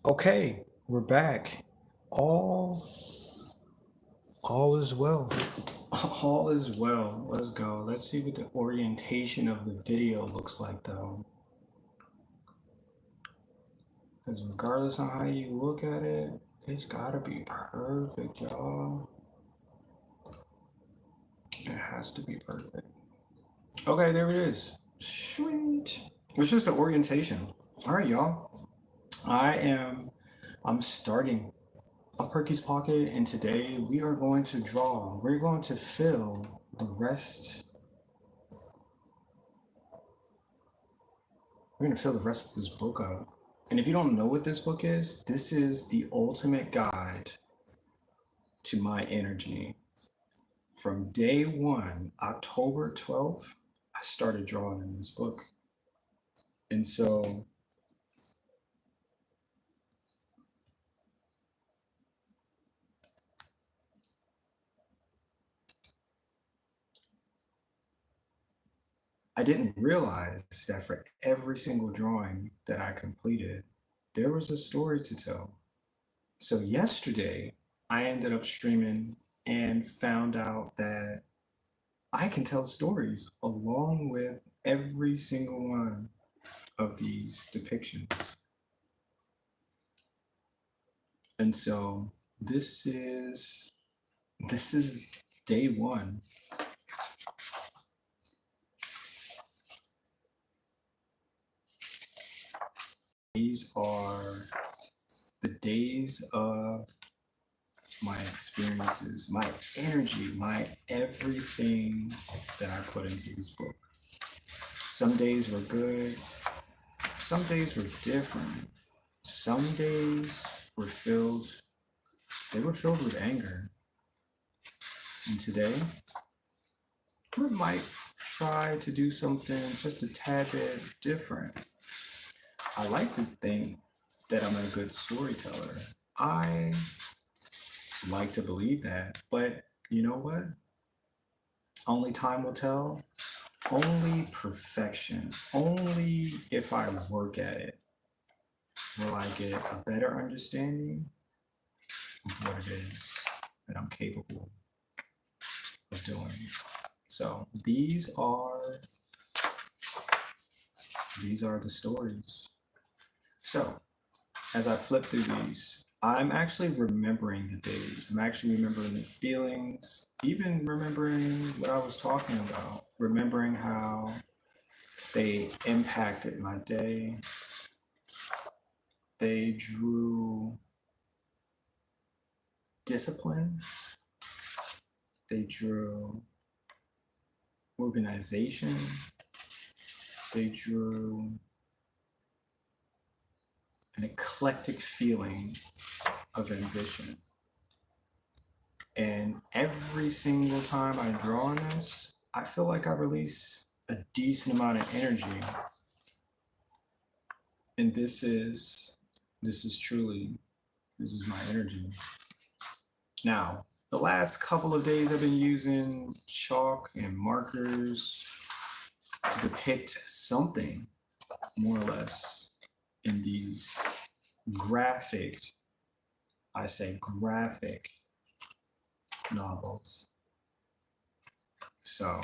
Okay, we're back. All all is well. All is well. Let's go. Let's see what the orientation of the video looks like though. Because regardless on how you look at it, it's gotta be perfect, y'all. It has to be perfect. Okay, there it is. Sweet. It's just the orientation. All right, y'all. I am I'm starting a Perky's Pocket, and today we are going to draw. We're going to fill the rest. We're going to fill the rest of this book up. And if you don't know what this book is, this is the ultimate guide to my energy. From day one, October 12th, I started drawing in this book. And so I didn't realize that for every single drawing that I completed, there was a story to tell. So yesterday, I ended up streaming and found out that I can tell stories along with every single one of these depictions. And so this is day one. These are the days of my experiences, my energy, my everything that I put into this book. Some days were good, some days were different. Some days they were filled with anger. And today, we might try to do something just a tad bit different. I like to think that I'm a good storyteller. I like to believe that, but you know what? Only time will tell. Only perfection. Only if I work at it will I get a better understanding of what it is that I'm capable of doing. So these are the stories. So as I flip through these, I'm actually remembering the days. I'm actually remembering the feelings, even remembering what I was talking about, remembering how they impacted my day. They drew discipline, they drew organization, they drew an eclectic feeling of ambition. And every single time I draw on this, I feel like I release a decent amount of energy. And this is my energy. Now, the last couple of days I've been using chalk and markers to depict something more or less in these graphic, I say graphic novels. So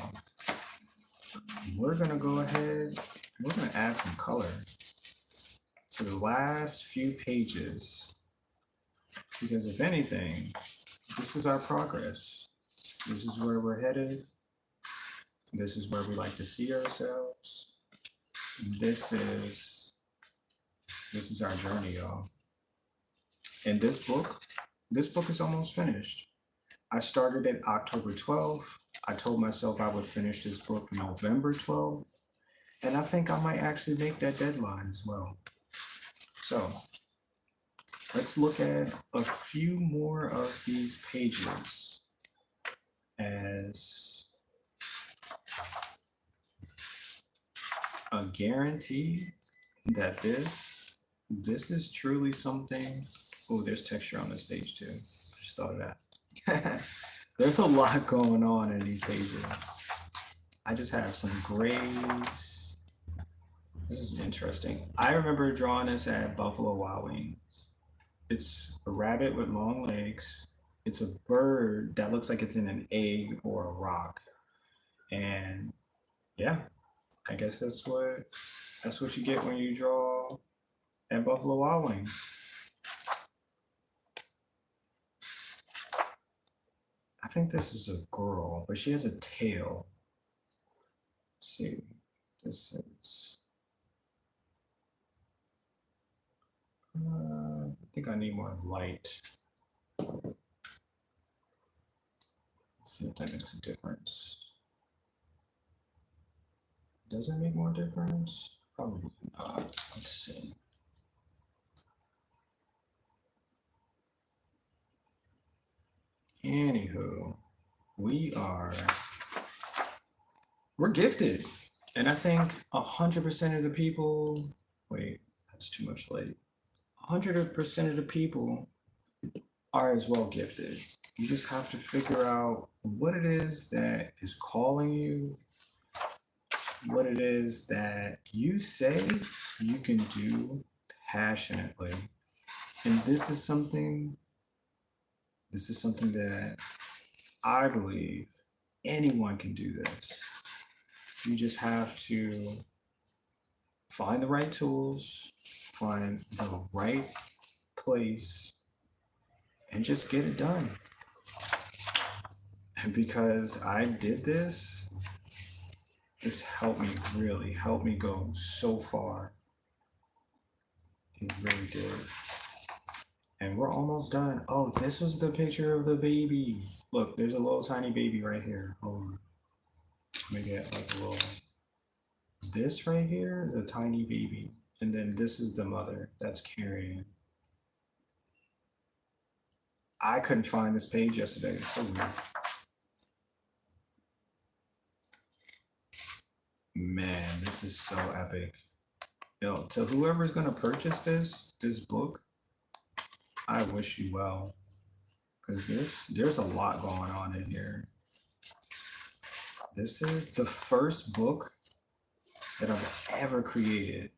we're gonna go ahead, we're gonna add some color to the last few pages, because if anything, this is our progress. This is where we're headed. This is where we like to see ourselves. This is our journey, y'all. And this book is almost finished. I started it October 12th. I told myself I would finish this book November 12th. And I think I might actually make that deadline as well. So let's look at a few more of these pages as a guarantee that this is truly something. Oh, there's texture on this page too. I just thought of that. There's a lot going on in these pages. I just have some grays. This is interesting. I remember drawing this at Buffalo Wild Wings. It's a rabbit with long legs. It's a bird that looks like it's in an egg or a rock. And yeah, I guess that's what you get when you draw at Buffalo Wild Wings. I think this is a girl, but she has a tail. Let's see. This is. I think I need more light. Let's see if that makes a difference. Does it make more difference? Probably not. Let's see. Anywho, we're gifted. And I think 100% of the people, wait, that's too much light. 100% of the people are as well gifted. You just have to figure out what it is that is calling you, what it is that you say you can do passionately. And this is something that I believe anyone can do this. You just have to find the right tools, find the right place, and just get it done. And because I did this helped me, really helped me go so far. It really did. And we're almost done. Oh, this was the picture of the baby. Look, there's a little tiny baby right here. Hold on. Let me get like a little. This right here is a tiny baby. And then this is the mother that's carrying. I couldn't find this page yesterday. It's so weird. Man, this is so epic. Yo, to whoever's gonna purchase this book, I wish you well. Because there's a lot going on in here. This is the first book that I've ever created.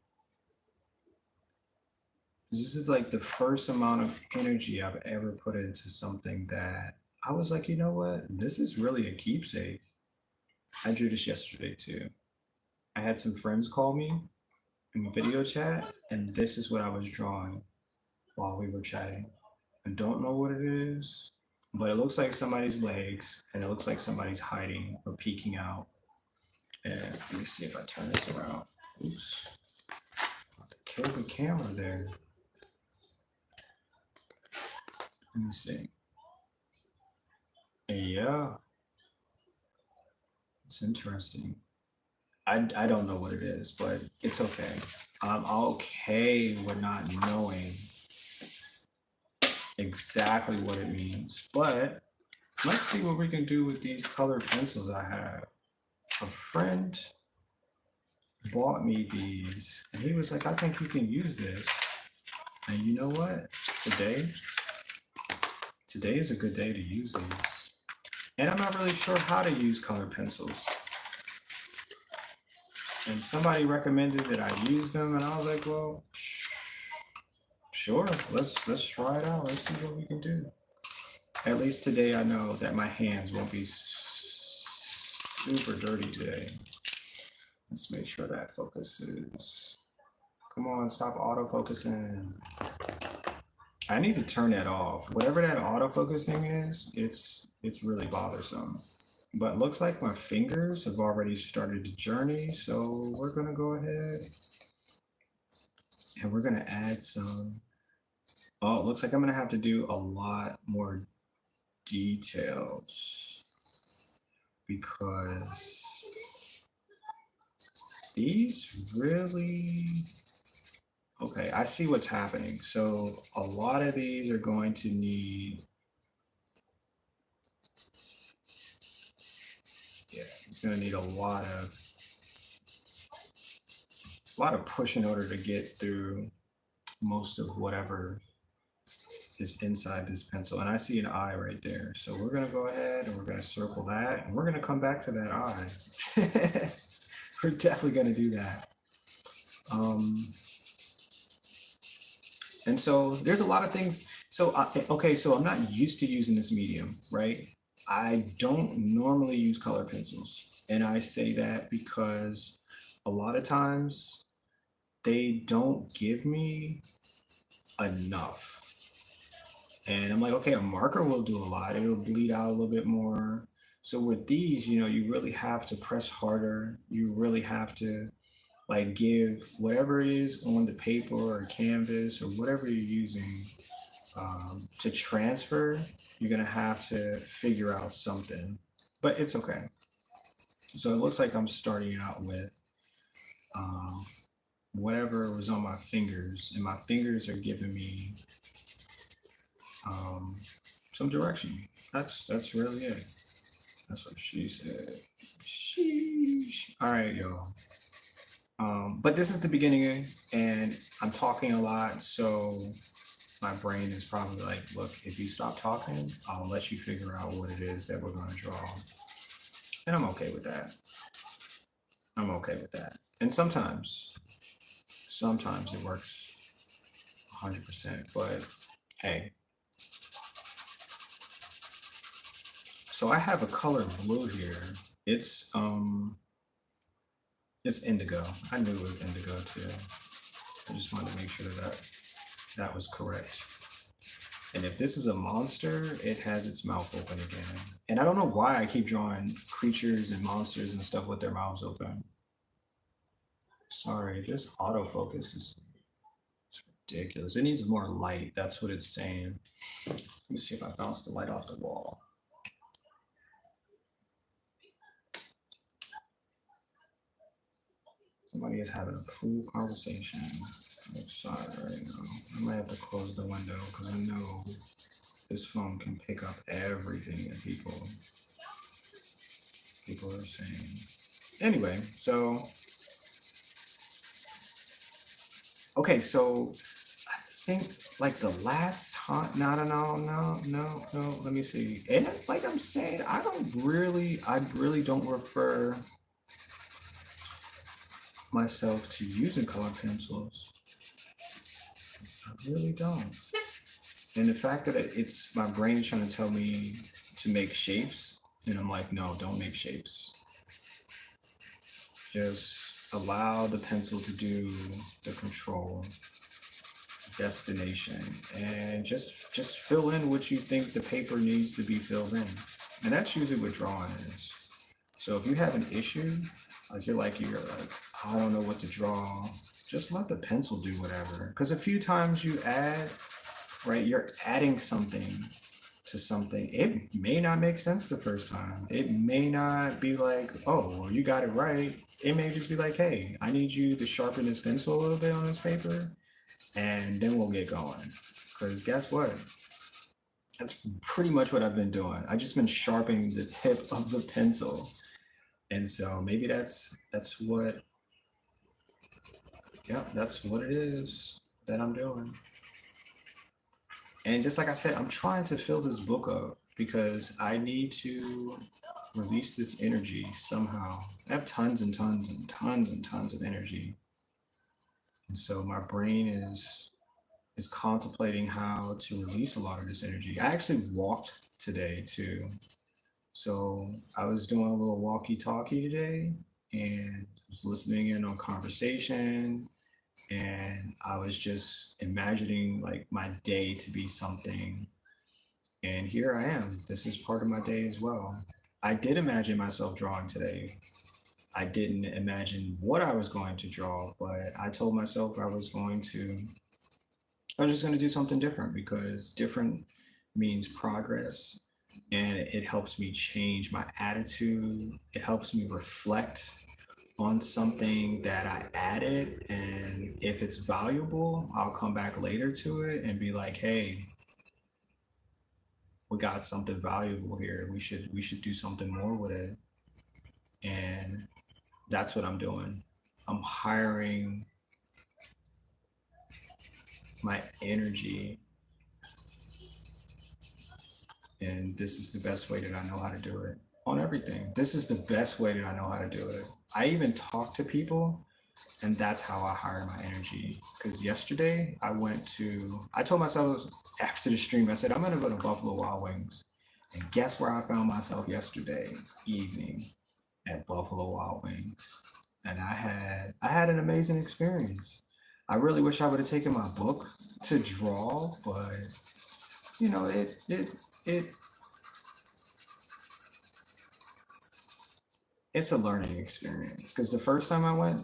This is like the first amount of energy I've ever put into something that I was like, you know what? This is really a keepsake. I drew this yesterday too. I had some friends call me in video chat, and this is what I was drawing while we were chatting. I don't know what it is, but it looks like somebody's legs, and it looks like somebody's hiding or peeking out. And let me see if I turn this around. Oops. Kill the camera there. Let me see. Yeah. It's interesting. I don't know what it is, but it's okay. I'm okay with not knowing exactly what it means. But let's see what we can do with these colored pencils I have. A friend bought me these, and he was like, I think you can use this. And you know what? Today is a good day to use these. And I'm not really sure how to use colored pencils. And somebody recommended that I use them, and I was like, well, sure, let's try it out. Let's see what we can do. At least today I know that my hands won't be super dirty today. Let's make sure that focuses. Come on, stop autofocusing. I need to turn that off. Whatever that autofocus thing is, it's really bothersome. But looks like my fingers have already started to journey, so we're gonna go ahead and we're gonna add some. Oh, it looks like I'm gonna have to do a lot more details because these really, okay, I see what's happening. So a lot of these are going to need, yeah, it's gonna need a lot of push in order to get through most of whatever is inside this pencil. And I see an eye right there. So we're gonna go ahead and we're gonna circle that, and we're gonna come back to that eye. We're definitely gonna do that. And so there's a lot of things. So, okay, so I'm not used to using this medium, right? I don't normally use color pencils. And I say that because a lot of times they don't give me enough. And I'm like, okay, a marker will do a lot. It'll bleed out a little bit more. So with these, you really have to press harder. You really have to like give whatever it is on the paper or canvas or whatever you're using to transfer. You're gonna have to figure out something, but it's okay. So it looks like I'm starting out with um, whatever was on my fingers, and my fingers are giving me some direction. That's really it. That's what she said. Sheesh. All right, y'all. But this is the beginning, and I'm talking a lot, so my brain is probably like, look, if you stop talking, I'll let you figure out what it is that we're going to draw. And I'm okay with that. I'm okay with that. And sometimes it works 100%, but hey. So I have a color blue here. It's indigo. I knew it was indigo too. I just wanted to make sure that that was correct. And if this is a monster, it has its mouth open again. And I don't know why I keep drawing creatures and monsters and stuff with their mouths open. Sorry, this autofocus is ridiculous. It needs more light. That's what it's saying. Let me see if I bounce the light off the wall. Somebody is having a cool conversation outside right now. I might have to close the window because I know this phone can pick up everything that people are saying. Anyway, so okay, so I think like the last time, no. Let me see. And like I'm saying, I really don't refer myself to using colored pencils. I really don't. And the fact that it's my brain is trying to tell me to make shapes, and I'm like, no, don't make shapes. Just allow the pencil to do the control destination, and just fill in what you think the paper needs to be filled in. And that's usually what drawing is. So if you have an issue, like you're like, I don't know what to draw, just let the pencil do whatever. Because a few times you add, right, you're adding something to something. It may not make sense the first time. It may not be like, oh, well, you got it right. It may just be like, hey, I need you to sharpen this pencil a little bit on this paper, and then we'll get going. Because guess what? That's pretty much what I've been doing. I just been sharpening the tip of the pencil. And so maybe that's what, yeah, that's what it is that I'm doing. And just like I said, I'm trying to fill this book up because I need to release this energy somehow. I have tons and tons and tons and tons of energy. And so my brain is contemplating how to release a lot of this energy. I actually walked today too. So I was doing a little walkie-talkie today and was listening in on conversation, and I was just imagining like my day to be something. And here I am. This is part of my day as well. I did imagine myself drawing today. I didn't imagine what I was going to draw, but I told myself I was just going to do something different because different means progress, and it helps me change my attitude. It helps me reflect on something that I added, and if it's valuable, I'll come back later to it and be like, "Hey, we got something valuable here. We should do something more with it." And that's what I'm doing. I'm hiring my energy, and this is the best way that I know how to do it on everything. This is the best way that I know how to do it. I even talk to people And that's how I hire my energy. Because yesterday I told myself after the stream, I said, I'm going to go to Buffalo Wild Wings. And guess where I found myself yesterday evening? At Buffalo Wild Wings. And I had an amazing experience. I really wish I would have taken my book to draw, but you know, it it's a learning experience. Because the first time I went,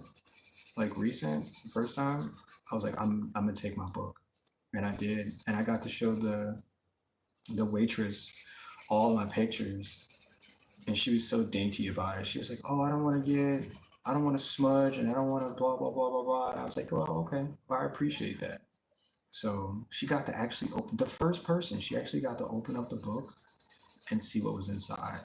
like recent, the first time, I was like, I'm gonna take my book. And I did. And I got to show the waitress all of my pictures. And she was so dainty about it. She was like, "Oh, I don't want to smudge, and I don't want to blah blah blah blah blah." And I was like, "Oh, okay, well, I appreciate that." So she got to actually open the first person. She actually got to open up the book and see what was inside.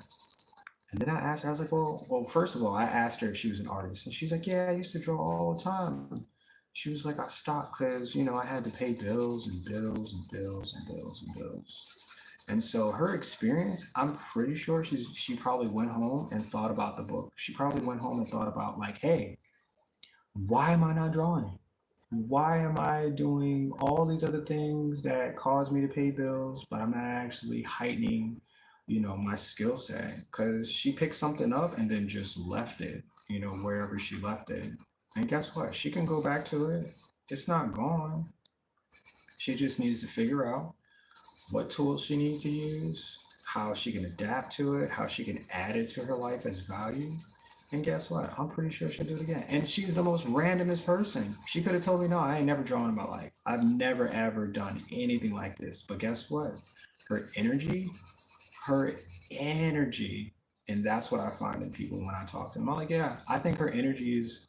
And then I asked her, I was like, well, first of all, I asked her if she was an artist, and she's like, "Yeah, I used to draw all the time." She was like, "I stopped because I had to pay bills and bills and bills and bills and bills." And so her experience, I'm pretty sure she probably went home and thought about the book. She probably went home and thought about like, hey, why am I not drawing? Why am I doing all these other things that cause me to pay bills, but I'm not actually heightening, my skill set? Because she picked something up and then just left it, wherever she left it. And guess what? She can go back to it. It's not gone. She just needs to figure out what tools she needs to use, how she can adapt to it, how she can add it to her life as value. And guess what? I'm pretty sure she'll do it again. And she's the most randomest person. She could have told me, no, I ain't never drawn in my life. I've never ever done anything like this. But guess what? Her energy, her energy, and that's what I find in people when I talk to them. I'm like, yeah, I think her energy is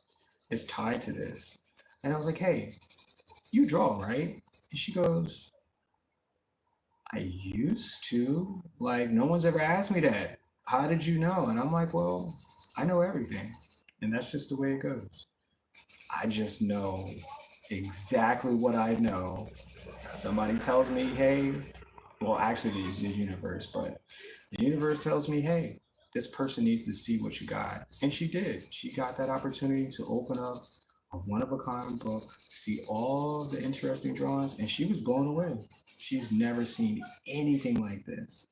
tied to this. And I was like, hey, you draw, right? And she goes, I used to. Like, no one's ever asked me that. How did you know? And I'm like, well, I know everything. And that's just the way it goes. I just know exactly what I know. Somebody tells me, hey, well, actually, it's the universe, but the universe tells me, hey, this person needs to see what you got. And she did. She got that opportunity to open up a one of a kind book, see all the interesting drawings, and she was blown away. She's never seen anything like this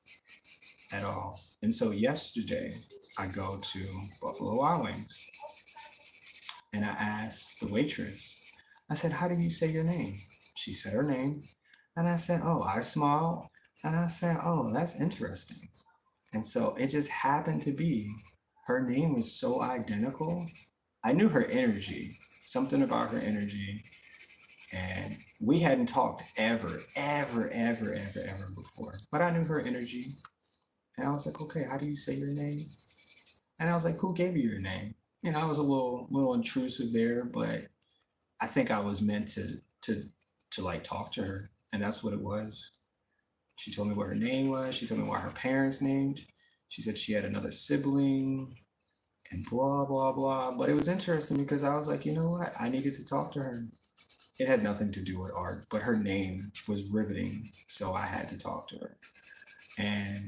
at all. And so yesterday, I go to Buffalo Wild Wings and I asked the waitress, I said, how do you say your name? She said her name. And I said, oh, I smiled. And I said, oh, that's interesting. And so it just happened to be her name was so identical. I knew her energy, something about her energy. And we hadn't talked ever before. But I knew her energy. And I was like, okay, how do you say your name? And I was like, who gave you your name? I was a little intrusive there, but I think I was meant to like talk to her. And that's what it was. She told me what her name was. She told me what her parents named. She said she had another sibling and blah, blah, blah. But it was interesting because I was like, you know what? I needed to talk to her. It had nothing to do with art, but her name was riveting. So I had to talk to her. And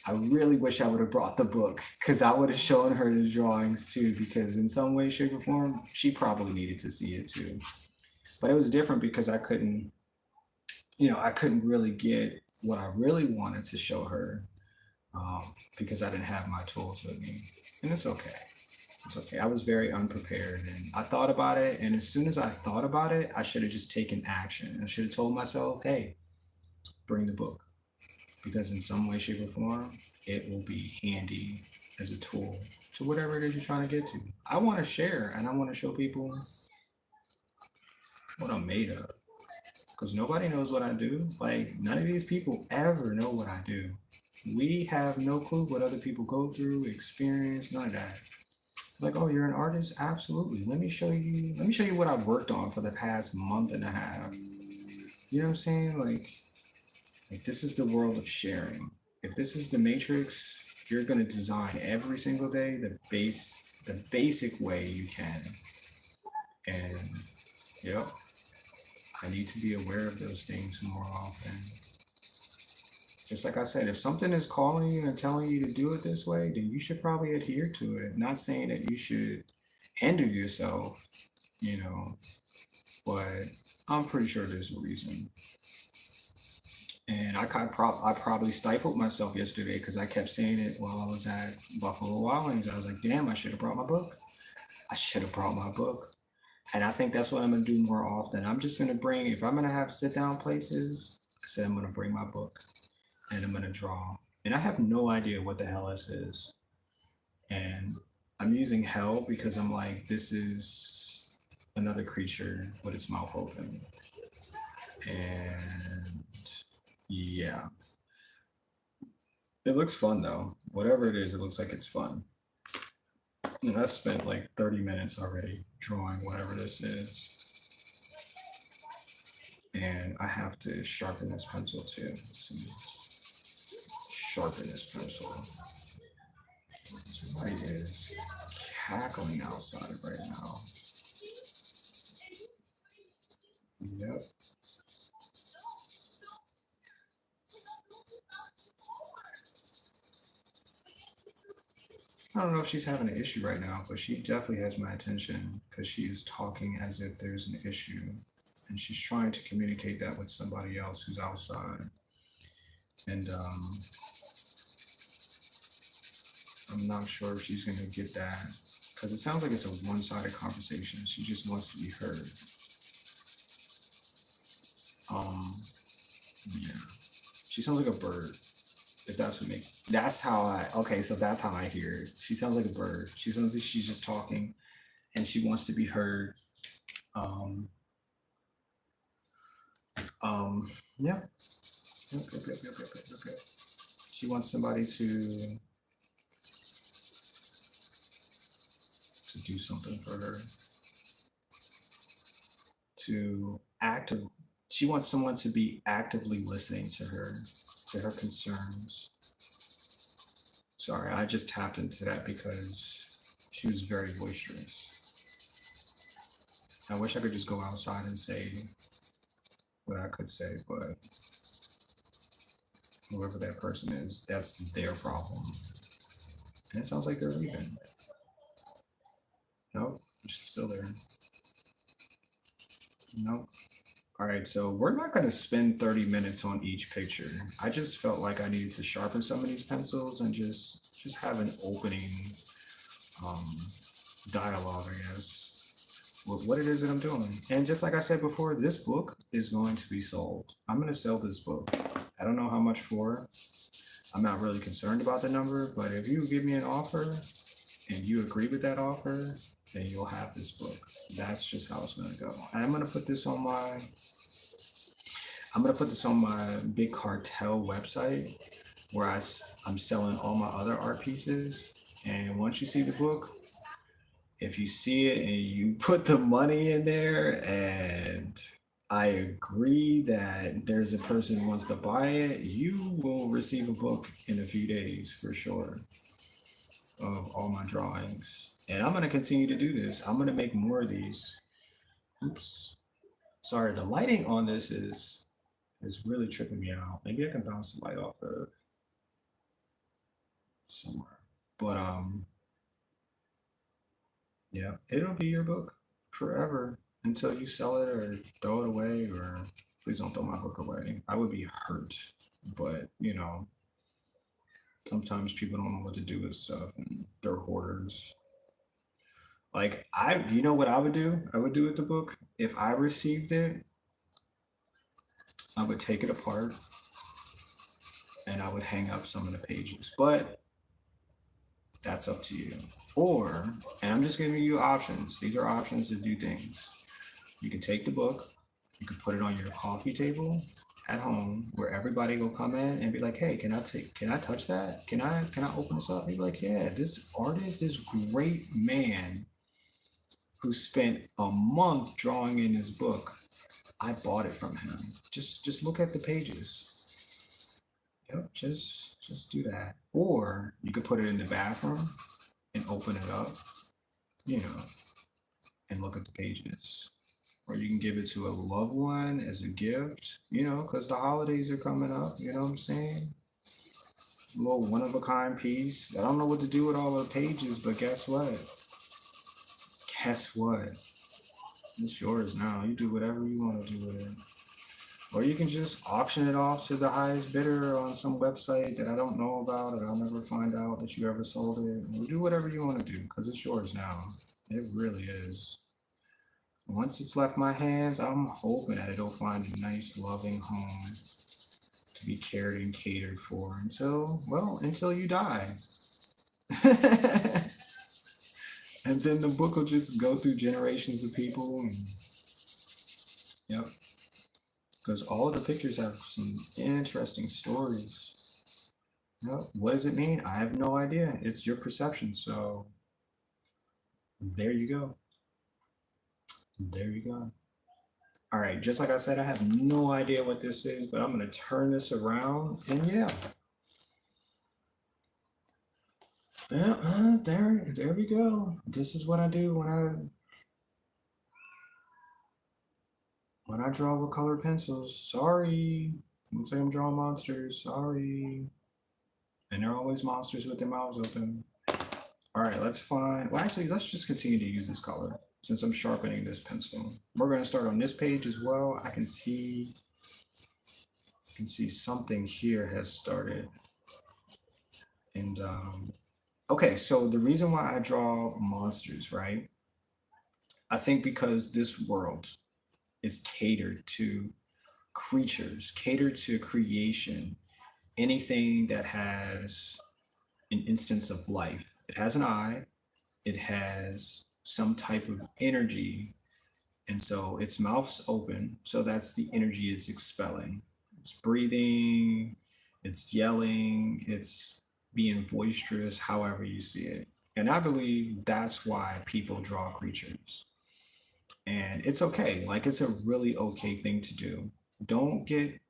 I really wish I would have brought the book because I would have shown her the drawings too, because in some way, shape, or form, she probably needed to see it too. But it was different because I couldn't really get what I really wanted to show her um, because I didn't have my tools with me. And it's okay. It's okay. I was very unprepared and I thought about it. And as soon as I thought about it, I should have just taken action. I should have told myself, hey, bring the book. Because in some way, shape, or form, it will be handy as a tool to whatever it is you're trying to get to. I want to share and I want to show people what I'm made of. Because nobody knows what I do. Like, none of these people ever know what I do. We have no clue what other people go through, experience, none of that. Like, oh, you're an artist? Absolutely. Let me show you what I've worked on for the past month and a half. You know what I'm saying? Like this is the world of sharing. If this is the matrix, you're gonna design every single day the basic way you can. And yep, I need to be aware of those things more often. Just like I said, if something is calling you and telling you to do it this way, then you should probably adhere to it. Not saying that you should hinder yourself, you know, but I'm pretty sure there's a reason. And I probably stifled myself yesterday because I kept saying it while I was at Buffalo Wild Wings. I was like, damn, I should have brought my book. I should have brought my book. And I think that's what I'm gonna do more often. I'm just gonna bring, if I'm gonna have sit down places, I said I'm gonna bring my book and I'm gonna draw. And I have no idea what the hell this is. And I'm using hell because I'm like, this is another creature with its mouth open. And yeah, it looks fun though. Whatever it is, it looks like it's fun. And I spent like 30 minutes already drawing whatever this is. And I have to sharpen this pencil too. Sharpen this pencil. Somebody is cackling outside right now. Yep. I don't know if she's having an issue right now, but she definitely has my attention because she is talking as if there's an issue. And she's trying to communicate that with somebody else who's outside. And I'm not sure if she's gonna get that because it sounds like it's a one-sided conversation. She just wants to be heard. Yeah, she sounds like a bird. If that's what makes, that's how I. Okay, so that's how I hear it. She sounds like a bird. She sounds like she's just talking, and she wants to be heard. Um, yeah. Yep. She wants somebody to do something for her, to act. She wants someone to be actively listening to her concerns. Sorry, I just tapped into that because she was very boisterous. I wish I could just go outside and say what I could say, but whoever that person is, that's their problem. And it sounds like they're leaving. Nope, she's still there. Nope. All right, so we're not going to spend 30 minutes on each picture. I just felt like I needed to sharpen some of these pencils and just have an opening um, dialogue, I guess, with what it is that I'm doing. And just like I said before, this book is going to be sold. I'm going to sell this book. I don't know how much for. I'm not really concerned about the number, but if you give me an offer and you agree with that offer, then you'll have this book. That's just how it's gonna go. And I'm gonna put this on my Big Cartel website where I'm selling all my other art pieces. And once you see the book, if you see it and you put the money in there and I agree that there's a person who wants to buy it, you will receive a book in a few days for sure of all my drawings. And I'm going to continue to do this. I'm going to make more of these. Oops. Sorry, the lighting on this is really tripping me out. Maybe I can bounce the light off of somewhere. But yeah, it'll be your book forever until you sell it or throw it away, or please don't throw my book away. I would be hurt, but sometimes people don't know what to do with stuff and they're hoarders. Like you know what I would do? I would do with the book if I received it. I would take it apart and I would hang up some of the pages, but that's up to you. Or, and I'm just giving you options. These are options to do things. You can take the book, you can put it on your coffee table at home where everybody will come in and be like, hey, can I touch that? Can I open this up? And be like, yeah, this artist, this great man who spent a month drawing in his book, I bought it from him. Just look at the pages. Yep, just do that. Or you could put it in the bathroom and open it up, and look at the pages. Or you can give it to a loved one as a gift, because the holidays are coming up, you know what I'm saying? A little one-of-a-kind piece. I don't know what to do with all the pages, but guess what? Guess what? It's yours now. You do whatever you want to do with it. Or you can just auction it off to the highest bidder on some website that I don't know about, and I'll never find out that you ever sold it. Or do whatever you want to do, because it's yours now. It really is. Once it's left my hands, I'm hoping that it'll find a nice, loving home to be cared and catered for until, well, until you die. And then the book will just go through generations of people. And, yep. Because all of the pictures have some interesting stories. Yep. What does it mean? I have no idea. It's your perception. So there you go. There you go. All right. Just like I said, I have no idea what this is, but I'm going to turn this around. And yeah. There we go. This is what I do when I draw with colored pencils. Sorry. Looks like I'm drawing monsters. Sorry. And they're always monsters with their mouths open. All right, let's find, well, actually, let's just continue to use this color since I'm sharpening this pencil. We're going to start on this page as well. I can see something here has started. And, okay, so the reason why I draw monsters, right? I think because this world is catered to creatures, catered to creation, anything that has an instance of life. It has an eye, it has some type of energy, and so its mouth's open, so that's the energy it's expelling. It's breathing, it's yelling, it's being boisterous, however you see it. And I believe that's why people draw creatures. And it's okay, like it's a really okay thing to do. Don't get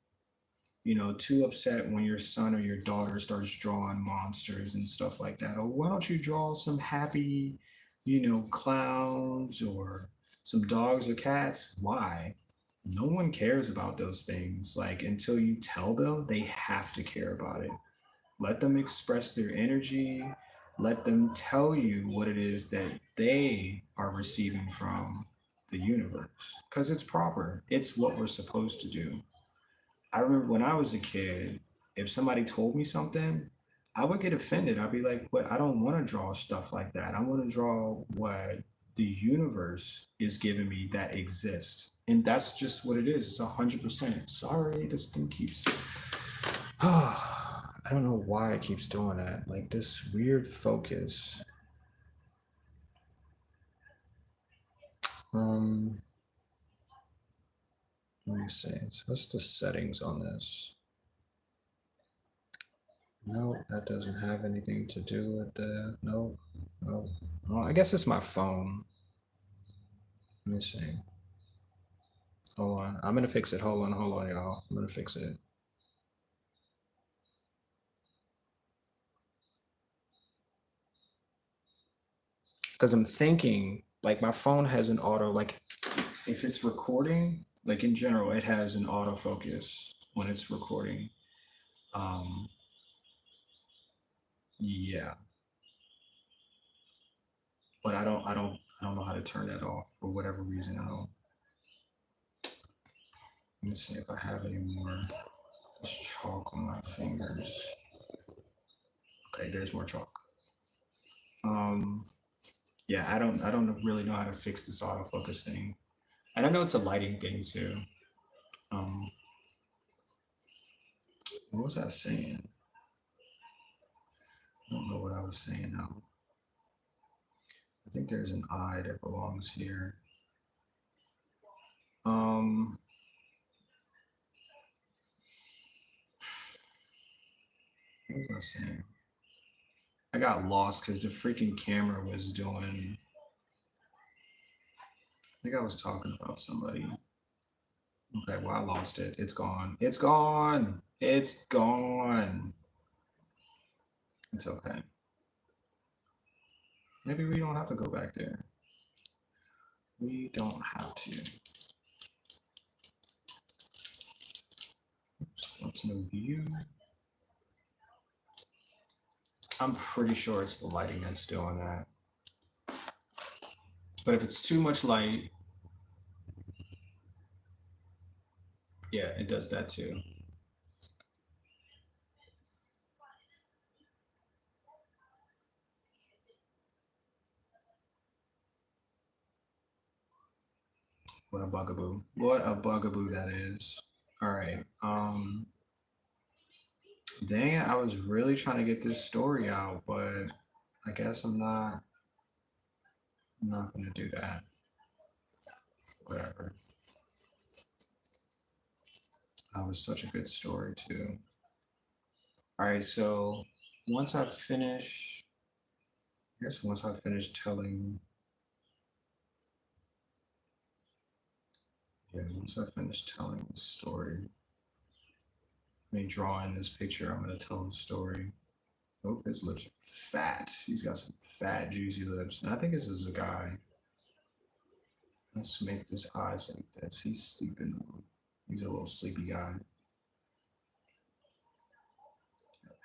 too upset when your son or your daughter starts drawing monsters and stuff like that. Or why don't you draw some happy, clowns or some dogs or cats? Why? No one cares about those things. Like until you tell them, they have to care about it. Let them express their energy. Let them tell you what it is that they are receiving from the universe. Because it's proper, it's what we're supposed to do. I remember when I was a kid, if somebody told me something, I would get offended. I'd be like, "But I don't want to draw stuff like that. I want to draw what the universe is giving me that exists." And that's just what it is. It's 100%. Sorry, this thing keeps. I don't know why it keeps doing that. Like this weird focus. Um, Let me see. So what's the settings on this? No, that doesn't have anything to do with the, no, no. Well, I guess it's my phone. Let me see. Hold on. I'm gonna fix it. Hold on, y'all. I'm gonna fix it. Because I'm thinking, like, my phone has an auto, like, if it's recording, like in general, it has an autofocus when it's recording. Um, yeah, but I don't know how to turn that off for whatever reason. I don't. Let me see if I have any more chalk on my fingers. Okay, there's more chalk. Um, yeah, I don't really know how to fix this autofocus thing, and I know it's a lighting thing too. Um, what was I saying? I don't know what I was saying now. I think there's an eye that belongs here. Um, what was I saying? I got lost because the freaking camera was doing. I think I was talking about somebody. Okay, well, I lost it. It's gone. It's gone. It's gone. It's okay. Maybe we don't have to go back there. We don't have to. Oops, let's move you. I'm pretty sure it's the lighting that's doing that. But if it's too much light, Yeah, it does that too. What a bugaboo. What a bugaboo that is. All right. Dang it, I was really trying to get this story out, but I guess I'm not gonna do that. Whatever. That was such a good story too. All right, so once I finish, I guess once I finish telling, yeah, once I finish telling the story, me drawing this picture, I'm gonna tell the story. Oh, his lips are fat. He's got some fat, juicy lips. And I think this is a guy. Let's make his eyes like this. He's sleeping. He's a little sleepy guy.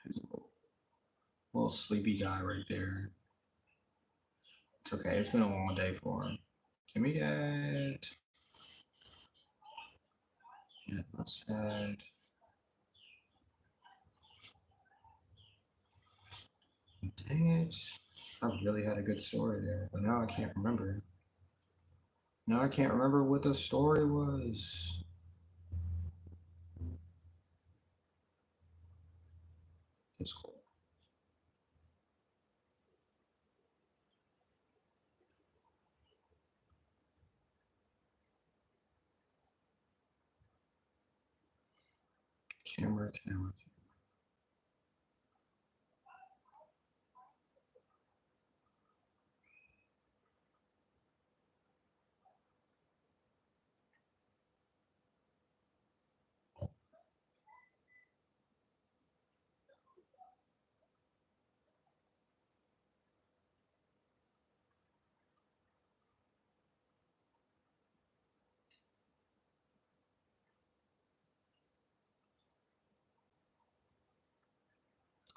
He's a little sleepy guy right there. It's okay. It's been a long day for him. Give me that. Yeah, let's add. Dang it. I really had a good story there, but now I can't remember. Now I can't remember what the story was. It's cool. Camera, camera.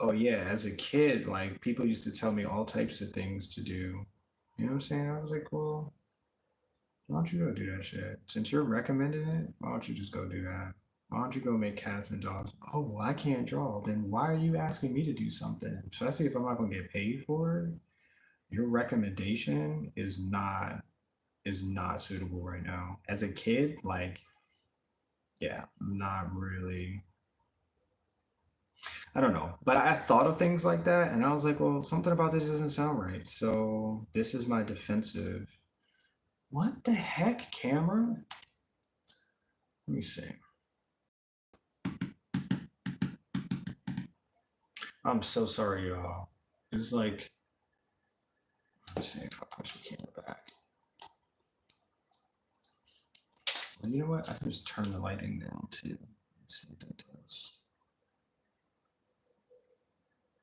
Oh yeah, as a kid, like people used to tell me all types of things to do. You know what I'm saying? I was like, well, why don't you go do that shit? Since you're recommending it, why don't you just go do that? Why don't you go make cats and dogs? Oh, well, I can't draw. Then why are you asking me to do something? Especially if I'm not gonna get paid for it. Your recommendation is not suitable right now. As a kid, like, yeah, not really. I don't know. But I thought of things like that and I was like, well, something about this doesn't sound right. So this is my defensive. What the heck, camera? Let me see. I'm so sorry, y'all. It's like, let's see if I push the camera back. Well, you know what? I can just turn the lighting down too. Let's see what that does.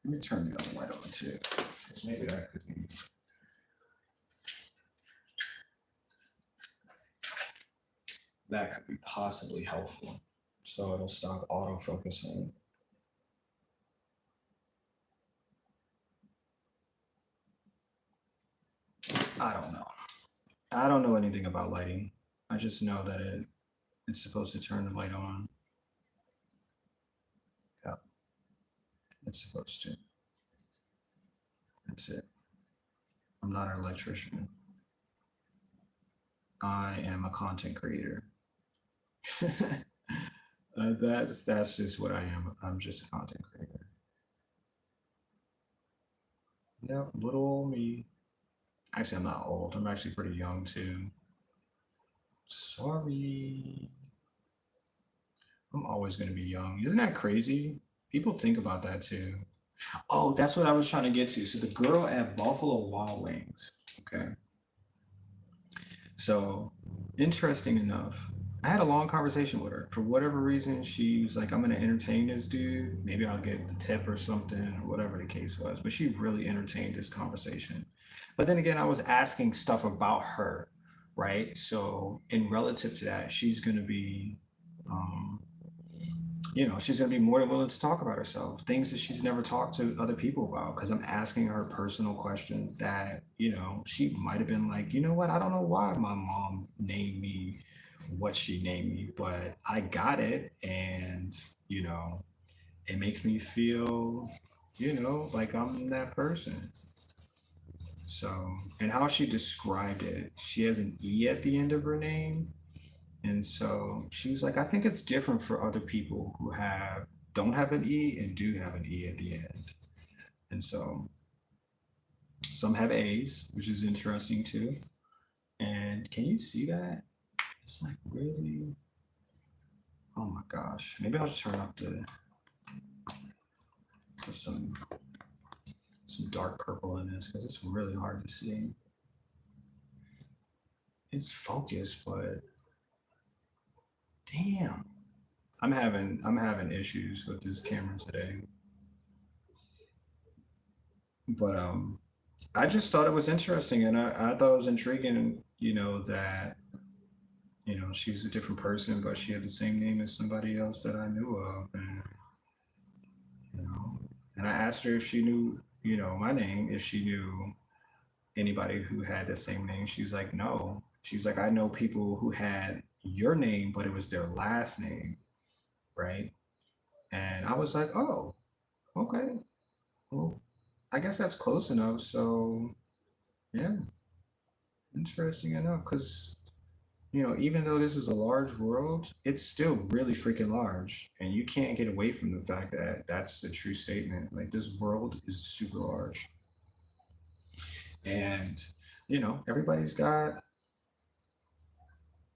Let me turn the other light on too. Because maybe that could be possibly helpful. So it'll stop auto focusing. I don't know. I don't know anything about lighting. I just know that it's supposed to turn the light on. Yeah, it's supposed to. That's it. I'm not an electrician. I am a content creator. That's just what I am. I'm just a content creator. Yep, little old me. Actually, I'm not old. I'm actually pretty young too. Sorry. I'm always gonna be young. Isn't that crazy? People think about that too. Oh, that's what I was trying to get to. So the girl at Buffalo Wild Wings. Okay. So interesting enough, I had a long conversation with her. For whatever reason, she was like, I'm gonna entertain this dude. Maybe I'll get the tip or something, or whatever the case was. But she really entertained this conversation. But then again, I was asking stuff about her, right? So in relative to that, she's gonna be um, she's going to be more than willing to talk about herself, things that she's never talked to other people about. Because I'm asking her personal questions that, she might have been like, you know what? I don't know why my mom named me what she named me, but I got it, and you know, it makes me feel, like I'm that person. So, and how she described it, she has an E at the end of her name. And so she was like, I think it's different for other people who don't have an E and do have an E at the end. And so some have A's, which is interesting too. And can you see that? It's like really, oh my gosh. Maybe I'll just turn off put some dark purple in this because it's really hard to see. It's focused, but damn. I'm having issues with this camera today. But I just thought it was interesting, and I thought it was intriguing, that she's a different person, but she had the same name as somebody else that I knew of, and you know, and I asked her if she knew, my name, if she knew anybody who had the same name. She's like, no. She's like, I know people who had your name, but it was their last name, right? And I was like, oh, okay, well, I guess that's close enough. So yeah, interesting enough, because even though this is a large world, it's still really freaking large. And you can't get away from the fact that that's the true statement. Like, this world is super large. And, everybody's got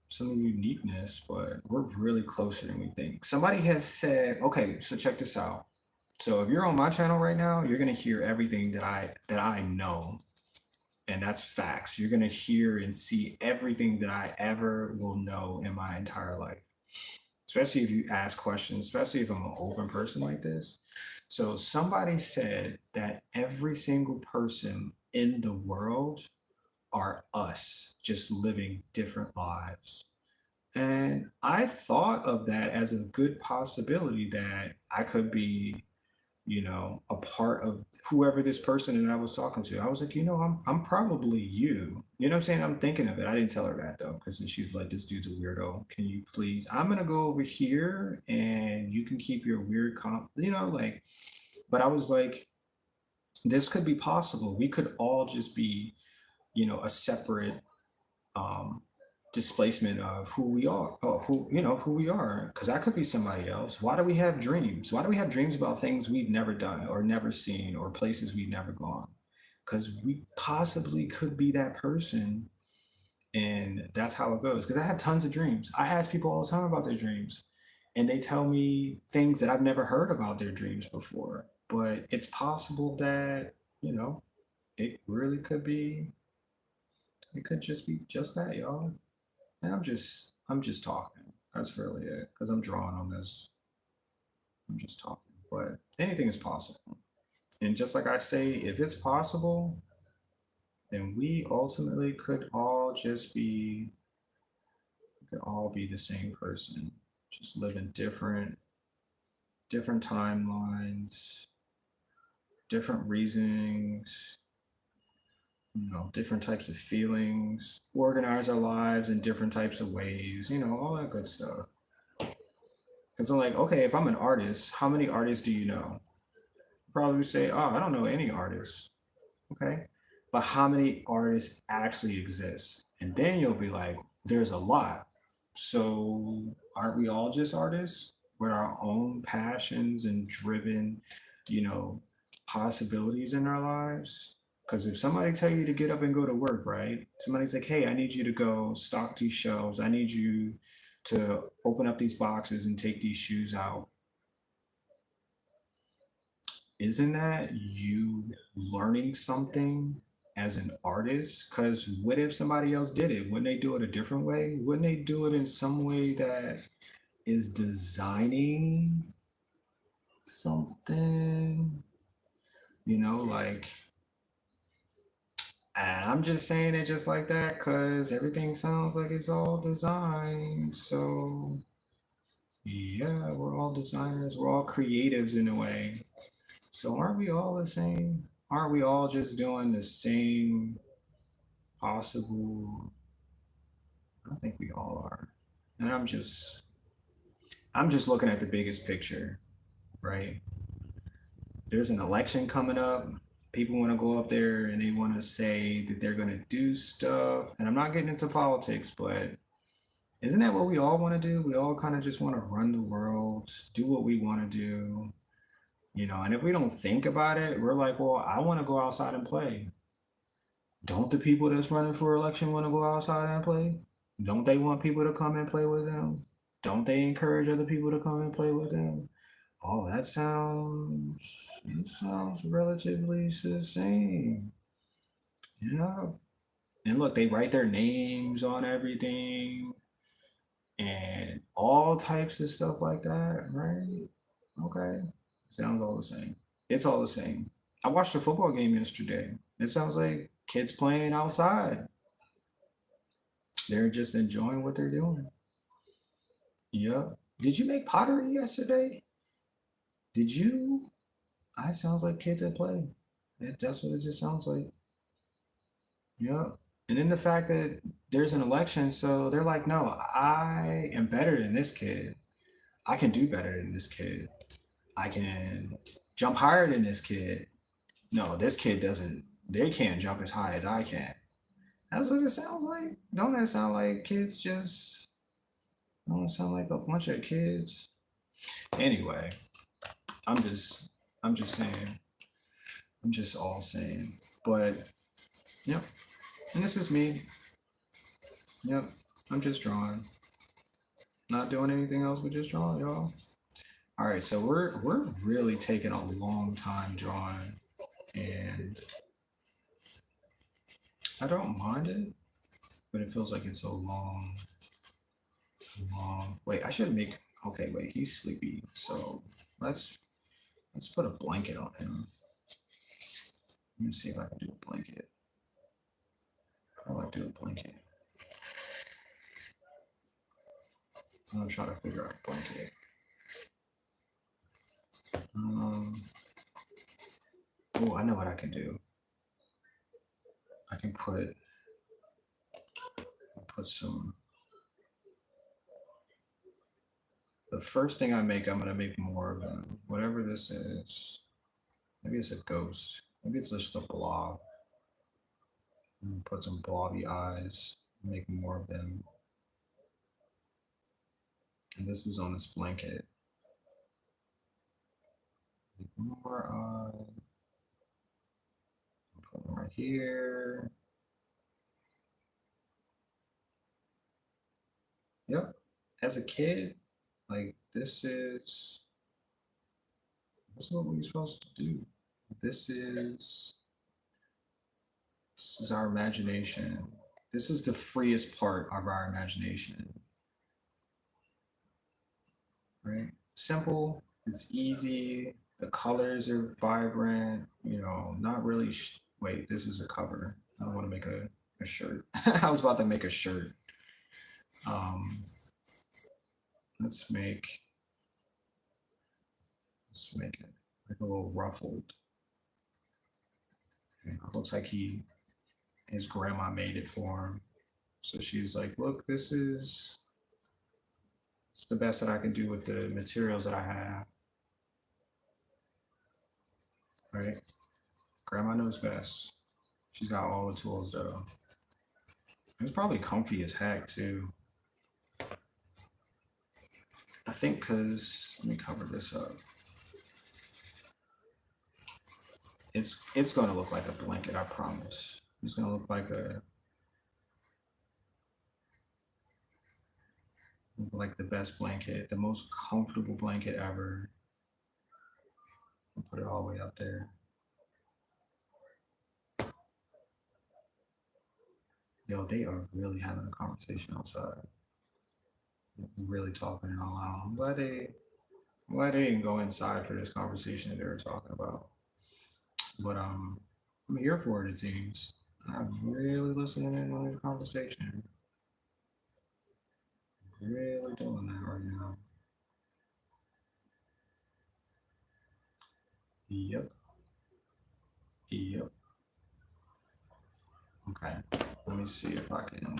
some uniqueness, but we're really closer than we think. Somebody has said, okay, so check this out. So if you're on my channel right now, you're gonna hear everything that I know, and that's facts. You're gonna hear and see everything that I ever will know in my entire life, especially if you ask questions, especially if I'm an open person like this. So somebody said that every single person in the world are us, just living different lives. And I thought of that as a good possibility that I could be, a part of whoever this person that I was talking to. I was like, I'm probably you. You know what I'm saying? I'm thinking of it. I didn't tell her that though, because then she was like, this dude's a weirdo. Can you please? I'm gonna go over here and you can keep your weird like, but I was like, this could be possible. We could all just be, a separate um displacement of who we are, or who we are, because I could be somebody else. Why do we have dreams? Why do we have dreams about things we've never done or never seen or places we've never gone? Because we possibly could be that person, and that's how it goes. Because I have tons of dreams. I ask people all the time about their dreams, and they tell me things that I've never heard about their dreams before. But it's possible that, it really could be, it could just be just that, y'all. And I'm just talking. That's really it. Because I'm drawing on this. I'm just talking. But anything is possible. And just like I say, if it's possible, then we ultimately could all be the same person. Just living different timelines, different reasonings, different types of feelings, organize our lives in different types of ways, all that good stuff. Because I'm like, okay, if I'm an artist, how many artists do you know? Probably say, oh, I don't know any artists. Okay. But how many artists actually exist? And then you'll be like, there's a lot. So aren't we all just artists with our own passions and driven, you know, possibilities in our lives? Because if somebody tell you to get up and go to work, right? Somebody's like, hey, I need you to go stock these shelves. I need you to open up these boxes and take these shoes out. Isn't that you learning something as an artist? Because what if somebody else did it? Wouldn't they do it a different way? Wouldn't they do it in some way that is designing something? Like, and I'm just saying it just like that because everything sounds like it's all designed. So, yeah, we're all designers, we're all creatives in a way. So, aren't we all the same? Aren't we all just doing the same possible? I think we all are. And I'm just looking at the biggest picture, right? There's an election coming up. People want to go up there and they want to say that they're going to do stuff. And I'm not getting into politics, but isn't that what we all want to do? We all kind of just want to run the world, do what we want to do, and if we don't think about it, we're like, well, I want to go outside and play. Don't the people that's running for election want to go outside and play? Don't they want people to come and play with them? Don't they encourage other people to come and play with them? Oh, that sounds relatively the same. Yeah. And look, they write their names on everything and all types of stuff like that, right? Okay. Sounds all the same. It's all the same. I watched a football game yesterday. It sounds like kids playing outside. They're just enjoying what they're doing. Yep. Did you make pottery yesterday? Did you? It sounds like kids at play. That's what it just sounds like. Yep. And then the fact that there's an election, so they're like, no, I am better than this kid. I can do better than this kid. I can jump higher than this kid. No, this kid doesn't, they can't jump as high as I can. That's what it sounds like. Don't that sound like kids just, don't it sound like a bunch of kids? Anyway, I'm just, I'm just saying, I'm just all saying. But, yep. And this is me. Yep. I'm just drawing. Not doing anything else but just drawing, y'all. All right, so we're really taking a long time drawing, and I don't mind it, but it feels like it's so long, long. Wait, I should make. Okay, wait, he's sleepy, so let's let's put a blanket on him. Let me see if I can do a blanket. How do I do a blanket? I'm gonna try to figure out a blanket. Um, oh, I know what I can do. I can put some. The first thing I make, I'm gonna make more of them. Whatever this is, maybe it's a ghost. Maybe it's just a blob. Put some blobby eyes. Make more of them. And this is on this blanket. Make more eyes. Put them right here. Yep. As a kid, like this is what we're supposed to do. This is this is our imagination. This is the freest part of our imagination, right? Simple, it's easy, the colors are vibrant, not really. Wait, this is a cover. I don't want to make a shirt. I was about to make a shirt. Um, let's make it like a little ruffled. It looks like his grandma made it for him. So she's like, look, this is it's the best that I can do with the materials that I have. Right? Grandma knows best. She's got all the tools though. It's probably comfy as heck too. I think because let me cover this up. It's gonna look like a blanket, I promise. It's gonna look like the best blanket, the most comfortable blanket ever. I'll put it all the way up there. Yo, they are really having a conversation outside. Really talking it all out. I'm glad they didn't go inside for this conversation that they were talking about. But I'm here for it. It seems I'm really listening in on the conversation. Really doing that right now. Yep. Yep. Okay. Let me see if I can.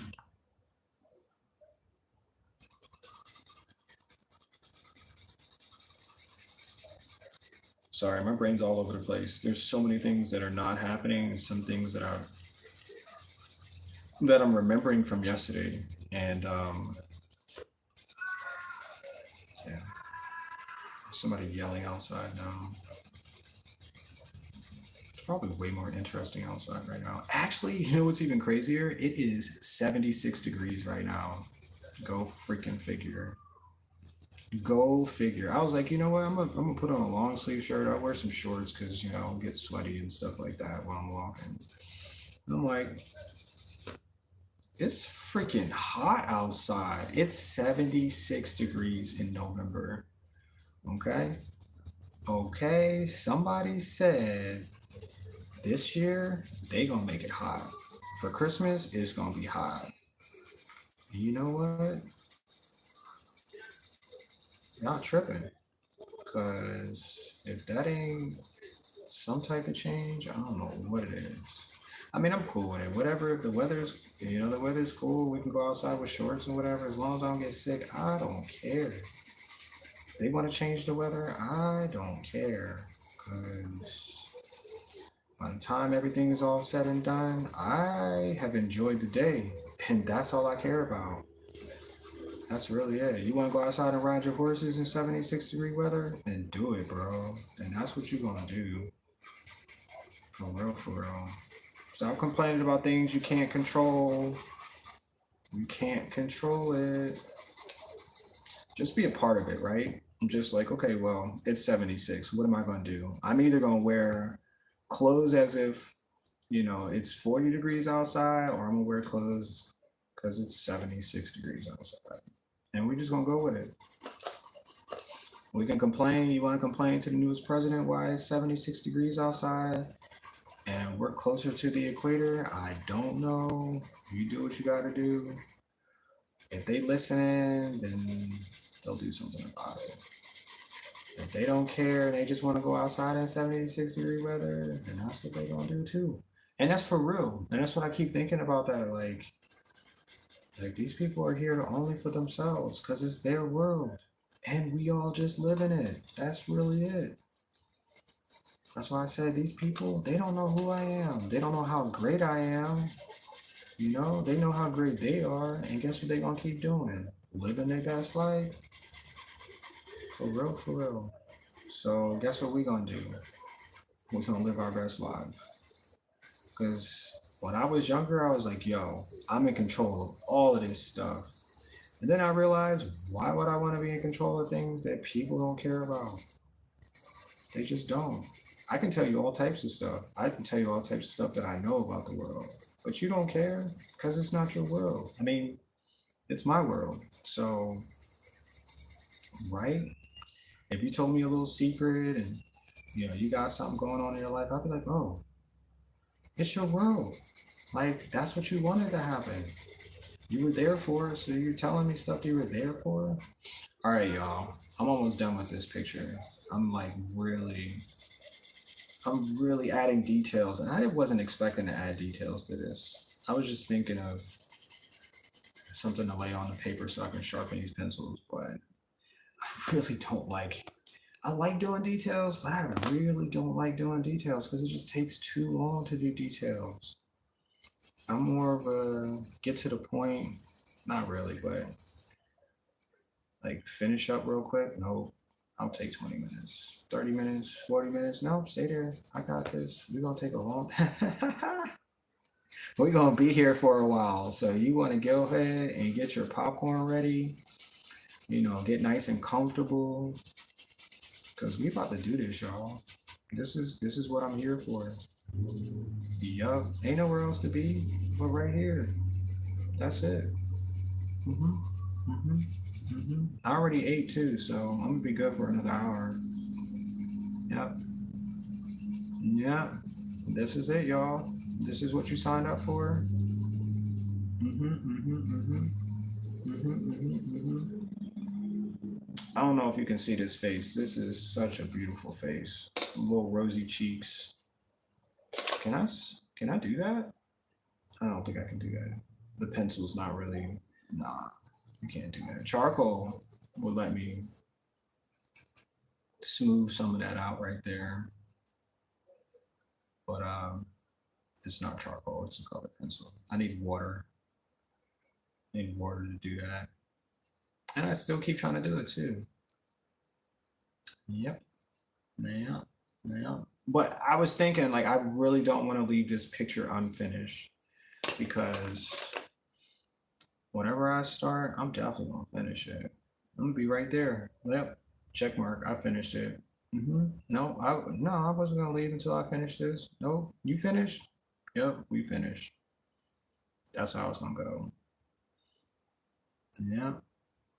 Sorry, my brain's all over the place. There's so many things that are not happening, and some things that I'm remembering from yesterday. And yeah, somebody yelling outside now. It's probably way more interesting outside right now. Actually, you know what's even crazier? It is 76 degrees right now. Go freaking figure. Go figure. I was like, you know what? I'm gonna put on a long sleeve shirt. I'll wear some shorts because I'll get sweaty and stuff like that while I'm walking. And I'm like, it's freaking hot outside. It's 76 degrees in November. Okay. Okay. Somebody said this year they gonna make it hot. For Christmas, it's gonna be hot. You know what? Y'all tripping. Cause if that ain't some type of change, I don't know what it is. I mean, I'm cool with it. Whatever, if the weather's cool. We can go outside with shorts and whatever. As long as I don't get sick, I don't care. If they want to change the weather, I don't care. Cause by the time everything is all said and done, I have enjoyed the day, and that's all I care about. That's really it. You want to go outside and ride your horses in 76-degree weather? Then do it, bro. And that's what you're gonna do. For real, for real. Stop complaining about things you can't control. You can't control it. Just be a part of it, right? I'm just like, okay, well, it's 76. What am I gonna do? I'm either gonna wear clothes as if, it's 40 degrees outside, or I'm gonna wear clothes because it's 76 degrees outside. And we're just gonna go with it. We can complain. You want to complain to the newest president why it's 76 degrees outside and we're closer to the equator? I don't know. You do what you got to do. If they listen, then they'll do something about it. If they don't care and they just want to go outside in 76-degree weather, then that's what they're going to do too. And that's for real. And that's what I keep thinking about that. Like these people are here only for themselves because it's their world. And we all just live in it. That's really it. That's why I said these people, they don't know who I am. They don't know how great I am. They know how great they are. And guess what they gonna keep doing? Living their best life. For real, for real. So guess what we gonna do? We're gonna live our best life. Because when I was younger, I was like, yo, I'm in control of all of this stuff. And then I realized, why would I want to be in control of things that people don't care about? They just don't. I can tell you all types of stuff. I can tell you all types of stuff that I know about the world. But you don't care because it's not your world. I mean, it's my world. So, right? If you told me a little secret and you got something going on in your life, I'd be like, oh, it's your world. Like, that's what you wanted to happen. You were there for it, so you're telling me stuff you were there for? All right, y'all. I'm almost done with this picture. I'm like I'm really adding details, and I wasn't expecting to add details to this. I was just thinking of something to lay on the paper so I can sharpen these pencils, but I really don't like. I like doing details, but I really don't like doing details because it just takes too long to do details. I'm more of a get to the point, not really, but like finish up real quick. No, I'll take 20 minutes, 30 minutes, 40 minutes. No, stay there. I got this. We're gonna take a long time. We're gonna be here for a while. So you wanna go ahead and get your popcorn ready, get nice and comfortable. Cause we about to do this, y'all. This is what I'm here for. Yup, ain't nowhere else to be but right here. That's it. hmm hmm I already ate too, so I'm gonna be good for another hour. Yep. Yep. This is it, y'all. This is what you signed up for. I don't know if you can see this face. This is such a beautiful face. Little rosy cheeks. Can I do that? I don't think I can do that. The pencil's not really. Nah, you can't do that. Charcoal will let me smooth some of that out right there. But it's not charcoal, it's a colored pencil. I need water. I need water to do that. And I still keep trying to do it too. Yep. Yeah. Yeah. But I was thinking, like, I really don't want to leave this picture unfinished because whenever I start, I'm definitely gonna finish it. I'm gonna be right there. Yep. Check mark. I finished it. No, I wasn't gonna leave until I finished this. No, you finished? Yep, we finished. That's how it's gonna go. Yeah.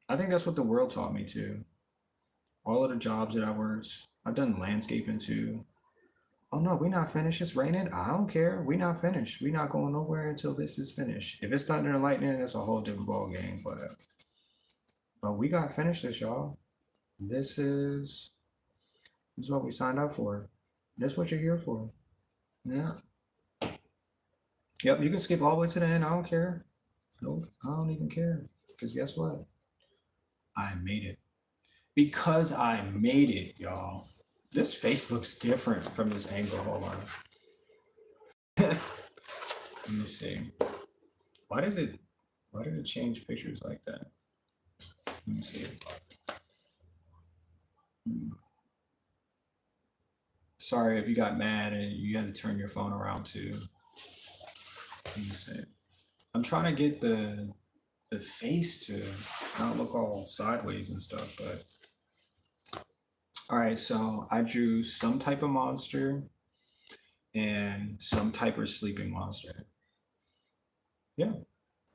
I think that's what the world taught me too. All of the jobs that I worked, I've done landscaping too. Oh no, we not finished. It's raining. I don't care. We not finished. We not going nowhere until this is finished. If it's thunder and lightning, that's a whole different ball game. But we got finished this, y'all. This is this is what we signed up for. That's what you're here for. Yeah. Yep. You can skip all the way to the end. I don't care. Nope. I don't even care. Because guess what? I made it. Because I made it, y'all. This face looks different from this angle. Hold on. Let me see. Why did it change pictures like that? Let me see. Sorry if you got mad and you had to turn your phone around too. Let me see. I'm trying to get the face to not look all sideways and stuff, but all right, so I drew some type of monster and some type of sleeping monster. Yeah.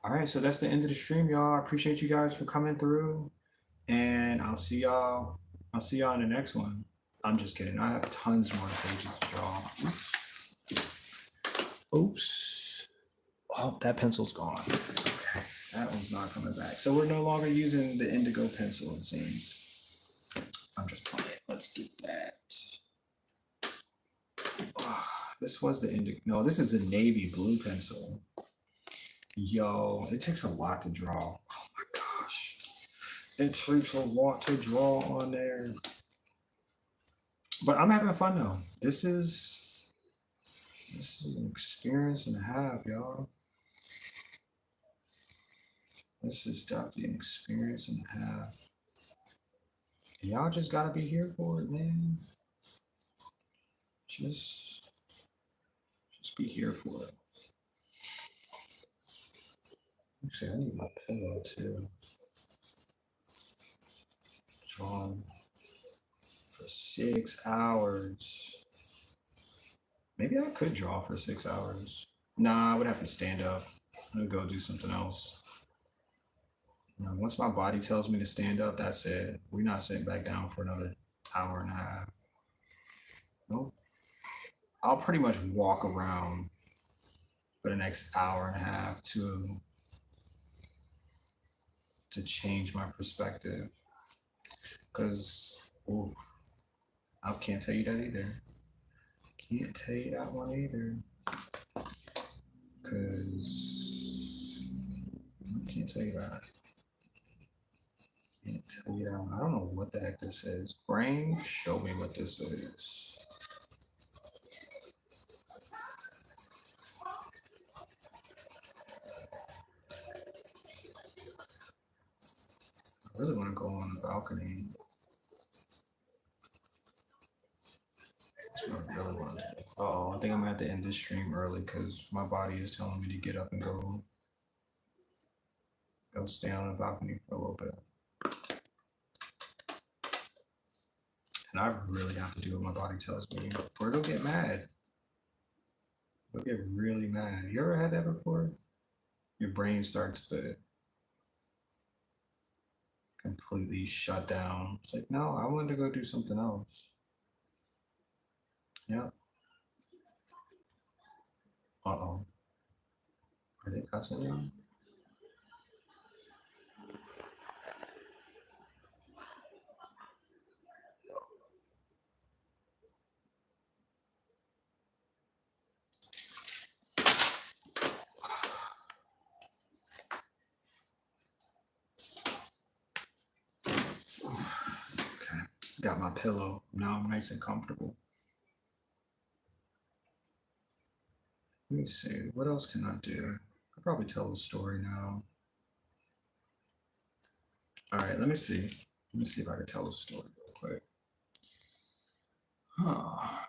All right, so that's the end of the stream, y'all. I appreciate you guys for coming through, and I'll see y'all. I'll see y'all in the next one. I'm just kidding. I have tons more pages to draw. Oops. Oh, that pencil's gone. Okay, that one's not coming back. So we're no longer using the indigo pencil, it seems. I'm just playing. Let's do that. This was the indigo. No, this is a navy blue pencil. Yo, it takes a lot to draw. Oh my gosh. It takes a lot to draw on there. But I'm having fun though. This is an experience and a half, y'all. This is definitely an experience and a half. And y'all just gotta be here for it, man. Just be here for it. Actually, I need my pillow too. Drawn for 6 hours. Maybe I could draw for 6 hours. Nah, I would have to stand up. I'm gonna go do something else. Once my body tells me to stand up, that's it. We're not sitting back down for another hour and a half. Nope. I'll pretty much walk around for the next hour and a half to change my perspective. Because I can't tell you that either. Can't tell you that one either. Because I can't tell you that. Can't tell you that one. I don't know what the heck this is. Brain, show me what this is. I really want to go on the balcony. I really want to. Uh-oh, I think I'm gonna have to end this stream early because my body is telling me to get up and go stay on the balcony for a little bit. And I really have to do what my body tells me, or it'll get mad. It'll get really mad. You ever had that before? Your brain starts to completely shut down. It's like, no, I wanted to go do something else. Yeah. Uh-oh. Are they cussing me? Okay. Got my pillow. Now I'm nice and comfortable. Let me see. What else can I do? I'll probably tell a story now. All right, let me see. Let me see if I can tell a story real quick. Huh.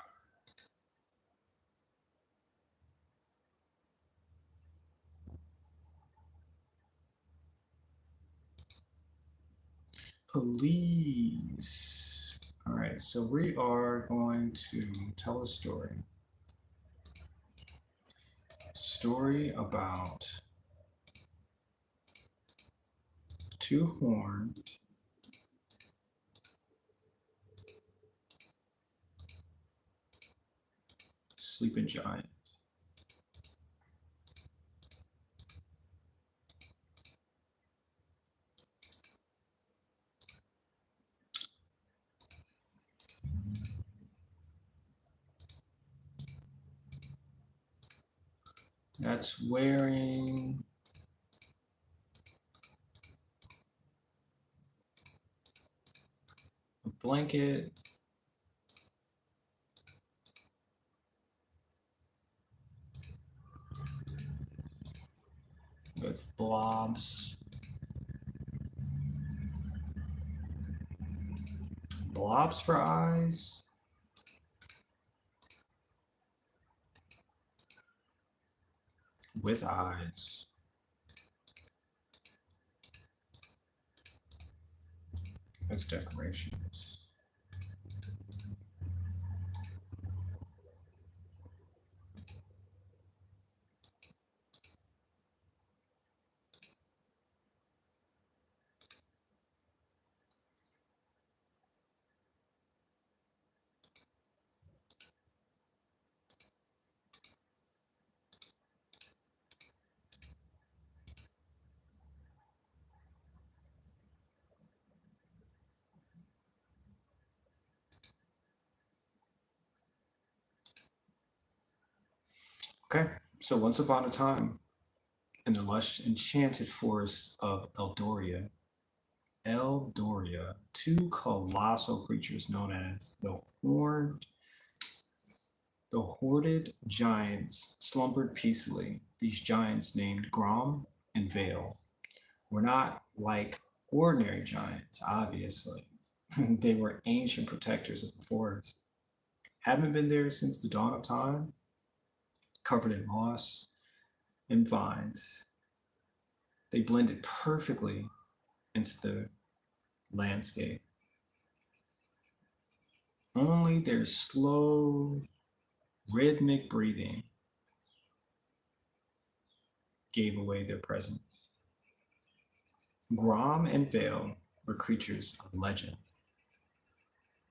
Police. All right, so we are going to tell a story. Story about two horned sleeping giant. That's wearing a blanket with blobs, blobs for eyes, with eyes. As decorations. Okay, so once upon a time, in the lush enchanted forest of Eldoria, two colossal creatures known as the hoarded giants slumbered peacefully. These giants, named Grom and Vale, were not like ordinary giants, obviously. They were ancient protectors of the forest. Haven't been there since the dawn of time, covered in moss and vines. They blended perfectly into the landscape. Only their slow, rhythmic breathing gave away their presence. Grom and Vale were creatures of legend,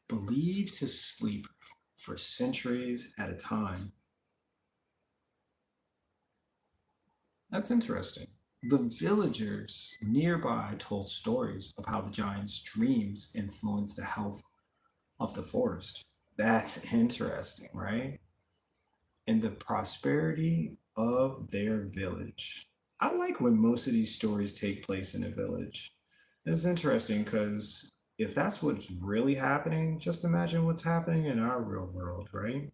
believed to sleep for centuries at a time. That's interesting. The villagers nearby told stories of how the giant's dreams influenced the health of the forest. That's interesting, right? And the prosperity of their village. I like when most of these stories take place in a village. It's interesting because if that's what's really happening, just imagine what's happening in our real world, right?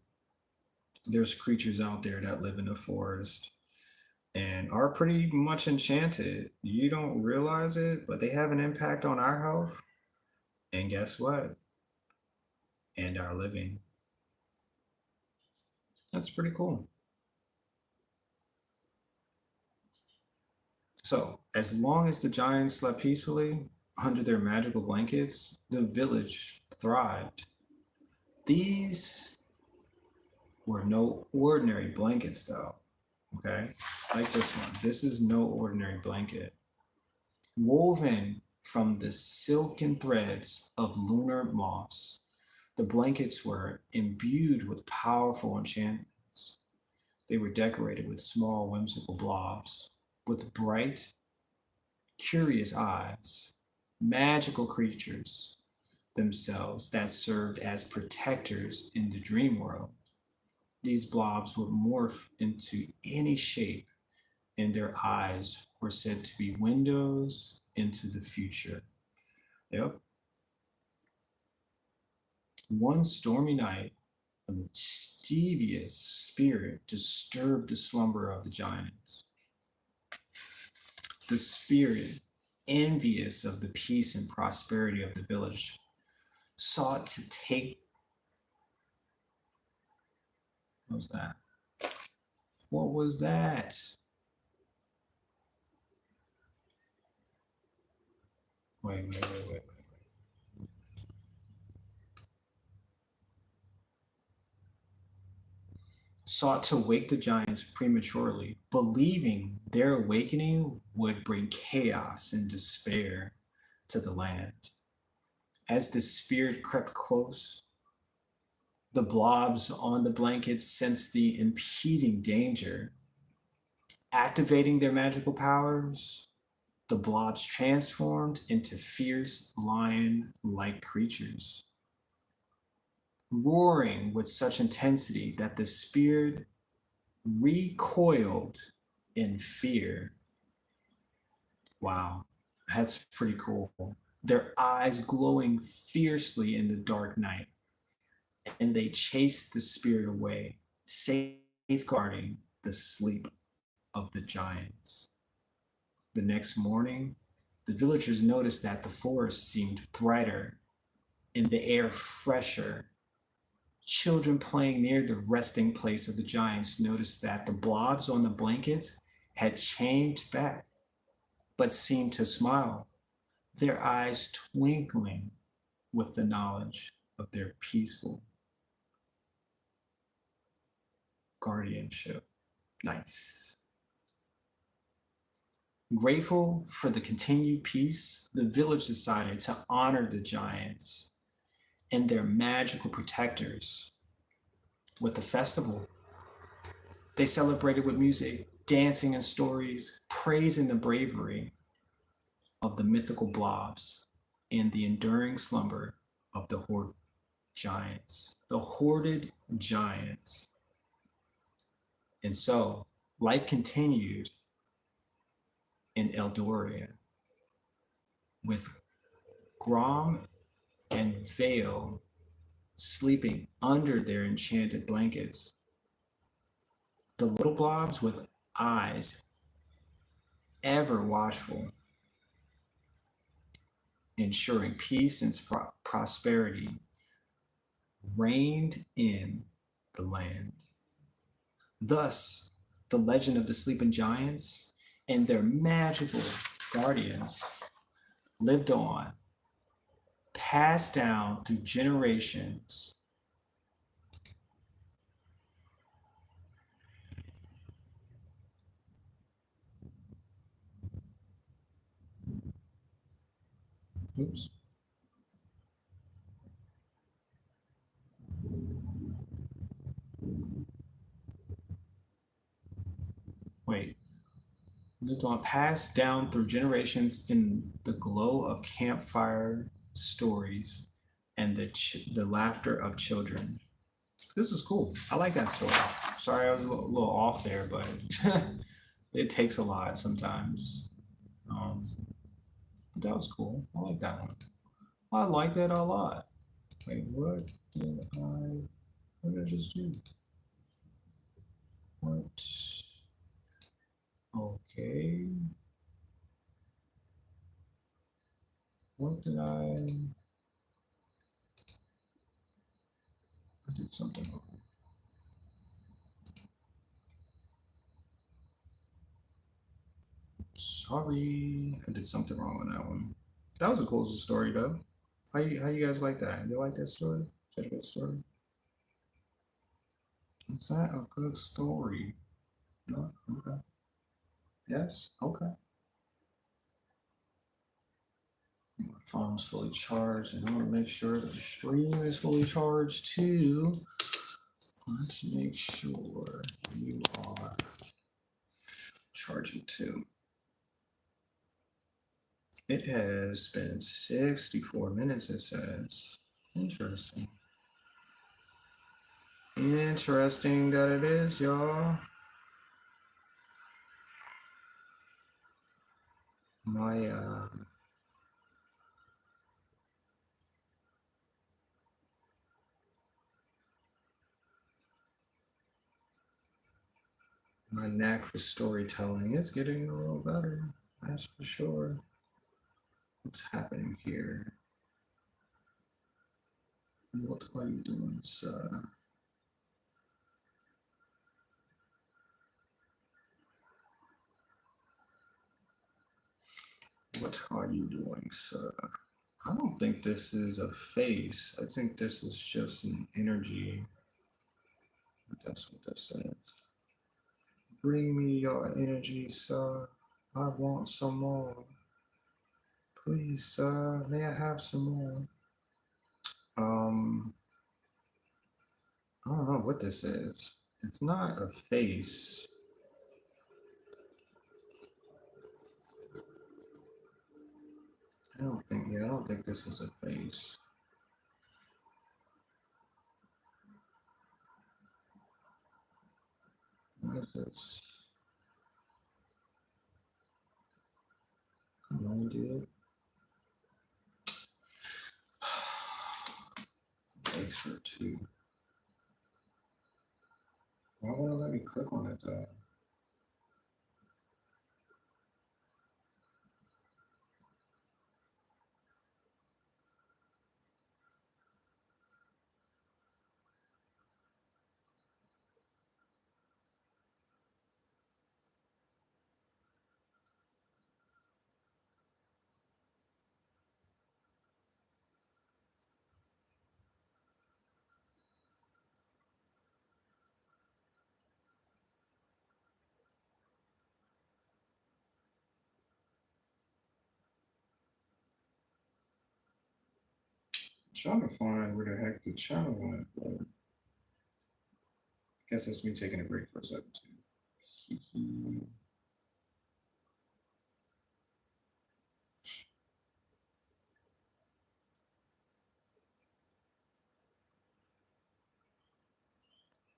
There's creatures out there that live in the forest and are pretty much enchanted. You don't realize it, but they have an impact on our health. And guess what? And our living. That's pretty cool. So, as long as the giants slept peacefully under their magical blankets, the village thrived. These were no ordinary blankets, though. Okay, like this one. This is no ordinary blanket. Woven from the silken threads of lunar moss, the blankets were imbued with powerful enchantments. They were decorated with small, whimsical blobs with bright, curious eyes, magical creatures themselves that served as protectors in the dream world. These blobs would morph into any shape, and their eyes were said to be windows into the future. Yep. One stormy night, a mischievous spirit disturbed the slumber of the giants. The spirit, envious of the peace and prosperity of the village, sought to take. What was that? What was that? Wait. Sought to wake the giants prematurely, believing their awakening would bring chaos and despair to the land. As the spirit crept close, the blobs on the blankets sensed the impeding danger. Activating their magical powers, the blobs transformed into fierce lion like creatures, roaring with such intensity that the spirit recoiled in fear. Wow, that's pretty cool. Their eyes glowing fiercely in the dark night, and they chased the spirit away, safeguarding the sleep of the giants. The next morning, the villagers noticed that the forest seemed brighter and the air fresher. Children playing near the resting place of the giants noticed that the blobs on the blankets had changed back, but seemed to smile, their eyes twinkling with the knowledge of their peaceful guardianship. Nice. Grateful for the continued peace, the village decided to honor the giants and their magical protectors with a festival. They celebrated with music, dancing, and stories, praising the bravery of the mythical blobs and the enduring slumber of the hoarded giants. The hoarded giants. And so life continued in Eldoria with Grom and Vale sleeping under their enchanted blankets. The little blobs with eyes ever watchful, ensuring peace and prosperity reigned in the land. Thus, the legend of the sleeping giants and their magical guardians lived on, passed down through generations. Oops. Wait. Lived on, passed down through generations in the glow of campfire stories and the laughter of children. This is cool. I like that story. Sorry, I was a little off there, but it takes a lot sometimes. Um, but that was cool. I like that one. I like that a lot. Wait, what did I just do? What? Okay. What did I did something wrong. Sorry, I did something wrong on that one. That was a cool story though. How you guys like that? You like that story? Is that a good story? Is that a good story? No? Okay. Yes? Okay. My phone's fully charged, and I want to make sure that the stream is fully charged too. Let's make sure you are charging too. It has been 64 minutes, it says. Interesting. Interesting that it is, y'all. My My knack for storytelling is getting a little better, that's for sure. What's happening here? What are you doing, sir? What are you doing, sir? I don't think this is a face. I think this is just an energy. That's what this is. Bring me your energy, sir. I want some more. Please, sir, may I have some more? Um, I don't know what this is. It's not a face. I don't think this is a face. What is this? Come on, dude. Expert 2. Why won't it let me click on it though? I'm trying to find where the heck the channel went, but I guess that's me taking a break for a second too.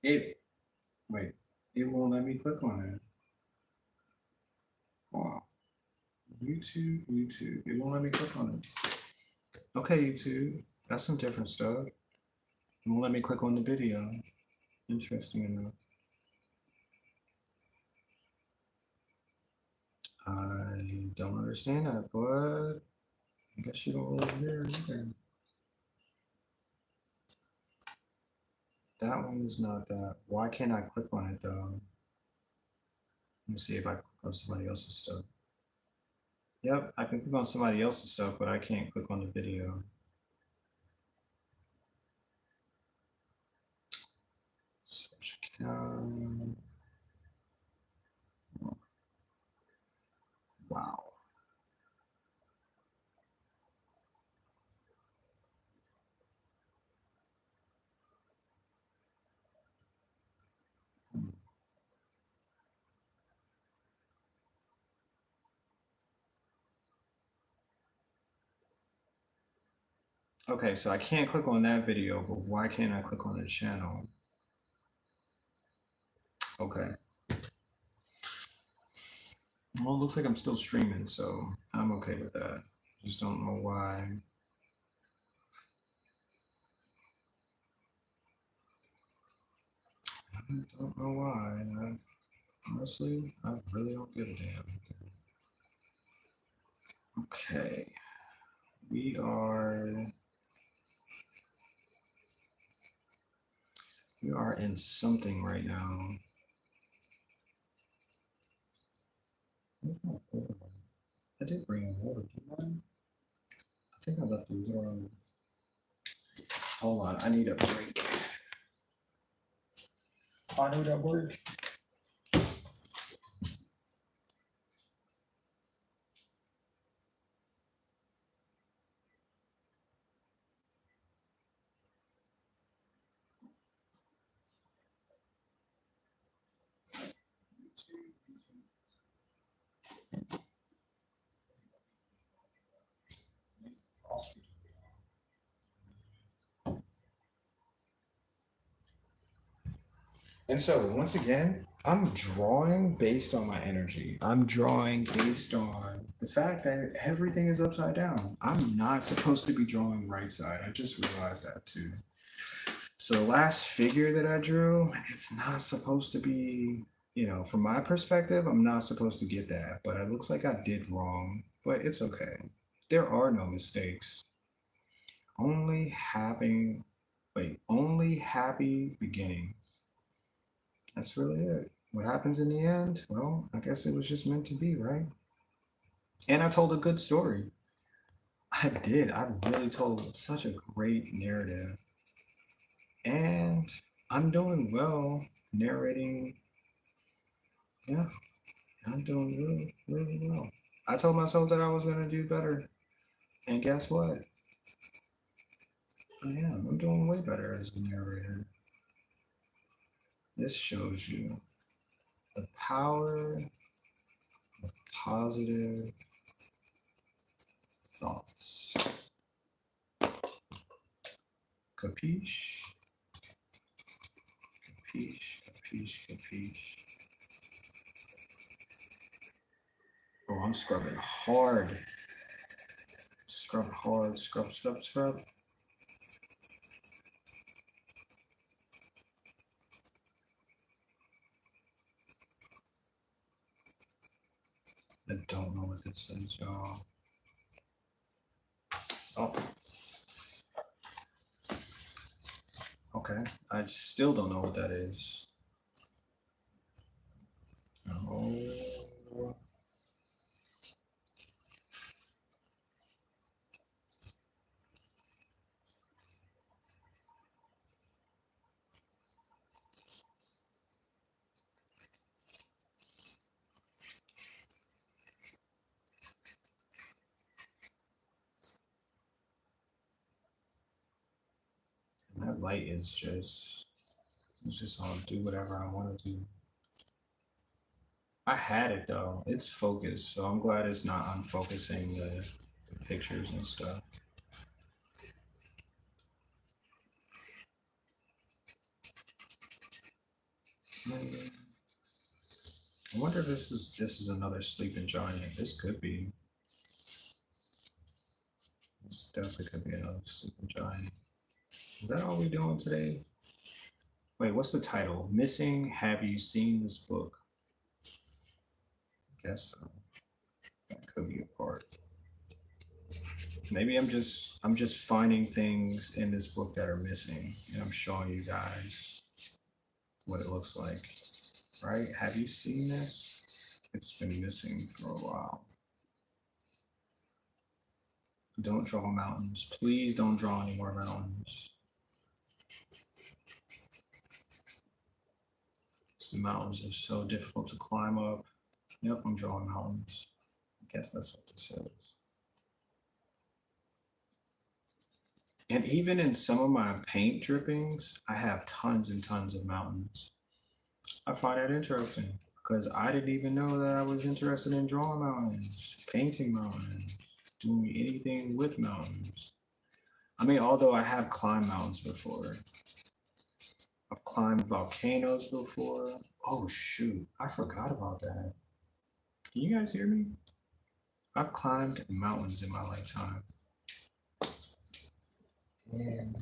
It wait, it won't let me click on it. Wow. YouTube. It won't let me click on it. Okay, YouTube. That's some different stuff. It won't let me click on the video. Interesting enough. I don't understand that, but I guess you don't live here either. That one is not that. Why can't I click on it though? Let me see if I click on somebody else's stuff. Yep, I can click on somebody else's stuff, but I can't click on the video. Search account. Wow. Okay, so I can't click on that video, but why can't I click on the channel? Okay. Well, it looks like I'm still streaming, so I'm okay with that. Just don't know why. I don't know why. Honestly, I really don't give a damn. Okay. We are in something right now. I did bring a water, didn't I? I think I left the water on. Hold on, I need a break. I need a break. And so, once again, I'm drawing based on my energy. I'm drawing based on the fact that everything is upside down. I'm not supposed to be drawing right side. I just realized that too. So, the last figure that I drew, it's not supposed to be from my perspective, I'm not supposed to get that, but it looks like I did wrong. But it's okay. There are no mistakes. Only having, only happy beginnings. That's really it. What happens in the end? Well, I guess it was just meant to be, right? And I told a good story. I did. I really told such a great narrative. And I'm doing well narrating. Yeah, I'm doing really, really well. I told myself that I was going to do better. And guess what? I am. I'm doing way better as a narrator. This shows you the power of positive thoughts. Capiche? Capiche, capiche, capiche. Oh, I'm scrubbing hard. Scrub hard, scrub, scrub, scrub. I don't know what this is, y'all. Oh, okay. I still don't know what that is. Oh, that light is just, it's just gonna do whatever I want to do. I had it though. It's focused, so I'm glad it's not unfocusing the pictures and stuff. I wonder if this is another sleeping giant. This could be. This definitely could be another sleeping giant. Is that all we doing today? Wait, what's the title? Missing. Have you seen this book? I guess so. That could be a part. Maybe I'm just finding things in this book that are missing, and I'm showing you guys what it looks like. Right? Have you seen this? It's been missing for a while. Don't draw mountains. Please don't draw any more mountains. The mountains are so difficult to climb up. Yep, I'm drawing mountains. I guess that's what this is. And even in some of my paint drippings, I have tons and tons of mountains. I find that interesting because I didn't even know that I was interested in drawing mountains, painting mountains, doing anything with mountains. I mean, although I have climbed mountains before, I've climbed volcanoes before. Oh, shoot, I forgot about that. Can you guys hear me? I've climbed mountains in my lifetime. And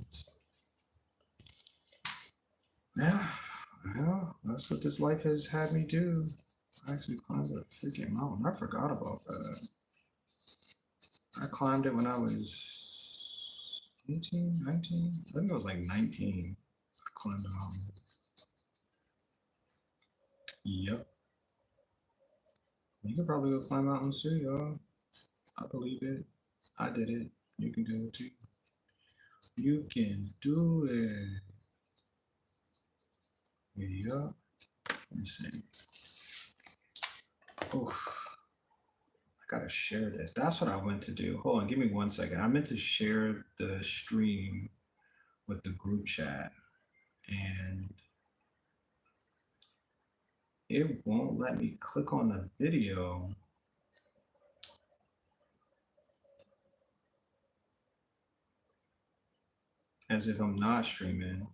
yeah, well, that's what this life has had me do. I actually climbed a freaking mountain. I forgot about that. I climbed it when I was 18, 19. I think I was like 19. I climbed a mountain. Yep. You could probably go climb mountains too, y'all. I believe it. I did it. You can do it too. You can do it. Yep. Let me see. Oof. I gotta share this. That's what I meant to do. Hold on, give me 1 second. I meant to share the stream with the group chat, and it won't let me click on the video. As if I'm not streaming.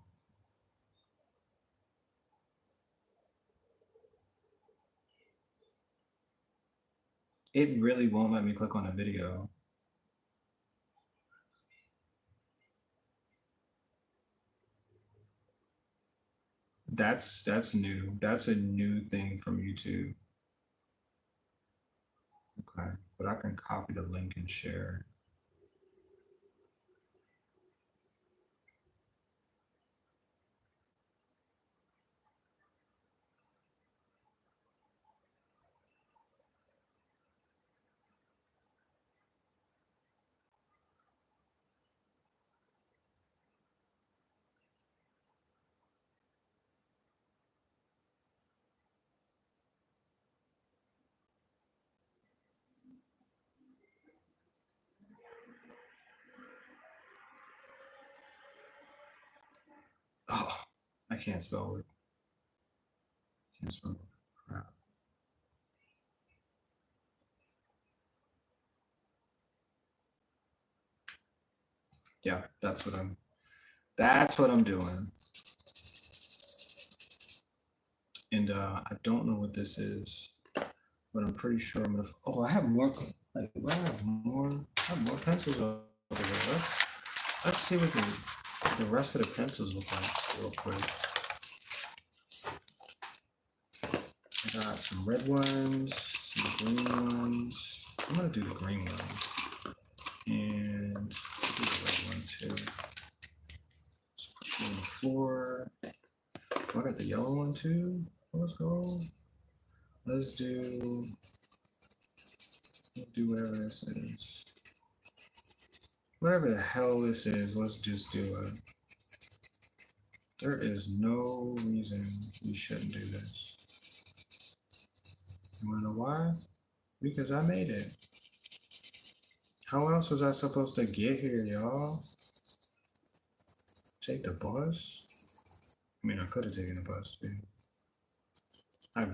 It really won't let me click on the video. That's new. That's a new thing from YouTube. Okay, but I can copy the link and share. Oh, I can't spell it. Can't spell it. Crap. Yeah, that's what I'm doing. And I don't know what this is, but I'm pretty sure I'm gonna. Oh, I have more. Like, I have more. I have more pencils over there. Let's see what the rest of the pencils look like real quick. I got some red ones, some green ones. I'm gonna do the green ones, and do the red one too. Just put it on the floor. Oh, I got the yellow one too. Let's go. Let's do. We'll do whatever this is. Whatever the hell this is, let's just do it. There is no reason we shouldn't do this. You wanna know why? Because I made it. How else was I supposed to get here, y'all? Take the bus? I mean, I could have taken the bus, dude. I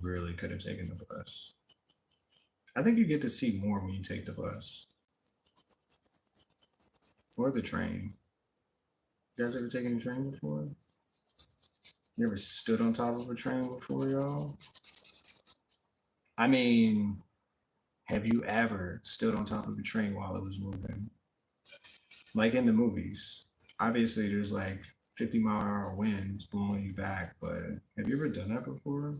really could have taken the bus. I think you get to see more when you take the bus. Or the train. You guys ever taken a train before? You ever stood on top of a train before, y'all? I mean, have you ever stood on top of a train while it was moving? Like in the movies. Obviously, there's like 50-mile-an-hour winds blowing you back, but have you ever done that before?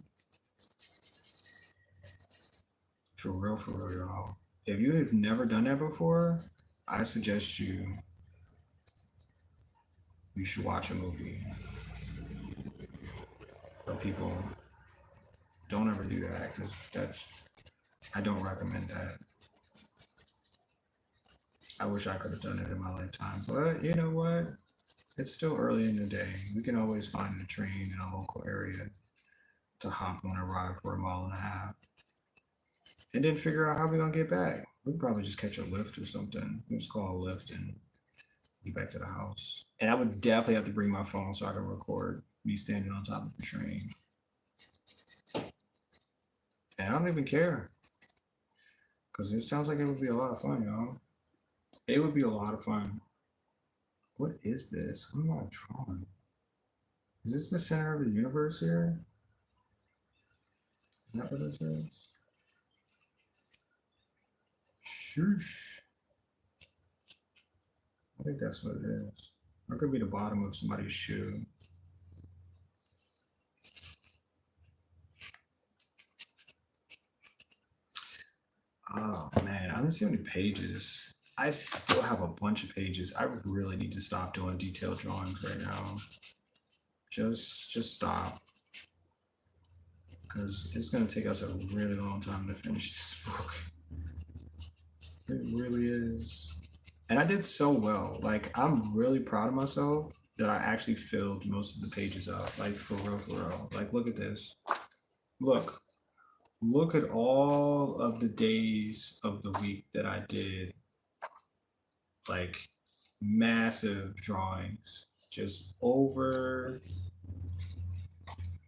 For real, y'all. If you have never done that before, I suggest you should watch a movie. But people don't ever do that because I don't recommend that. I wish I could have done it in my lifetime, but you know what? It's still early in the day. We can always find a train in a local area to hop on and ride for a mile and a half, and then figure out how we're gonna get back. We'd probably just catch a lift or something. We just call a lift and get back to the house. And I would definitely have to bring my phone so I can record me standing on top of the train. And I don't even care because it sounds like it would be a lot of fun, y'all. It would be a lot of fun. What is this? What am I drawing? Is this the center of the universe here? Is that what this is? Shoosh. I think that's what it is. Or it could be the bottom of somebody's shoe. Oh man, I don't see how many pages. I still have a bunch of pages. I really need to stop doing detailed drawings right now. Just stop. Because it's gonna take us a really long time to finish this book. It really is. And I did so well. Like I'm really proud of myself that I actually filled most of the pages up. Like for real, for real. Like look at this. Look. Look at all of the days of the week that I did like massive drawings just over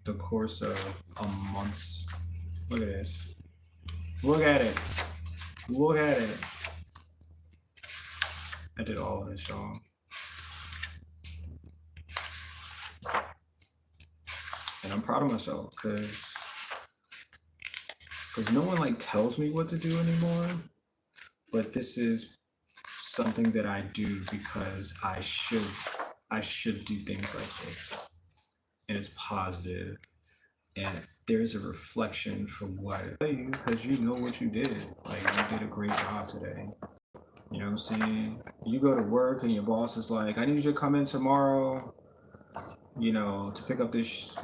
the course of a month. Look at this. Look at it. Look at it. I did all of this, y'all. And I'm proud of myself because no one like tells me what to do anymore. But this is something that I do because I should do things like this. and it's positive, and there's a reflection from what you, because you know what you did. Like, you did a great job today. You know what I'm saying? You go to work and your boss is like, I need you to come in tomorrow, to pick up this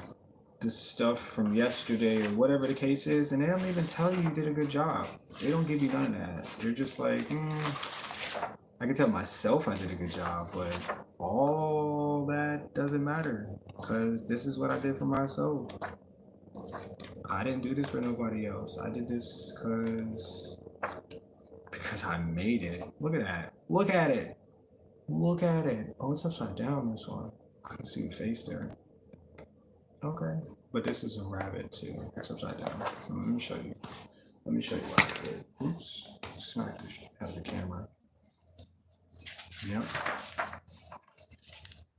stuff from yesterday or whatever the case is, and they don't even tell you did a good job. They don't give you none of that. They're just like, I can tell myself I did a good job, but all that doesn't matter because this is what I did for myself. I didn't do this for nobody else. I did this because I made it. Look at that. Look at it. Look at it. Oh, it's upside down, this one. I can see the face there. Okay. But this is a rabbit too. It's upside down. Let me show you. Let me show you what I did. Oops. Smack this out of the camera. Yep.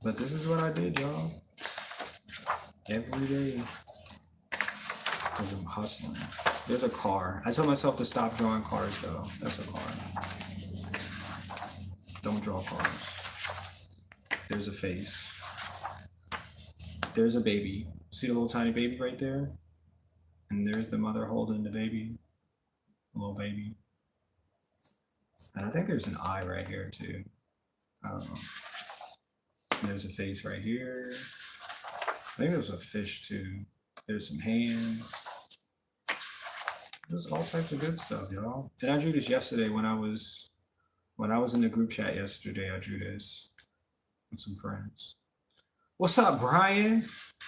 But this is what I did, y'all. Every day. Because I'm hustling. There's a car. I told myself to stop drawing cars though. That's a car. Don't draw cars. There's a face. There's a baby. See the little tiny baby right there? And there's the mother holding the baby. The little baby. And I think there's an eye right here too. I don't know. There's a face right here. I think there's a fish too. There's some hands. There's all types of good stuff, y'all. And I drew this yesterday when I was in the group chat yesterday. I drew this with some friends. What's up, Brian?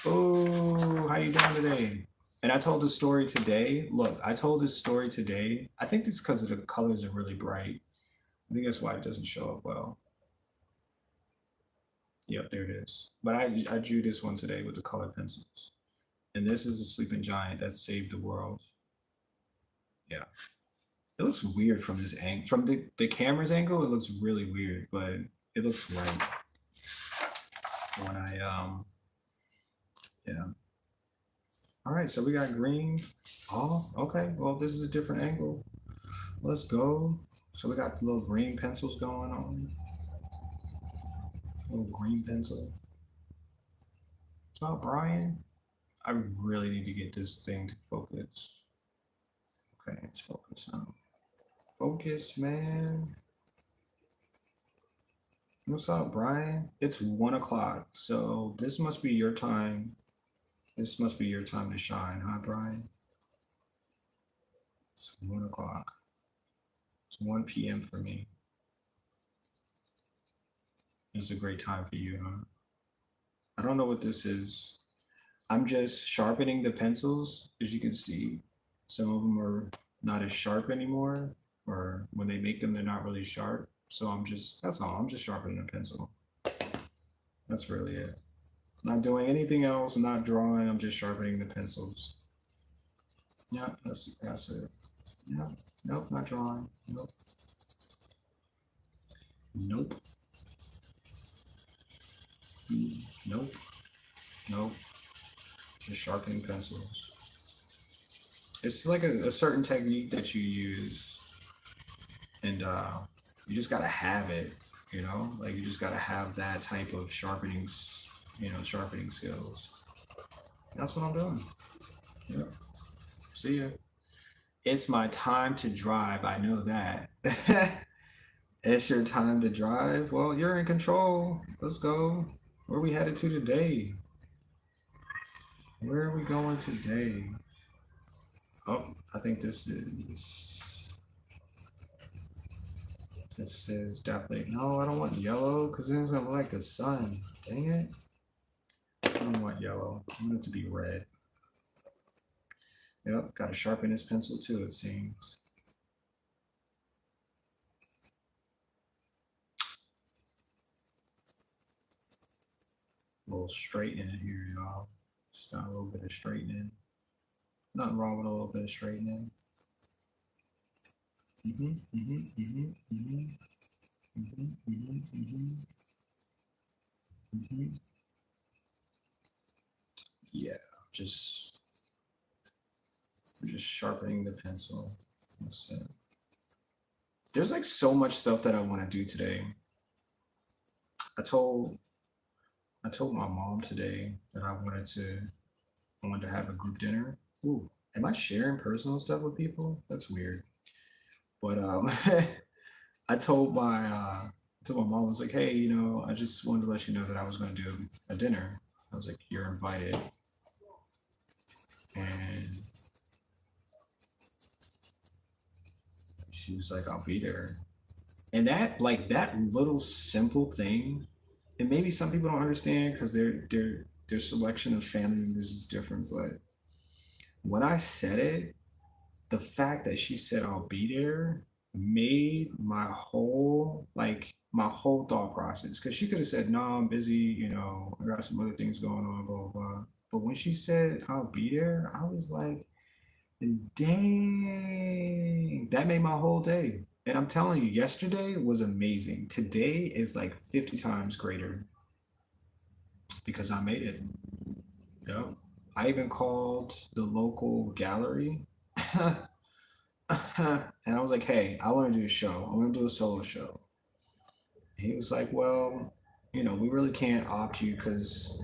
Oh, how you doing today? And I told this story today. Look, I told this story today. I think it's because the colors are really bright. I think that's why it doesn't show up well. Yep, there it is. But I drew this one today with the colored pencils. And this is a sleeping giant that saved the world. Yeah. It looks weird from this angle. From the camera's angle, it looks really weird, but it looks right when yeah. All right, so we got green. Oh, okay. Well, this is a different angle. Let's go. So we got the little green pencils going on. Little green pencil. What's up, Brian? I really need to get this thing to focus. Okay, it's focused now. Focus, man. What's up, Brian? It's 1 o'clock, so this must be your time. This must be your time to shine, huh, Brian? It's 1 o'clock. It's 1 p.m. for me. It's a great time for you, huh? I don't know what this is. I'm just sharpening the pencils. As you can see, some of them are not as sharp anymore, or when they make them, they're not really sharp. So that's all. I'm just sharpening a pencil. That's really it. Not doing anything else. I'm not drawing. I'm just sharpening the pencils. Yeah, that's it. Yeah. Nope, not drawing. Nope. Nope. Nope. Nope. Just sharpening pencils. It's like a certain technique that you use, and you just gotta have it. Like you just gotta have that type of sharpening skills. That's what I'm doing. Yep. See ya. It's my time to drive. I know that. It's your time to drive. Well, you're in control. Let's go. Where are we headed to today? Where are we going today? Oh, I think this is definitely, no, I don't want yellow because then it's gonna look like the sun. Dang it. I don't want yellow. I want it to be red. Yep, gotta sharpen this pencil too, it seems. A little straightening here, y'all. Just got a little bit of straightening. Nothing wrong with a little bit of straightening. Yeah, just sharpening the pencil. That's it. There's like so much stuff that I want to do today. I told I told my mom today that I wanted to have a group dinner. Ooh, am I sharing personal stuff with people? That's weird. But I told my mom, I was like, hey, I just wanted to let you know that I was going to do a dinner. I was like, you're invited, and she was like, I'll be there. And that little simple thing, and maybe some people don't understand because their selection of family members is different. But when I said it, the fact that she said I'll be there made my whole thought process. Because she could have said, "No, I'm busy. I got some other things going on." Blah blah blah. But when she said I'll be there, I was like, dang, that made my whole day. And I'm telling you, yesterday was amazing. Today is like 50 times greater because I made it. Yep. I even called the local gallery and I was like, hey, I want to do a show. I want to do a solo show. And he was like, well, we really can't opt you because,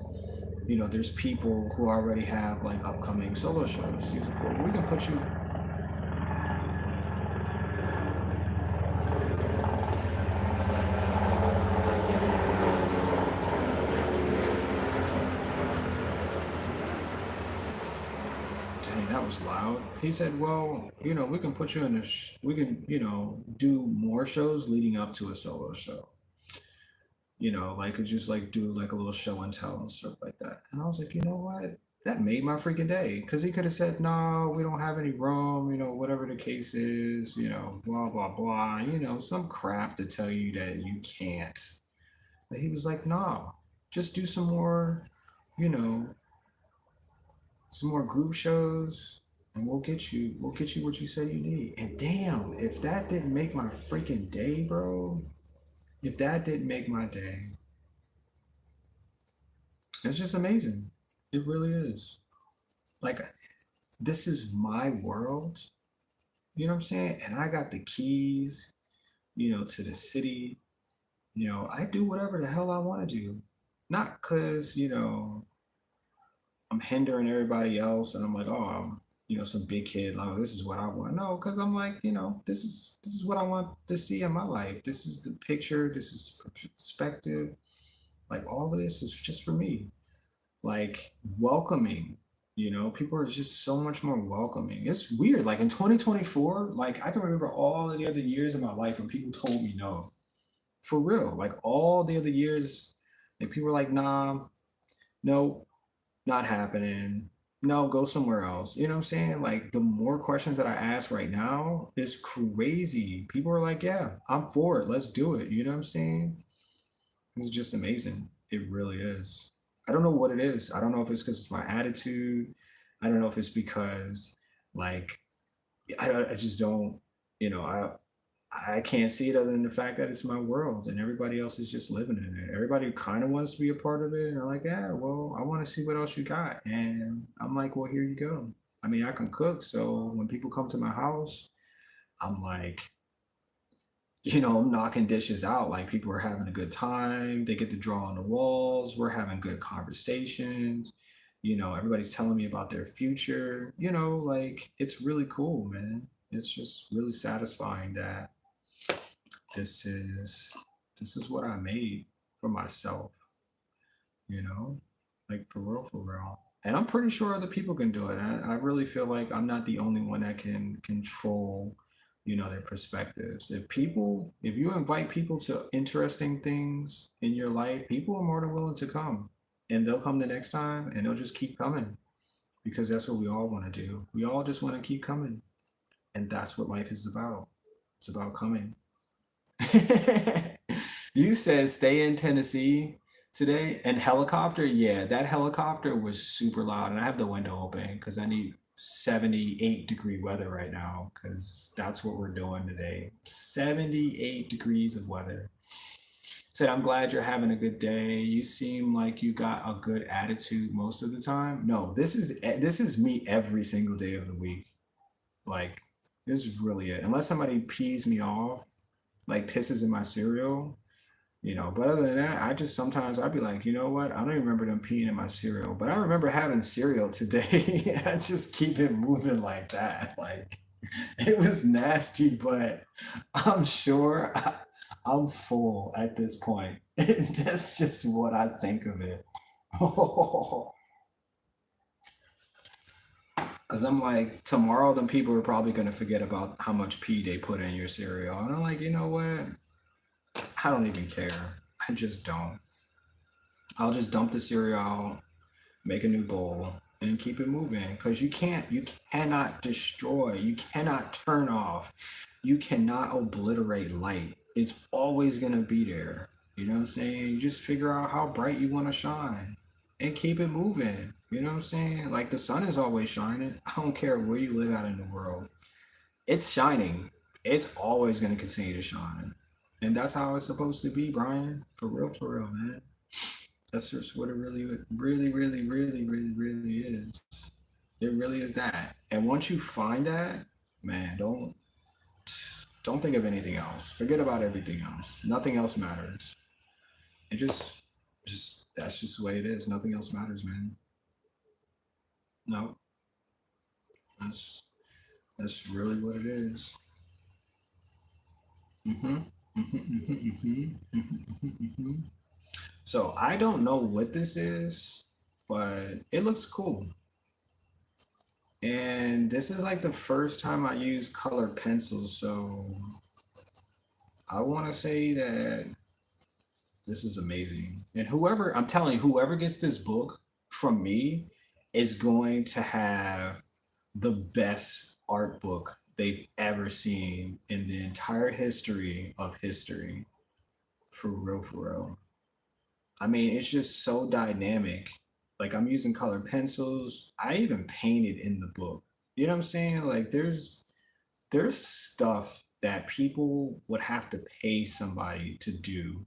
there's people who already have like upcoming solo shows. He's like, well, we can put you. Dang, that was loud. He said, well, we can put you in we can, do more shows leading up to a solo show. Like could just like do like a little show and tell and stuff like that. And I was like, you know what? That made my freaking day. Cause he could have said, no, we don't have any room, whatever the case is, blah, blah, blah, some crap to tell you that you can't. But he was like, no, just do you know, some more group shows and we'll get you what you say you need. And damn, if that didn't make my freaking day, bro, if that didn't make my day, it's just amazing. It really is. Like this is my world, you know what I'm saying? And I got the keys, to the city. I do whatever the hell I want to do. Not cause, I'm hindering everybody else and I'm like, oh, I'm, some big kid, like, oh, this is what I want. No, because I'm like, this is what I want to see in my life. This is the picture, this is perspective. Like all of this is just for me. Like welcoming, people are just so much more welcoming. It's weird. Like in 2024, like I can remember all of the other years of my life when people told me no. For real. Like all the other years, like people were like, nah, no, not happening. No, go somewhere else. You know what I'm saying? Like the more questions that I ask right now is crazy. People are like, yeah, I'm for it. Let's do it. You know what I'm saying? It's just amazing. It really is. I don't know what it is. I don't know if it's because it's my attitude. I don't know if it's because like I just don't, you know, I can't see it other than the fact that it's my world and everybody else is just living in it. Everybody kind of wants to be a part of it. And they're like, yeah, well, I want to see what else you got. And I'm like, well, here you go. I mean, I can cook. So when people come to my house, I'm like, I'm knocking dishes out. Like people are having a good time. They get to draw on the walls. We're having good conversations. Everybody's telling me about their future. Like it's really cool, man. It's just really satisfying that this is this is what I made for myself, you know? Like for real. And I'm pretty sure other people can do it. I really feel like I'm not the only one that can control, their perspectives. If you invite people to interesting things in your life, people are more than willing to come. And they'll come the next time and they'll just keep coming because that's what we all want to do. We all just want to keep coming. And that's what life is about. It's about coming. You said stay in Tennessee today and helicopter. Yeah, that helicopter was super loud, and I have the window open because I need 78-degree weather right now because that's what we're doing today. 78 degrees of weather. Said, I'm glad you're having a good day. You seem like you got a good attitude most of the time. No, this is me every single day of the week. Like, this is really it. Unless somebody pees me off, like pisses in my cereal, But other than that, I just sometimes I'd be like, you know what? I don't even remember them peeing in my cereal, but I remember having cereal today. I just keep it moving like that. Like it was nasty, but I'm sure I'm full at this point. That's just what I think of it. Because I'm like, tomorrow, then people are probably going to forget about how much pee they put in your cereal. And I'm like, you know what? I don't even care. I just don't. I'll just dump the cereal out, make a new bowl, and keep it moving. Because you cannot destroy, you cannot turn off, you cannot obliterate light. It's always going to be there. You know what I'm saying? You just figure out how bright you want to shine and keep it moving. You know what I'm saying? Like the sun is always shining. I don't care where you live out in the world. It's shining. It's always going to continue to shine. And that's how it's supposed to be, Brian. For real, man. That's just what it really is. It really is that. And once you find that, man, don't think of anything else. Forget about everything else. Nothing else matters. It just that's just the way it is. Nothing else matters, man. No, that's that's really what it is. Mm-hmm. Mm-hmm. Mm-hmm. Mm-hmm. So I don't know what this is, but it looks cool. And this is like the first time I use colored pencils, so I want to say that this is amazing. And whoever, I'm telling you, whoever gets this book from me is going to have the best art book they've ever seen in the entire history of history. For real, for real. I mean, it's just so dynamic. Like I'm using colored pencils. I even painted in the book. You know what I'm saying? Like there's stuff that people would have to pay somebody to do.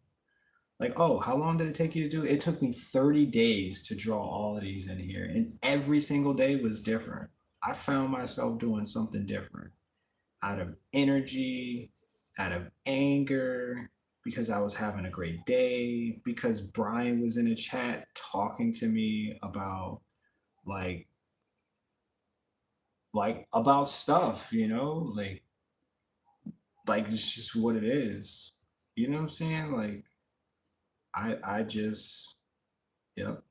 Like, oh, how long did it take you to do it? It took me 30 days to draw all of these in here, and every single day was different. I found myself doing something different out of energy, out of anger, because I was having a great day, because Brian was in a chat talking to me about like about stuff, like it's just what it is. You know what I'm saying? Like I just yep,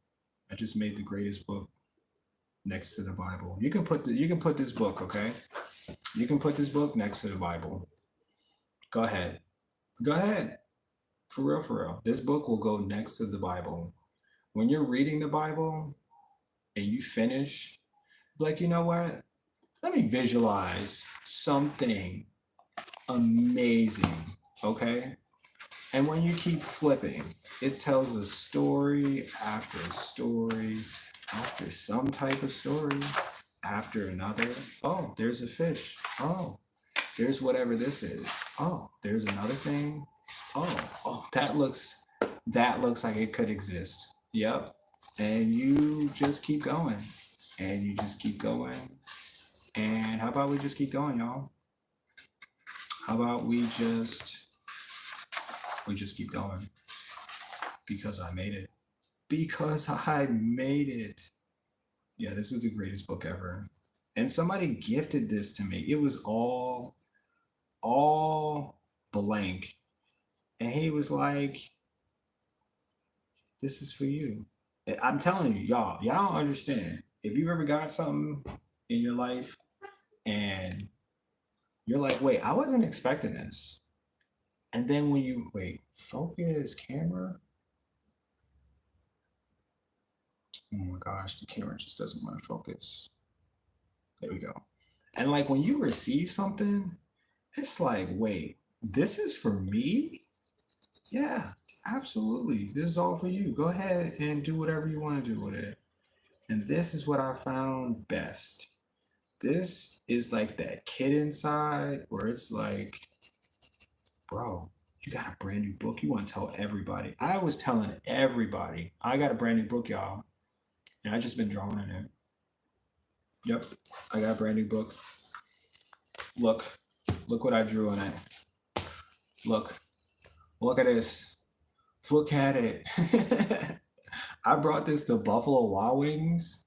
I just made the greatest book next to the Bible. You can put this book, okay? You can put this book next to the Bible. Go ahead. Go ahead. For real, for real. This book will go next to the Bible. When you're reading the Bible and you finish, like, you know what? Let me visualize something amazing, okay? And when you keep flipping, it tells a story after some type of story, after another. Oh, there's a fish. Oh, there's whatever this is. Oh, there's another thing. Oh, that looks like it could exist. Yep. And you just keep going. And you just keep going. And how about we just keep going, y'all? How about we just keep going because I made it. Because I made it. Yeah, this is the greatest book ever. And somebody gifted this to me. It was all blank. And he was like, this is for you. I'm telling you, y'all don't understand. If you ever got something in your life and you're like, wait, I wasn't expecting this. And then when you wait, focus camera. Oh my gosh, the camera just doesn't want to focus. There we go. And like when you receive something, it's like, wait, this is for me? Yeah, absolutely. This is all for you. Go ahead and do whatever you want to do with it. And this is what I found best. This is like that kid inside where it's like, bro, you got a brand new book. You want to tell everybody. I was telling everybody, I got a brand new book, y'all. And I just been drawing in it. Yep, I got a brand new book. Look, look what I drew in it. Look, look at this. Look at it. I brought this to Buffalo Wild Wings,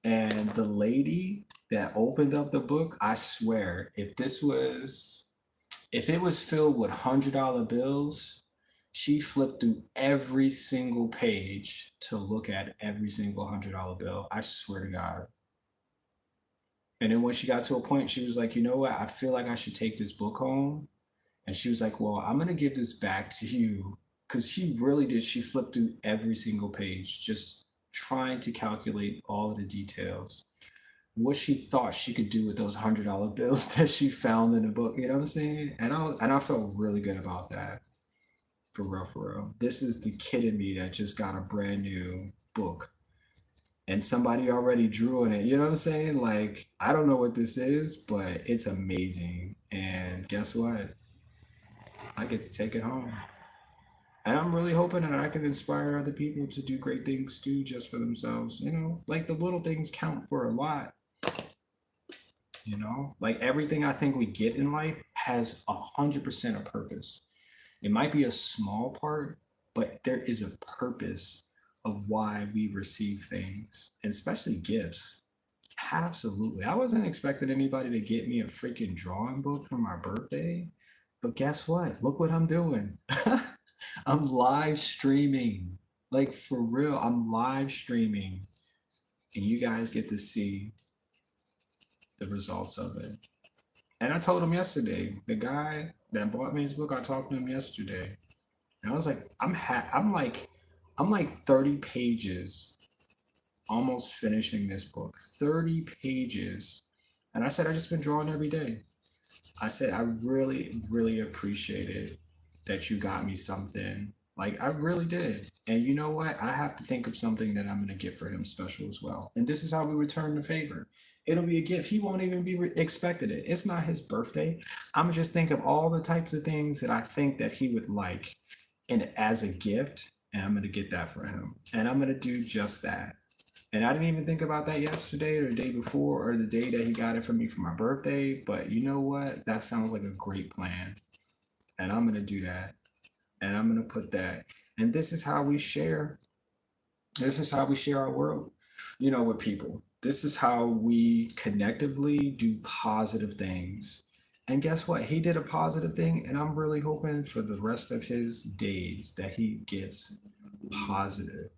and the lady that opened up the book, I swear, if it was filled with $100 bills, she flipped through every single page to look at every single $100 bill. I swear to God. And then when she got to a point, she was like, you know what? I feel like I should take this book home. And she was like, well, I'm going to give this back to you. Because she really did. She flipped through every single page, just trying to calculate all of the details. What she thought she could do with those $100 bills that she found in the book. You know what I'm saying? And I felt really good about that. For real, for real. This is the kid in me that just got a brand new book and somebody already drew in it. You know what I'm saying? Like, I don't know what this is, but it's amazing. And guess what? I get to take it home. And I'm really hoping that I can inspire other people to do great things too, just for themselves. You know, like the little things count for a lot. You know, like everything I think we get in life has 100% a purpose. It might be a small part, but there is a purpose of why we receive things, and especially gifts. Absolutely. I wasn't expecting anybody to get me a freaking drawing book for my birthday, but guess what? Look what I'm doing. I'm live streaming. Like for real, I'm live streaming, and you guys get to see the results of it. And I told him yesterday, the guy that bought me his book, I talked to him yesterday. And I was like, I'm like 30 pages almost finishing this book. 30 pages. And I said, I just been drawing every day. I said, I really, really appreciated that you got me something. Like, I really did. And you know what? I have to think of something that I'm going to get for him special as well. And this is how we return the favor. It'll be a gift. He won't even be expected it. It's not his birthday. I'm going to just think of all the types of things that I think that he would like and as a gift. And I'm going to get that for him. And I'm going to do just that. And I didn't even think about that yesterday or the day before or the day that he got it for me for my birthday. But you know what? That sounds like a great plan. And I'm going to do that. And I'm going to put that. And this is how we share. This is how we share our world, you know, with people. This is how we connectively do positive things. And guess what? He did a positive thing. And I'm really hoping for the rest of his days that he gets positive,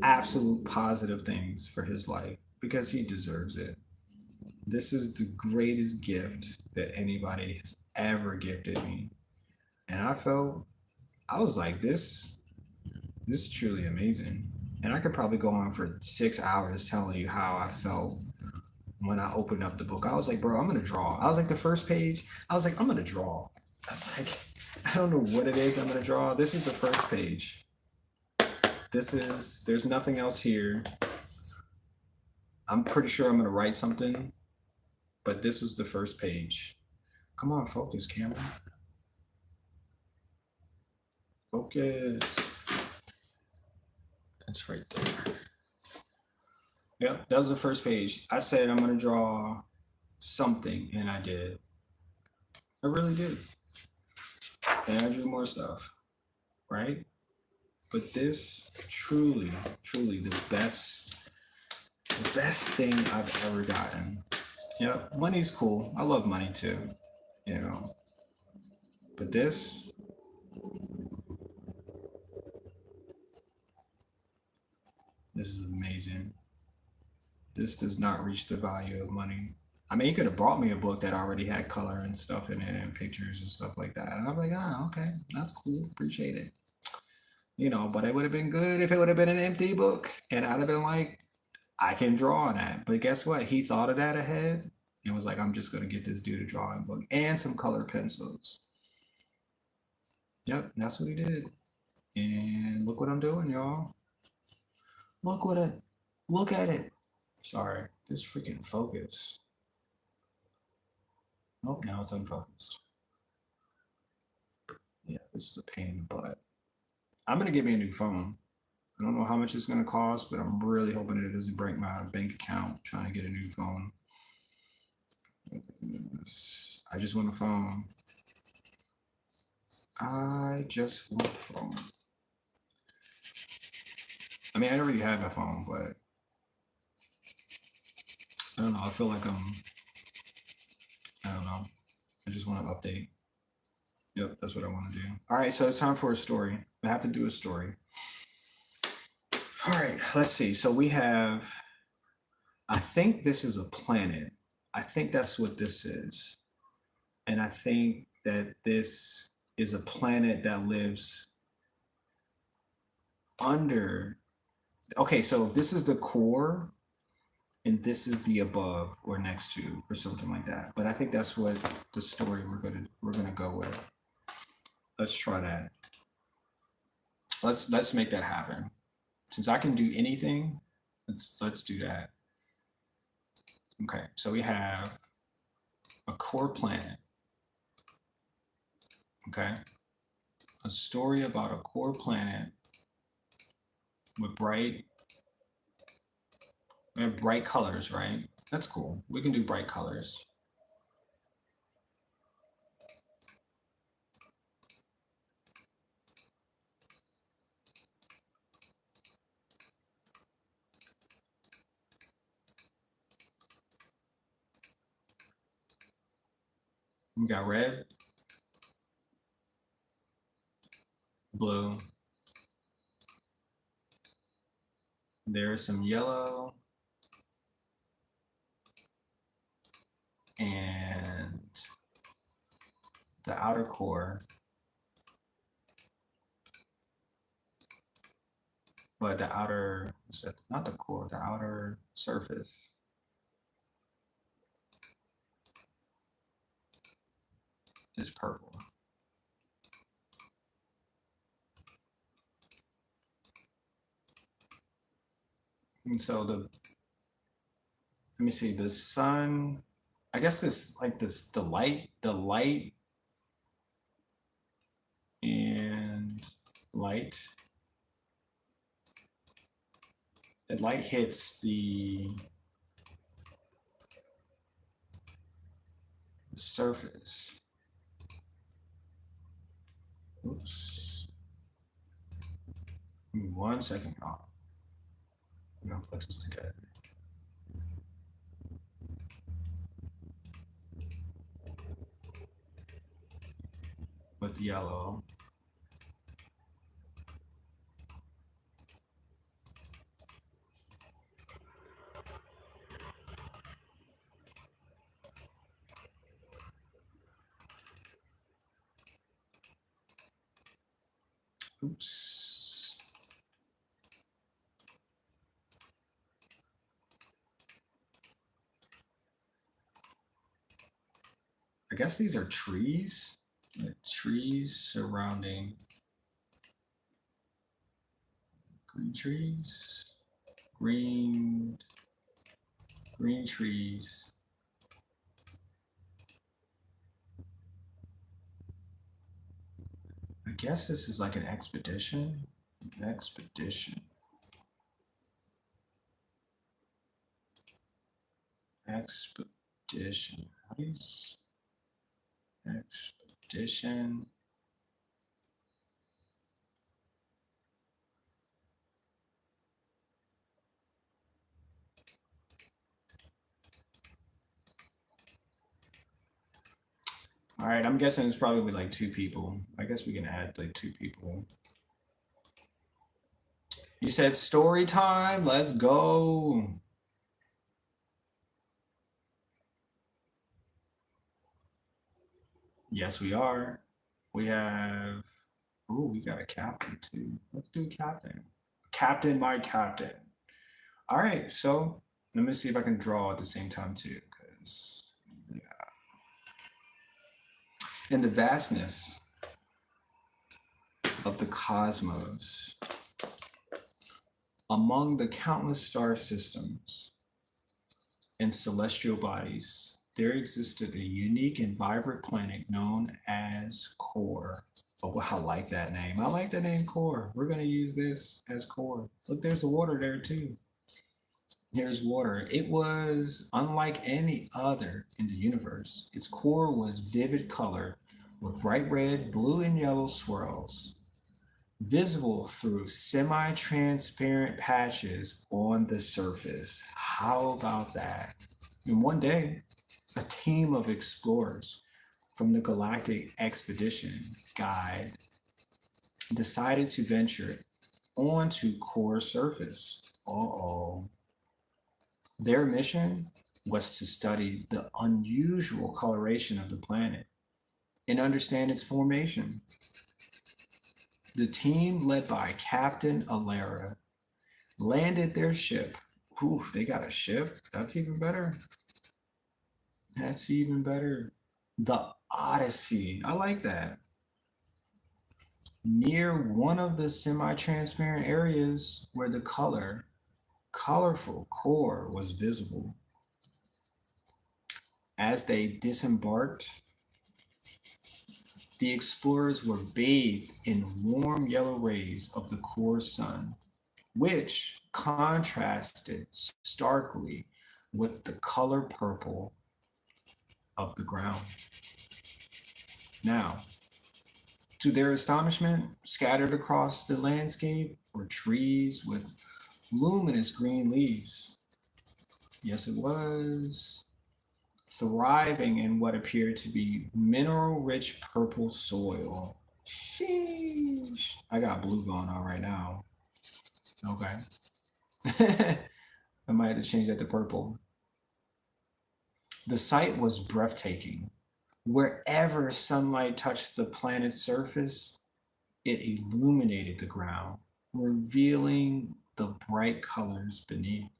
absolute positive things for his life because he deserves it. This is the greatest gift that anybody has ever gifted me. And I was like, this is truly amazing. And I could probably go on for 6 hours telling you how I felt when I opened up the book. I was like, bro, I'm gonna draw. I was like, the first page, I was like, I'm gonna draw. I was like, I don't know what it is I'm gonna draw. This is the first page. There's nothing else here. I'm pretty sure I'm gonna write something, but this was the first page. Come on, focus, camera. Focus. That's right there. Yep, that was the first page. I said I'm gonna draw something, and I did. I really did. And I drew more stuff, right? But this truly, truly the best thing I've ever gotten. Yep, money's cool. I love money too, you know. But this is amazing. This does not reach the value of money. I mean, he could have brought me a book that already had color and stuff in it and pictures and stuff like that. And I'm like, ah, okay, that's cool. Appreciate it. You know, but it would have been good if it would have been an empty book. And I'd have been like, I can draw on that. But guess what? He thought of that ahead and was like, I'm just going to get this dude a drawing book and some colored pencils. Yep, that's what he did. And look what I'm doing, y'all. Look what it, look at it. Sorry, this freaking focus. Nope, now it's unfocused. Yeah, this is a pain in the butt. I'm gonna get me a new phone. I don't know how much it's gonna cost, but I'm really hoping it doesn't break my bank account trying to get a new phone. I just want a phone. I just want a phone. I mean, I already have a phone, but I don't know. I feel like I don't know. I just want to update. Yep, that's what I want to do. All right, so it's time for a story. I have to do a story. All right, let's see. So we have, I think this is a planet. I think that's what this is. And I think that this is a planet that lives under. Okay, so this is the core and this is the above or next to or something like that. But I think that's what the story we're gonna go with. Let's try that. Let's make that happen. Since I can do anything, let's do that. Okay, so we have a core planet. Okay, a story about a core planet with bright colors, right? That's cool. We can do bright colors. We got red, blue. There's some yellow and the outer core. But the outer, not the core, the outer surface is purple. And so let me see, the sun, I guess the light and light, the light hits the surface. Oops. Give me 1 second. Oh, I'm gonna put this together. With yellow. Oops. I guess these are trees. Trees surrounding green trees, green trees. I guess this is like an expedition. Expedition. Expedition. How do you expedition? All right, I'm guessing it's probably like 2 people. I guess we can add like 2 people. You said story time. Let's go. Yes, we are. We have. Oh, we got a captain too. Let's do captain. Captain, my captain. All right, so let me see if I can draw at the same time too, because yeah. In the vastness of the cosmos, among the countless star systems and celestial bodies, there existed a unique and vibrant planet known as Core. Oh, I like that name. I like the name Core. We're going to use this as Core. Look, there's the water there too. Here's water. It was unlike any other in the universe. Its core was vivid color with bright red, blue, and yellow swirls, visible through semi-transparent patches on the surface. How about that? In one day, a team of explorers from the Galactic Expedition Guide decided to venture onto Core's surface. Uh-oh. Their mission was to study the unusual coloration of the planet and understand its formation. The team, led by Captain Alara, landed their ship. Ooh, they got a ship? That's even better. That's even better. The Odyssey. I like that. Near one of the semi-transparent areas where the colorful core was visible. As they disembarked, the explorers were bathed in warm yellow rays of the core sun, which contrasted starkly with the color purple of the ground. Now, to their astonishment, scattered across the landscape were trees with luminous green leaves. Yes, it was. Thriving in what appeared to be mineral-rich purple soil. Sheesh. I got blue going on right now. Okay. I might have to change that to purple. The sight was breathtaking. Wherever sunlight touched the planet's surface, it illuminated the ground, revealing the bright colors beneath.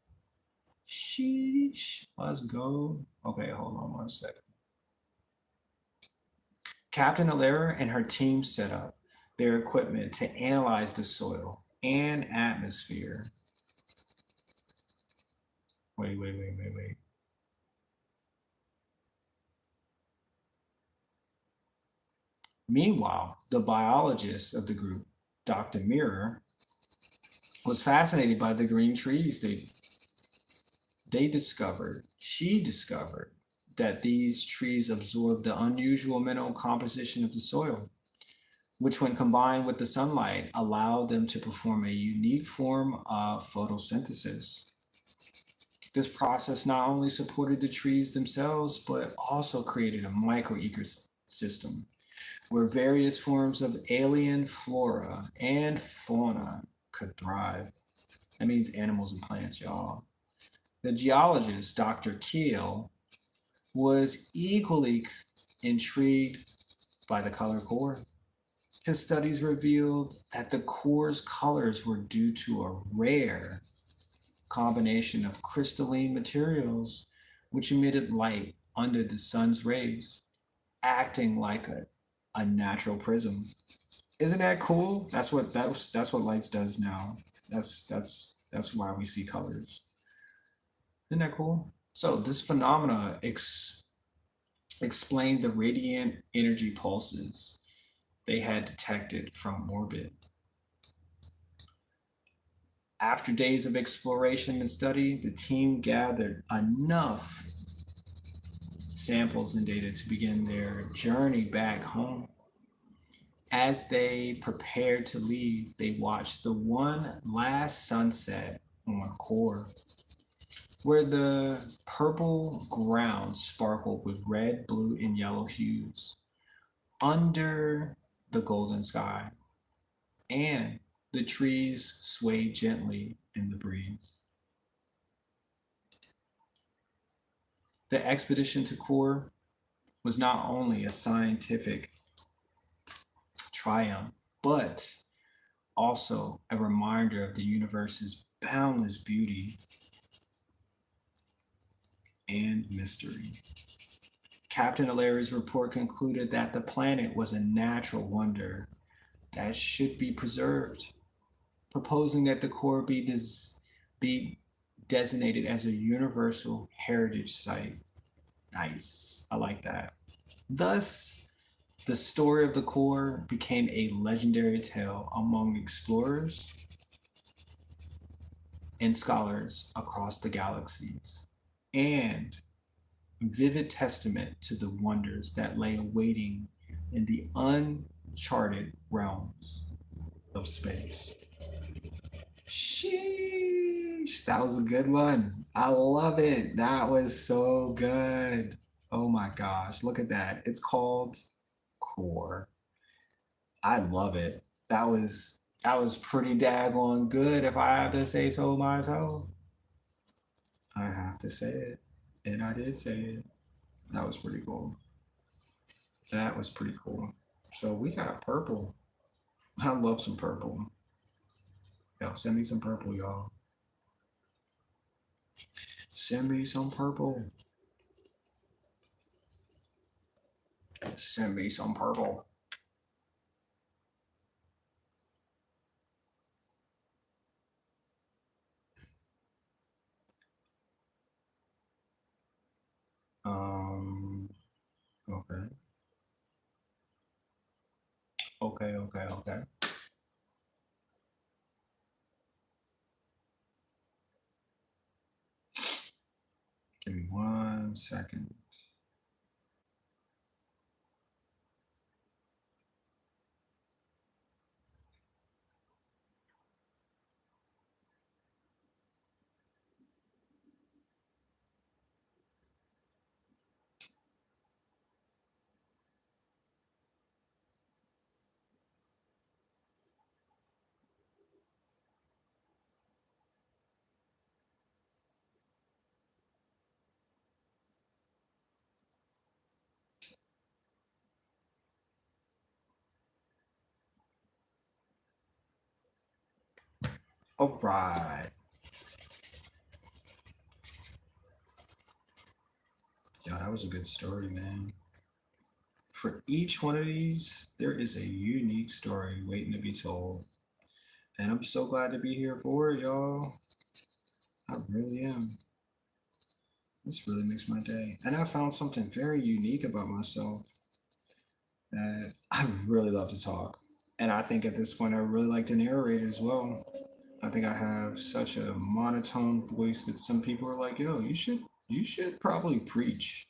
Sheesh. Let's go. Okay, hold on one second. Captain Alara and her team set up their equipment to analyze the soil and atmosphere. Wait. Meanwhile, the biologist of the group, Dr. Mirror, was fascinated by the green trees she discovered that these trees absorb the unusual mineral composition of the soil, which when combined with the sunlight allowed them to perform a unique form of photosynthesis. This process not only supported the trees themselves, but also created a micro ecosystem where various forms of alien flora and fauna could thrive. That means animals and plants, y'all. The geologist, Dr. Keel, was equally intrigued by the color core. His studies revealed that the core's colors were due to a rare combination of crystalline materials which emitted light under the sun's rays, acting like a natural prism. Isn't that cool? That's what light does now. That's why we see colors. Isn't that cool? So this phenomena explained the radiant energy pulses they had detected from orbit. After days of exploration and study, the team gathered enough samples and data to begin their journey back home. As they prepared to leave, they watched the one last sunset on Core, where the purple ground sparkled with red, blue, and yellow hues under the golden sky, and the trees swayed gently in the breeze. The expedition to Core was not only a scientific triumph, but also a reminder of the universe's boundless beauty and mystery. Captain Alara's report concluded that the planet was a natural wonder that should be preserved, proposing that the core be designated as a universal heritage site. Nice. I like that. Thus, the story of the core became a legendary tale among explorers and scholars across the galaxies, and vivid testament to the wonders that lay awaiting in the uncharted realms of space. Sheesh, that was a good one. I love it. That was so good. Oh my gosh, look at that. It's called Core. I love it. That was pretty daggone good if I have to say so myself. I have to say it. And I did say it. That was pretty cool. That was pretty cool. So we got purple. I love some purple. Yo, send me some purple, y'all. Send me some purple. Send me some purple. Um, okay. Okay, okay, okay. Give me 1 second. All right. Yo, that was a good story, man. For each one of these, there is a unique story waiting to be told. And I'm so glad to be here for it, y'all. I really am. This really makes my day. And I found something very unique about myself that I really love to talk. And I think at this point, I really like to narrate as well. I think I have such a monotone voice that some people are like, yo, you should probably preach.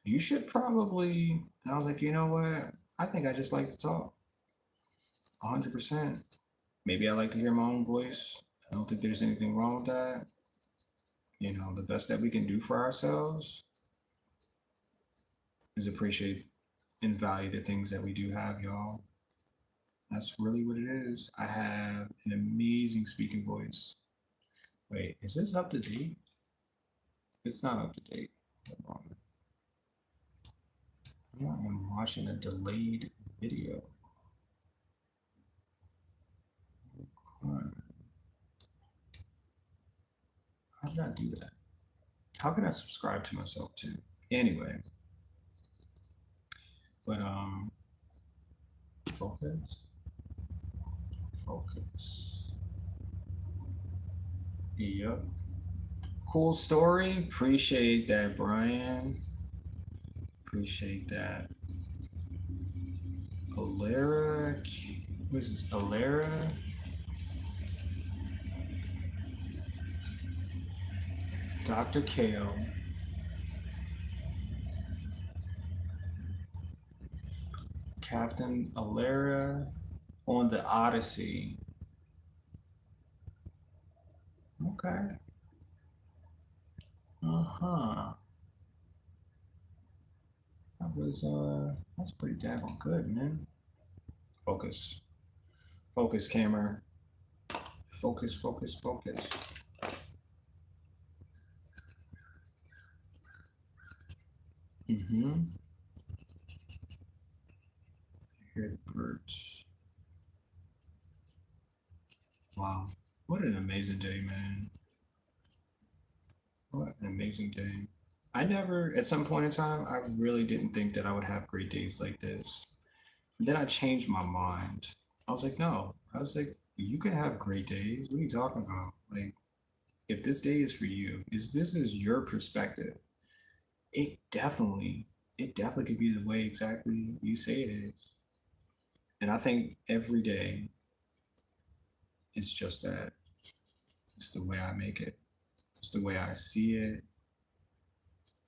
You should probably. And I was like, you know what? I think I just like to talk. 100%. Maybe I like to hear my own voice. I don't think there's anything wrong with that. The best that we can do for ourselves is appreciate and value the things that we do have, y'all. That's really what it is. I have an amazing speaking voice. Wait, is this up to date? It's not up to date. Hold on. I am watching a delayed video. Huh. How did I do that? How can I subscribe to myself too? Anyway, but focus, focus. Yep. Cool story. Appreciate that, Brian. Appreciate that. Alara, what is this? Alara, Dr. Kale, Captain Alara on the Odyssey. Okay. Uh-huh. That's pretty daggone good, man. Focus. Focus, camera. Focus, focus, focus. Mm-hmm. Hear the birds. Wow. What an amazing day, man. What an amazing day. I never, at some point in time, I really didn't think that I would have great days like this. Then I changed my mind. I was like, no. I was like, you can have great days. What are you talking about? Like, if this day is for you, is this is your perspective, it definitely, it definitely could be the way exactly you say it is. And I think every day is just that. It's the way I make it. It's the way I see it.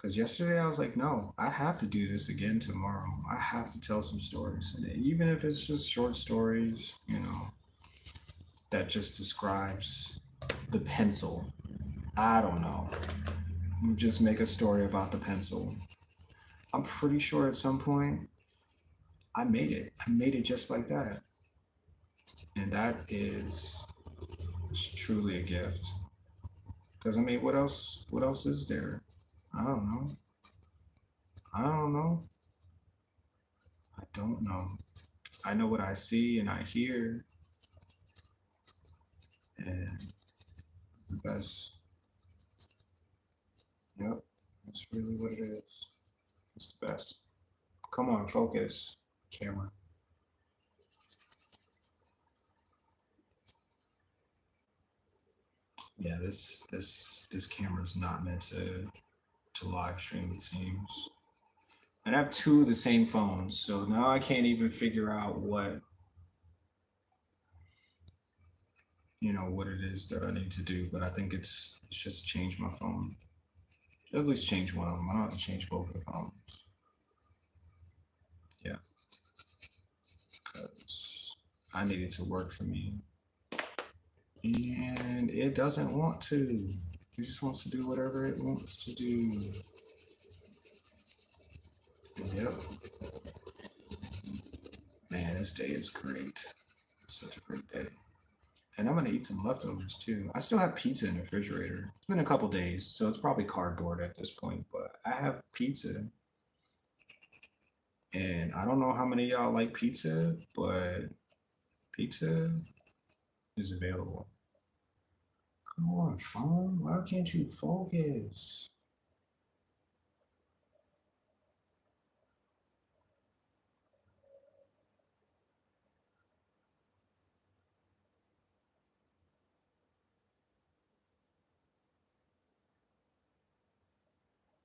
Because yesterday I was like, no, I have to do this again tomorrow. I have to tell some stories. And even if it's just short stories, that just describes the pencil. I don't know. You just make a story about the pencil. I'm pretty sure at some point I made it. I made it just like that. And that is truly a gift. Because I mean, what else is there? I don't know. I don't know. I don't know. I know what I see and I hear, and the best. Yep, that's really what it is. It's the best. Come on, focus, camera. Yeah, this camera's not meant to live stream, it seems. And I have two of the same phones, so now I can't even figure out what it is that I need to do. But I think it's just change my phone. At least change one of them. I don't have to change both of the phones. Yeah, because I need it to work for me. And it doesn't want to. It just wants to do whatever it wants to do. Yep. Man, this day is great. Such a great day. And I'm gonna eat some leftovers too. I still have pizza in the refrigerator. It's been a couple days, so it's probably cardboard at this point, but I have pizza. And I don't know how many of y'all like pizza, but pizza is available. Come on, phone. Why can't you focus?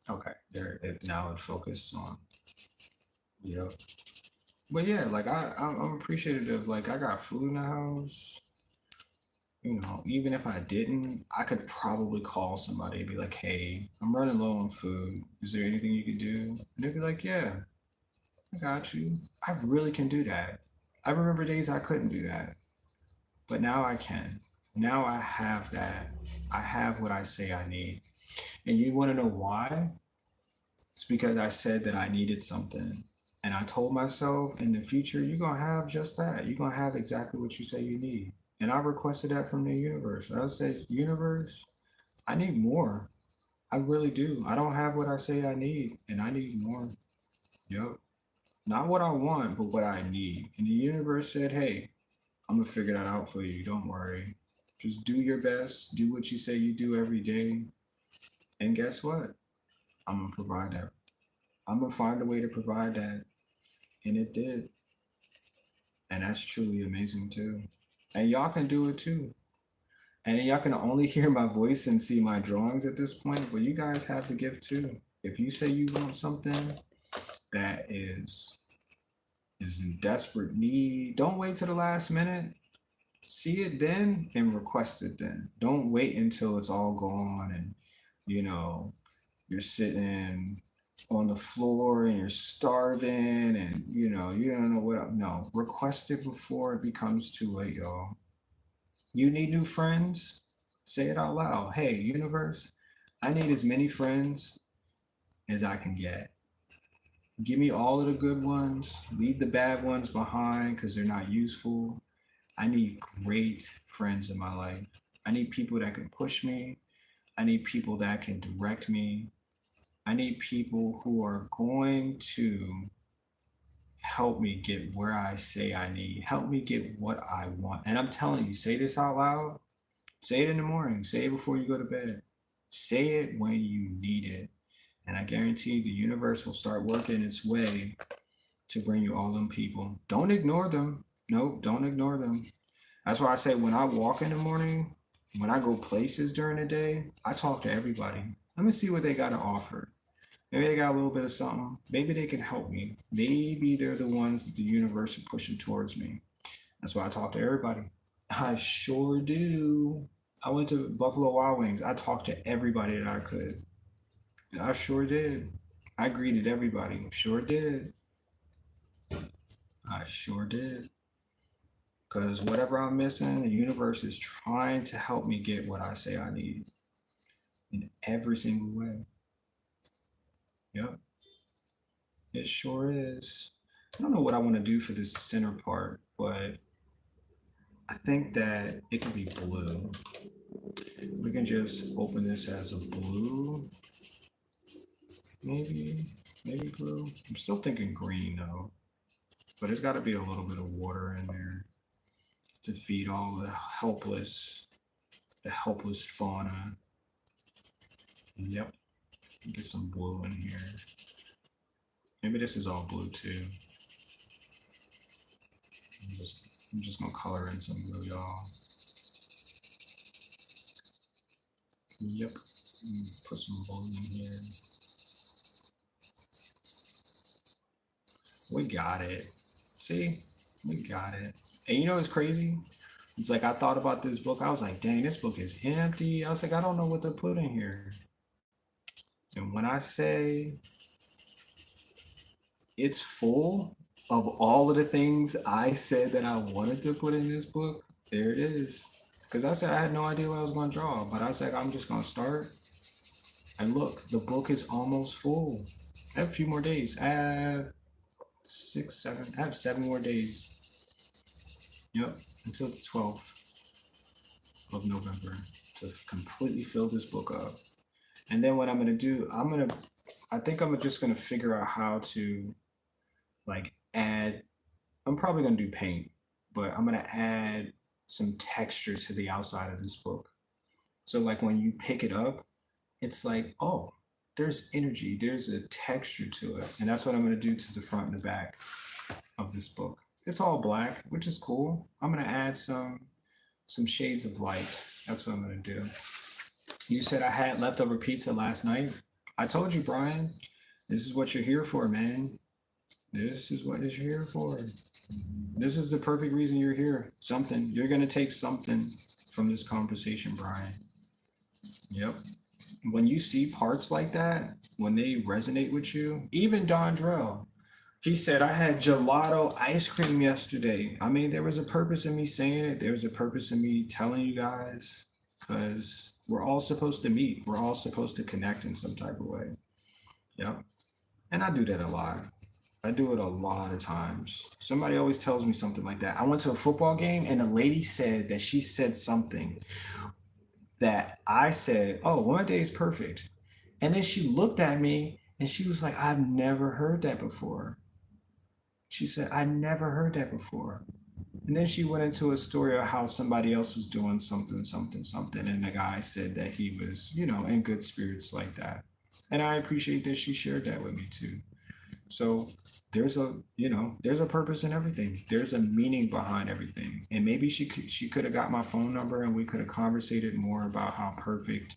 Okay, there it now it focused on. Yep. But yeah, like I'm appreciative. Like I got food in the house. Even if I didn't, I could probably call somebody and be like, "Hey, I'm running low on food. Is there anything you could do?" And they'd be like, "Yeah, I got you." I really can do that. I remember days I couldn't do that, but now I can. Now I have that. I have what I say I need. And you want to know why? It's because I said that I needed something. And I told myself in the future, you're going to have just that. You're going to have exactly what you say you need. And I requested that from the universe. I said, universe, I need more. I really do. I don't have what I say I need, and I need more. Yep. Not what I want, but what I need. And the universe said, hey, I'm going to figure that out for you. Don't worry. Just do your best. Do what you say you do every day. And guess what? I'm going to provide that. I'm going to find a way to provide that. And it did. And that's truly amazing too. And y'all can do it too. And y'all can only hear my voice and see my drawings at this point, but you guys have the gift too. If you say you want something that is in desperate need, don't wait to the last minute. See it then and request it then. Don't wait until it's all gone and you know you're sitting on the floor and you're starving and you don't know what. No, request it before it becomes too late, y'all. You need new friends? Say it out loud. Hey, universe, I need as many friends as I can get. Give me all of the good ones, leave the bad ones behind because they're not useful. I need great friends in my life. I need people that can push me. I need people that can direct me. I need people who are going to help me get where I say I need, help me get what I want. And I'm telling you, say this out loud. Say it in the morning. Say it before you go to bed. Say it when you need it. And I guarantee the universe will start working its way to bring you all them people. Don't ignore them. Nope, don't ignore them. That's why I say when I walk in the morning, when I go places during the day, I talk to everybody. Let me see what they got to offer. Maybe they got a little bit of something. Maybe they can help me. Maybe they're the ones that the universe is pushing towards me. That's why I talk to everybody. I sure do. I went to Buffalo Wild Wings. I talked to everybody that I could. I sure did. I greeted everybody. Sure did. I sure did. Because whatever I'm missing, the universe is trying to help me get what I say I need in every single way. Yep, it sure is. I don't know what I want to do for this center part, but I think that it can be blue. We can just open this as a blue, maybe, maybe blue. I'm still thinking green though, but there's got to be a little bit of water in there to feed all the helpless fauna. Yep, get some blue in here. Maybe this is all blue too. I'm just gonna color in some blue, y'all. Yep, put some blue in here. We got it. See, we got it. And you know what's crazy? It's like I thought about this book. I was like, dang, this book is empty. I was like, I don't know what to put in here. And when I say it's full of all of the things I said that I wanted to put in this book, there it is. Because I said I had no idea what I was going to draw, but I was like, I'm just going to start. And look, the book is almost full. I have a few more days. I have 6, 7. I have 7 more days. Yep, until the 12th of November to completely fill this book up. And then what I'm gonna do, I think I'm just gonna figure out how to like add. I'm probably gonna do paint, but I'm gonna add some texture to the outside of this book. So like when you pick it up, it's like, oh, there's energy, there's a texture to it. And that's what I'm gonna do to the front and the back of this book. It's all black, which is cool. I'm gonna add some shades of light. That's what I'm gonna do. You said I had leftover pizza last night. I told you, Brian, this is what you're here for, man. This is what you're here for. This is the perfect reason you're here. Something. You're gonna take something from this conversation, Brian. Yep. When you see parts like that, when they resonate with you, even Dondrell, he said, I had gelato ice cream yesterday. I mean, there was a purpose in me saying it. There was a purpose in me telling you guys, because we're all supposed to meet. We're all supposed to connect in some type of way. Yep. And I do that a lot. I do it a lot of times. Somebody always tells me something like that. I went to a football game and a lady said that she said something that I said, oh, one day is perfect. And then she looked at me and she was like, I've never heard that before. She said, I never heard that before. And then she went into a story of how somebody else was doing something, something, something. And the guy said that he was, in good spirits like that. And I appreciate that she shared that with me too. So there's a purpose in everything. There's a meaning behind everything. And maybe she could have got my phone number and we could have conversated more about how perfect,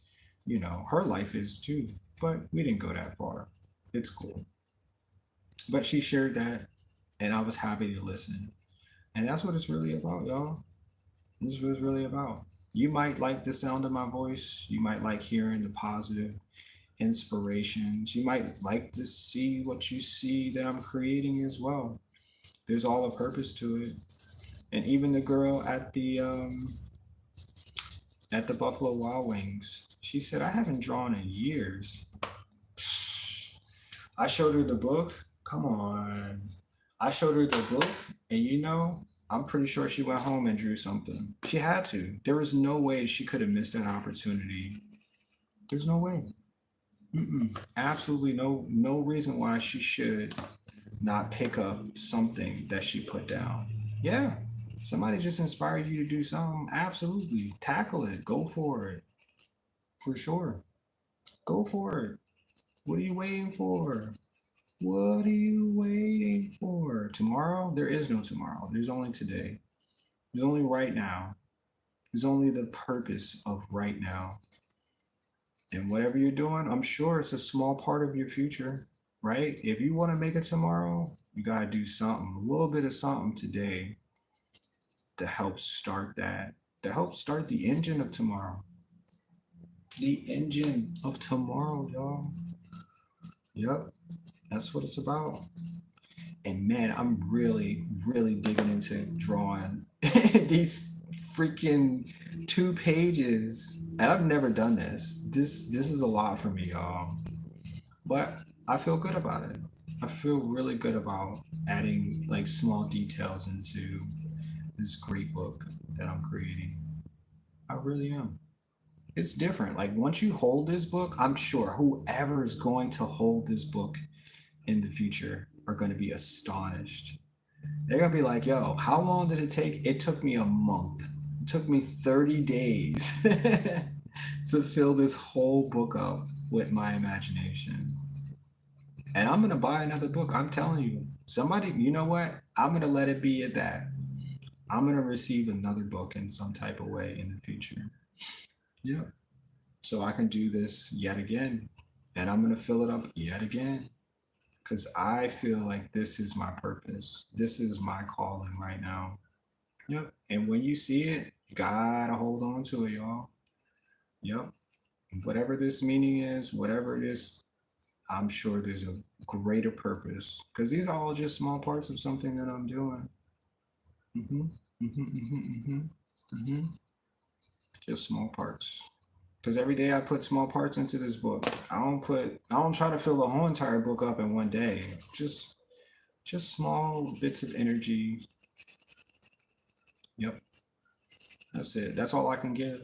her life is too. But we didn't go that far. It's cool. But she shared that and I was happy to listen. And that's what it's really about, y'all. This is what it's really about. You might like the sound of my voice. You might like hearing the positive inspirations. You might like to see what you see that I'm creating as well. There's all a purpose to it. And even the girl at the Buffalo Wild Wings, she said, I haven't drawn in years. I showed her the book. Come on. I showed her the book, and I'm pretty sure she went home and drew something. She had to. There was no way she could have missed that opportunity. There's no way. Absolutely no reason why she should not pick up something that she put down. Yeah. Somebody just inspired you to do something. Absolutely. Tackle it. Go for it. For sure. Go for it. What are you waiting for? What are you waiting for? Tomorrow? There is no tomorrow. There's only today. There's only right now. There's only the purpose of right now. And whatever you're doing, I'm sure it's a small part of your future, right? If you want to make it tomorrow, you got to do something, a little bit of something today to help start that, to help start the engine of tomorrow. The engine of tomorrow, y'all. Yep, that's what it's about. And man, I'm really, really digging into drawing these freaking 2 pages. And I've never done this. This is a lot for me, y'all. But I feel good about it. I feel really good about adding like small details into this great book that I'm creating. I really am. It's different. Like once you hold this book, I'm sure whoever is going to hold this book in the future are going to be astonished. They're gonna be like, yo, how long did it take? It took me a month. It took me 30 days to fill this whole book up with my imagination. And I'm gonna buy another book. I'm telling you, somebody, you know what? I'm gonna let it be at that. I'm gonna receive another book in some type of way in the future. Yeah. So I can do this yet again. And I'm gonna fill it up yet again. Because I feel like this is my purpose. This is my calling right now. Yep. And when you see it, you gotta hold on to it, y'all. Yep. Whatever this meaning is, whatever it is, I'm sure there's a greater purpose. Because these are all just small parts of something that I'm doing. Mm-hmm. Mm-hmm. Mm-hmm. Mm-hmm. Mm-hmm. Just small parts. Because every day I put small parts into this book. I don't try to fill the whole entire book up in one day. Just small bits of energy. Yep. That's it. That's all I can give.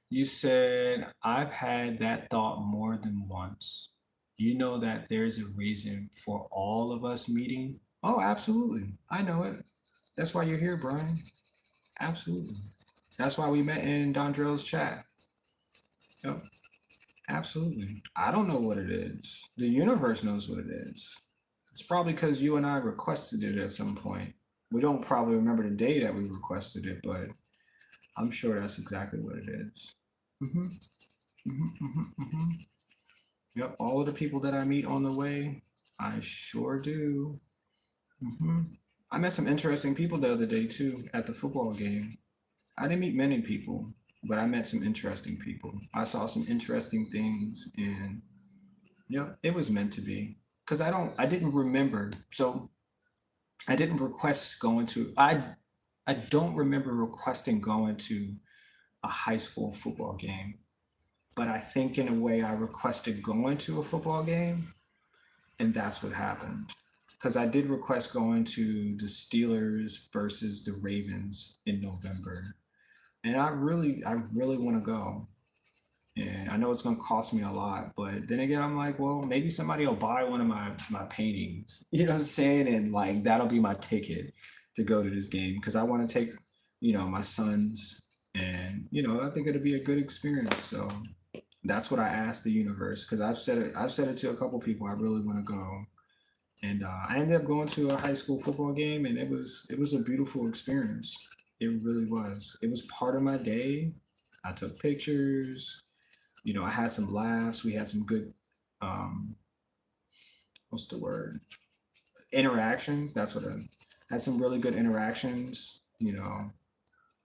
You said, I've had that thought more than once. You know that there's a reason for all of us meeting? Oh, absolutely. I know it. That's why you're here, Brian. Absolutely. That's why we met in Dondrell's chat. Yep, absolutely. I don't know what it is. The universe knows what it is. It's probably because you and I requested it at some point. We don't probably remember the day that we requested it, but I'm sure that's exactly what it is. Mm-hmm, mm-hmm, mm-hmm, mm-hmm. Yep, all of the people that I meet on the way, I sure do. Hmm. I met some interesting people the other day too at the football game. I didn't meet many people, but I met some interesting people. I saw some interesting things, and it was meant to be. Cause I didn't remember. So I didn't request going to. I don't remember requesting going to a high school football game, but I think in a way I requested going to a football game, and that's what happened. Because I did request going to the Steelers versus the Ravens in November, and I really want to go. And I know it's gonna cost me a lot, but then again, I'm like, well, maybe somebody will buy one of my paintings. You know what I'm saying? And like that'll be my ticket to go to this game because I want to take, my sons, and I think it'll be a good experience. So that's what I asked the universe because I've said it to a couple people. I really want to go, and I ended up going to a high school football game, and it was a beautiful experience. It really was. It was part of my day. I took pictures. I had some laughs. We had some good, um, what's the word? Interactions. That's what I had some really good interactions.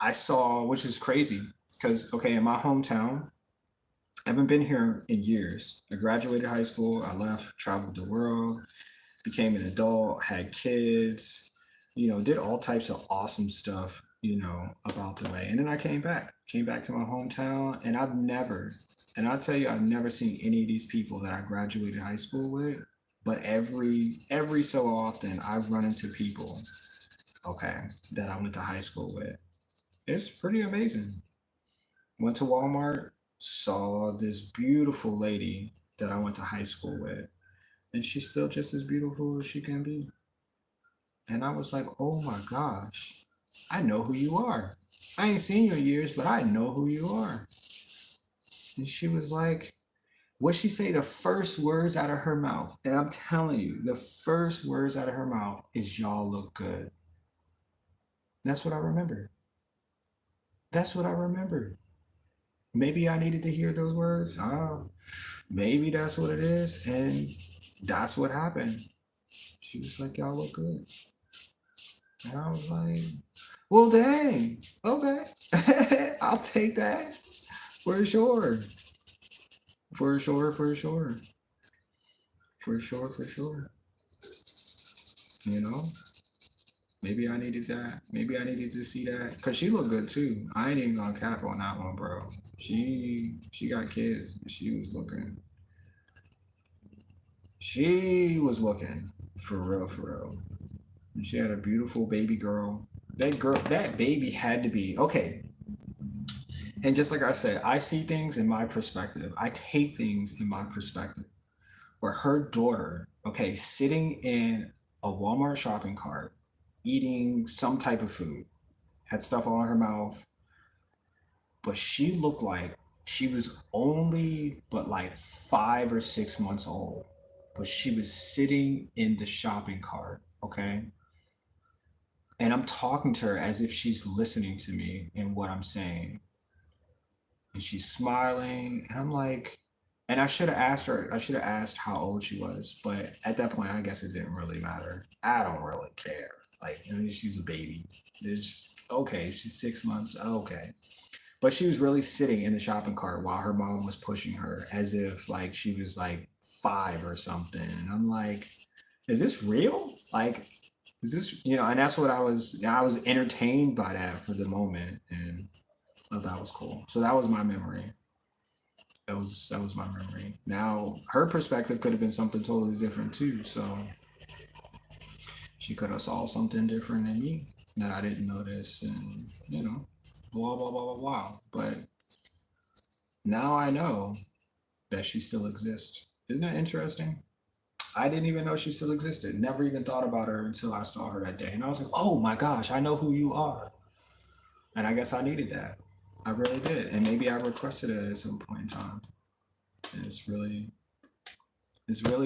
I saw, which is crazy because, okay, in my hometown, I haven't been here in years. I graduated high school, I left, traveled the world, became an adult, had kids, did all types of awesome stuff, about the way. And then I came back to my hometown, and and I'll tell you, I've never seen any of these people that I graduated high school with. But every so often, I've run into people, okay, that I went to high school with. It's pretty amazing. Went to Walmart, saw this beautiful lady that I went to high school with, and she's still just as beautiful as she can be. And I was like, oh my gosh, I know who you are. I ain't seen you in years, but I know who you are. And she was like, what she say? The first words out of her mouth, and I'm telling you, the first words out of her mouth is y'all look good. That's what I remember. That's what I remember. Maybe I needed to hear those words. Maybe that's what it is. And that's what happened. She was like, y'all look good. And I was like, well, dang. Okay. I'll take that for sure. For sure. For sure. For sure, for sure. You know, maybe I needed that. Maybe I needed to see that because she looked good too. I ain't even gonna cap on that one, bro. She got kids. She was looking for real, for real. And she had a beautiful baby girl. That baby had to be okay. And just like I said, I see things in my perspective. I take things in my perspective. Where her daughter, okay, sitting in a Walmart shopping cart, eating some type of food, had stuff all in her mouth, but she looked like she was only but like 5 or 6 months old. But she was sitting in the shopping cart, okay? And I'm talking to her as if she's listening to me and what I'm saying. And she's smiling, and I'm like, and I should have asked her, I should have asked how old she was, but at that point, I guess it didn't really matter. I don't really care. Like, I mean, she's a baby. It's okay, she's 6 months, okay. But she was really sitting in the shopping cart while her mom was pushing her as if like she was like 5 or something. And I'm like, is this real? Like, is this, and that's what I was entertained by that for the moment. And I thought that was cool. So that was my memory. That was my memory. Now her perspective could have been something totally different too. So she could have saw something different than me that I didn't notice, and blah blah blah blah blah. But now I know that she still exists. Isn't that interesting? I didn't even know she still existed. Never even thought about her until I saw her that day, and I was like, "Oh my gosh, I know who you are." And I guess I needed that. I really did, and maybe I requested it at some point in time. And it's really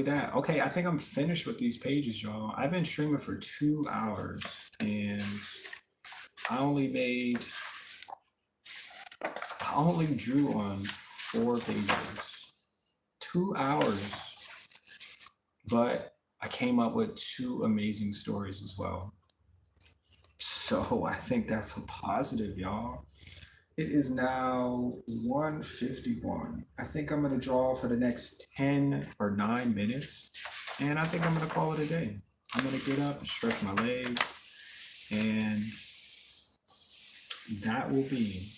that. Okay, I think I'm finished with these pages, y'all. I've been streaming for 2 hours, and I only made, I only drew on 4 pages. 2 hours, but I came up with 2 amazing stories as well. So I think that's a positive, y'all. It is now 1:51. I think I'm gonna draw for the next 10 or 9 minutes, and I think I'm gonna call it a day. I'm gonna get up, stretch my legs, and that will be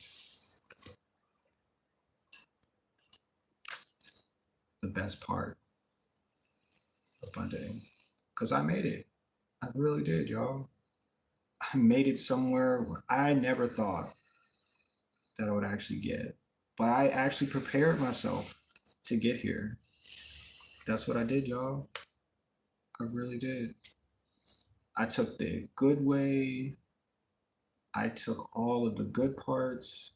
the best part of my day. Cause I made it. I really did, y'all. I made it somewhere where I never thought that I would actually get. But I actually prepared myself to get here. That's what I did, y'all. I really did. I took the good way. I took all of the good parts.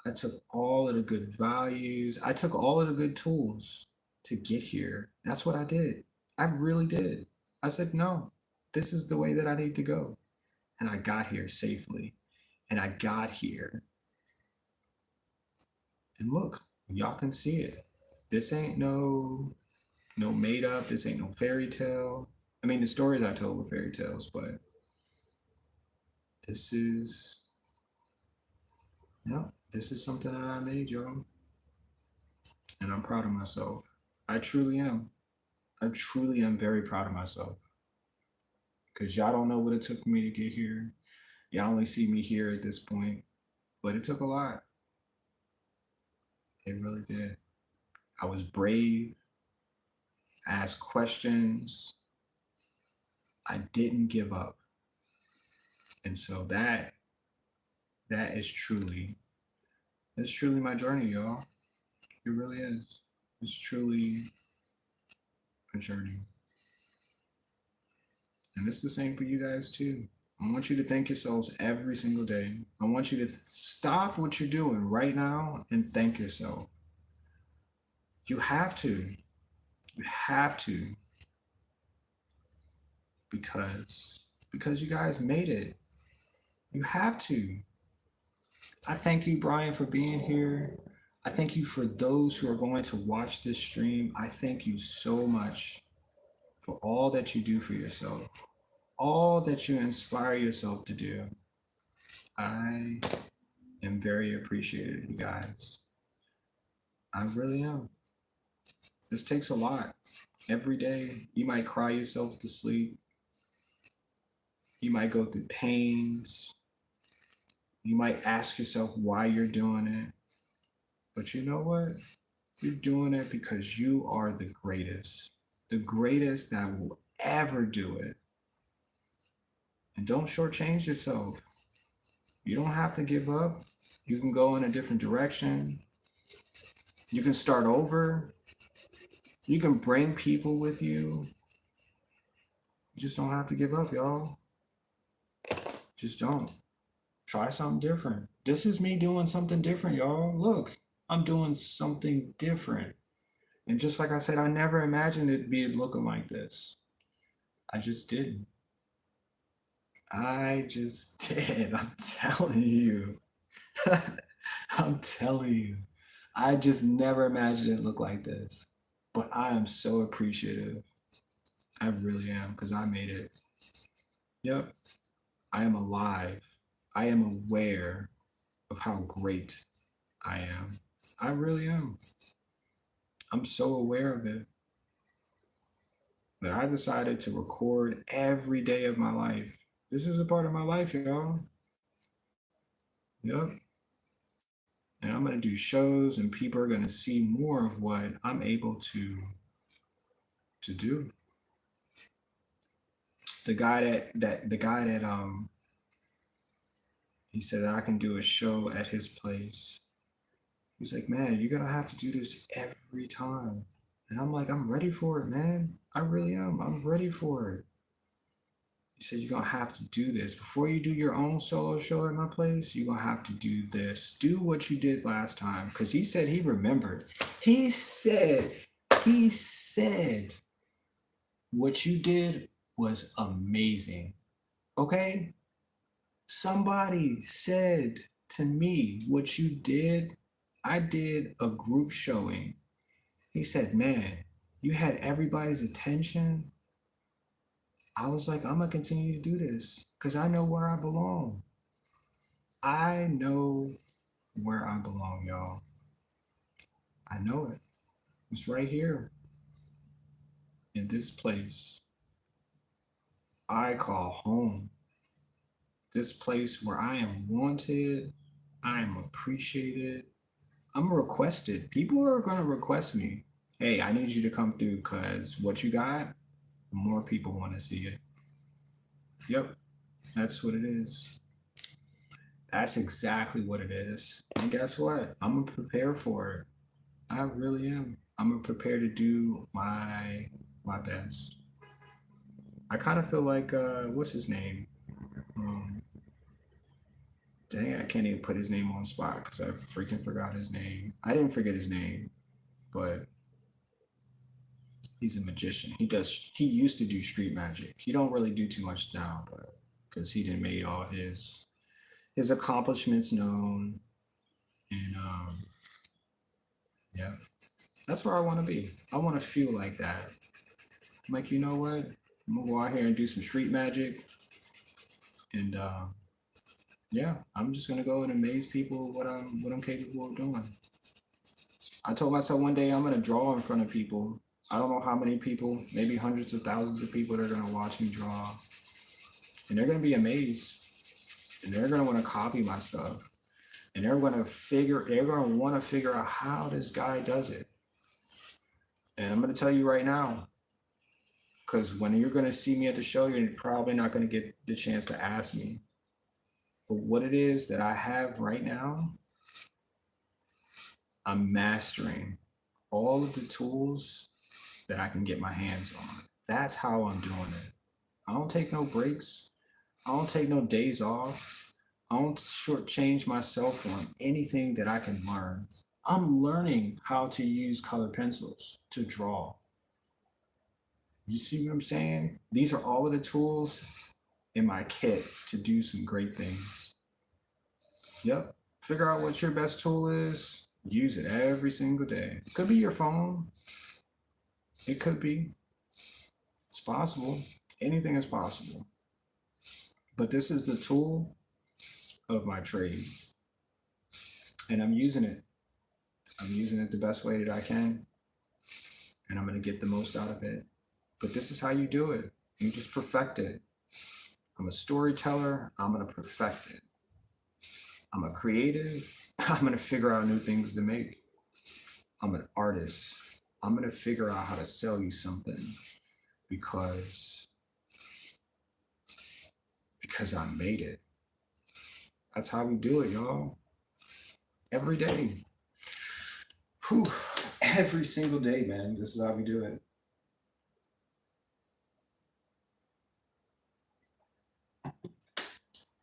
I took all of the good values. I took all of the good tools to get here. That's what I did. I really did. I said, no, this is the way that I need to go. And I got here safely. And I got here. And look, y'all can see it. This ain't no made up. This ain't no fairy tale. I mean, the stories I told were fairy tales, but this is, this is something that I made, y'all. And I'm proud of myself. I truly am. I truly am very proud of myself. Because y'all don't know what it took for me to get here. Y'all only see me here at this point. But it took a lot. It really did. I was brave. I asked questions. I didn't give up. And so that is truly, it's truly my journey, y'all. It really is. It's truly a journey. And it's the same for you guys too. I want you to thank yourselves every single day. I want you to stop what you're doing right now and thank yourself. You have to. You have to. Because you guys made it. You have to. I thank you, Brian, for being here. I thank you for those who are going to watch this stream. I thank you so much for all that you do for yourself, all that you inspire yourself to do. I am very appreciative, you guys. I really am. This takes a lot. Every day, you might cry yourself to sleep. You might go through pains. You might ask yourself why you're doing it. But you know what? You're doing it because you are the greatest that will ever do it. And don't shortchange yourself. You don't have to give up. You can go in a different direction. You can start over. You can bring people with you. You just don't have to give up, y'all. Just don't. Try something different. This is me doing something different, y'all. Look, I'm doing something different. And just like I said, I never imagined it'd be looking like this. I just didn't. I just did. I'm telling you. I'm telling you. I just never imagined it look like this. But I am so appreciative. I really am because I made it. Yep. I am alive. I am aware of how great I am. I really am. I'm so aware of it that I decided to record every day of my life. This is a part of my life, y'all. Yep. And I'm going to do shows and people are going to see more of what I'm able to do. The guy that he said that I can do a show at his place. He's like, man, you're gonna have to do this every time. And I'm like, I'm ready for it, man. I really am. I'm ready for it. He said, you're gonna have to do this. Before you do your own solo show at my place, you're gonna have to do this. Do what you did last time. Because he said he remembered. He said what you did was amazing. Okay? Somebody said to me, what you did, I did a group showing. He said, man, you had everybody's attention. I was like, I'm going to continue to do this because I know where I belong. I know where I belong, y'all. I know it. It's right here in this place I call home. This place where I am wanted, I am appreciated, I'm requested. People are going to request me. Hey, I need you to come through because what you got, more people want to see it. Yep, that's what it is. That's exactly what it is. And guess what? I'm going to prepare for it. I really am. I'm going to prepare to do my best. I kind of feel like, what's his name? Um, Dang, I can't even put his name on spot because I freaking forgot his name. I didn't forget his name, but he's a magician. He used to do street magic. He don't really do too much now, but because he didn't made all his accomplishments known. And yeah, that's where I want to be. I want to feel like that. I'm like, you know what? I'm gonna go out here and do some street magic. And yeah, I'm just gonna go and amaze people with what I'm capable of doing. I told myself one day I'm gonna draw in front of people. I don't know how many people, maybe hundreds of thousands of people that are gonna watch me draw. And they're gonna be amazed. And they're gonna want to copy my stuff. And they're gonna want to figure out how this guy does it. And I'm gonna tell you right now, because when you're gonna see me at the show, you're probably not gonna get the chance to ask me. But what it is that I have right now, I'm mastering all of the tools that I can get my hands on. That's how I'm doing it. I don't take no breaks. I don't take no days off. I don't shortchange myself on anything that I can learn. I'm learning how to use colored pencils to draw. You see what I'm saying? These are all of the tools in my kit to do some great things. Yep. Figure out what your best tool is. Use it every single day. It could be your phone. It could be. It's possible. Anything is possible. But this is the tool of my trade. And I'm using it. I'm using it the best way that I can. and I'm going to get the most out of it. But this is how you do it. You just perfect it. I'm a storyteller. I'm going to perfect it. I'm a creative. I'm going to figure out new things to make. I'm an artist. I'm going to figure out how to sell you something because I made it. That's how we do it, y'all. Every day. Whew. Every single day, man. This is how we do it.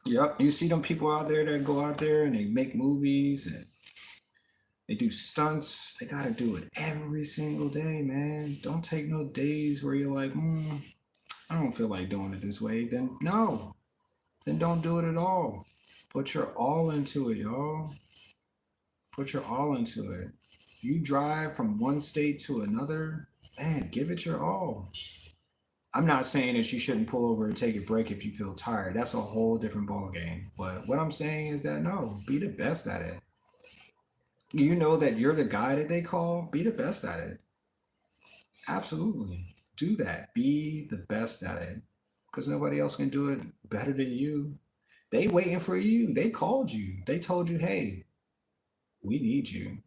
Yep. You see them people out there that go out there and they make movies and they do stunts. They got to do it every single day, man. Don't take no days where you're like, I don't feel like doing it this way. Then no. Then don't do it at all. Put your all into it, y'all. Put your all into it. You drive from one state to another, man, give it your all. I'm not saying that you shouldn't pull over and take a break if you feel tired. That's a whole different ball game. But what I'm saying is that no, be the best at it. You know that you're the guy that they call, be the best at it. Absolutely. Do that. Be the best at it. Because nobody else can do it better than you. They waiting for you. They called you. They told you, hey, we need you.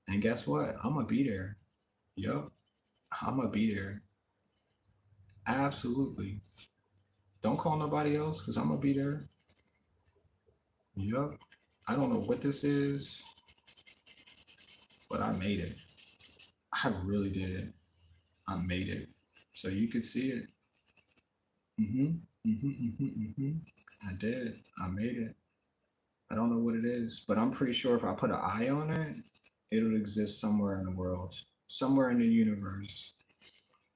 And guess what? I'm going to be there. Yup. I'm going to be there. Absolutely. Don't call nobody else because I'm going to be there. Yup. I don't know what this is, but I made it. I really did. I made it. So you could see it. I did. I made it. I don't know what it is, but I'm pretty sure if I put an eye on it, it'll exist somewhere in the world, somewhere in the universe,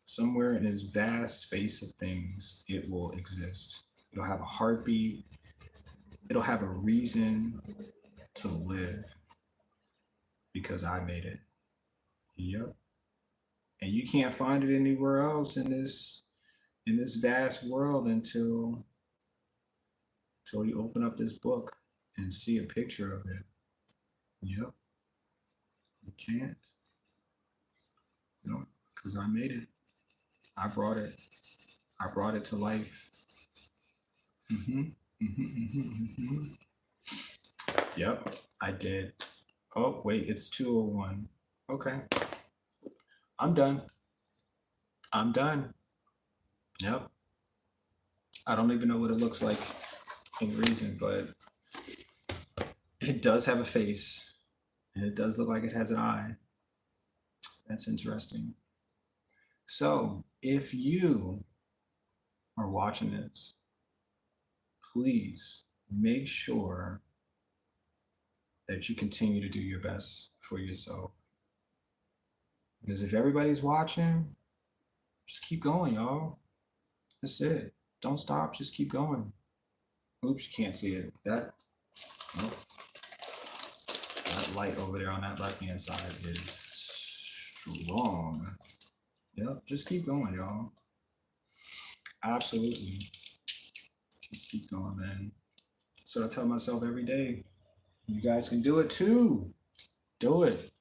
somewhere in this vast space of things, it will exist. It'll have a heartbeat. It'll have a reason to live because I made it. Yep. And you can't find it anywhere else in this vast world until you open up this book and see a picture of it. Yep. You can't. No, because I made it. I brought it. I brought it to life. Yep, I did. Oh, wait, it's 2:01. Okay. I'm done. I'm done. Yep. I don't even know what it looks like in Reason, but it does have a face and it does look like it has an eye. That's interesting. So if you are watching this, please make sure that you continue to do your best for yourself. Because if everybody's watching, just keep going, y'all. That's it. Don't stop. Just keep going. Oops, you can't see it. That light over there on that left-hand side is strong. Yep, just keep going, y'all. Absolutely. Just keep going, man. So I tell myself every day, you guys can do it too. Do it.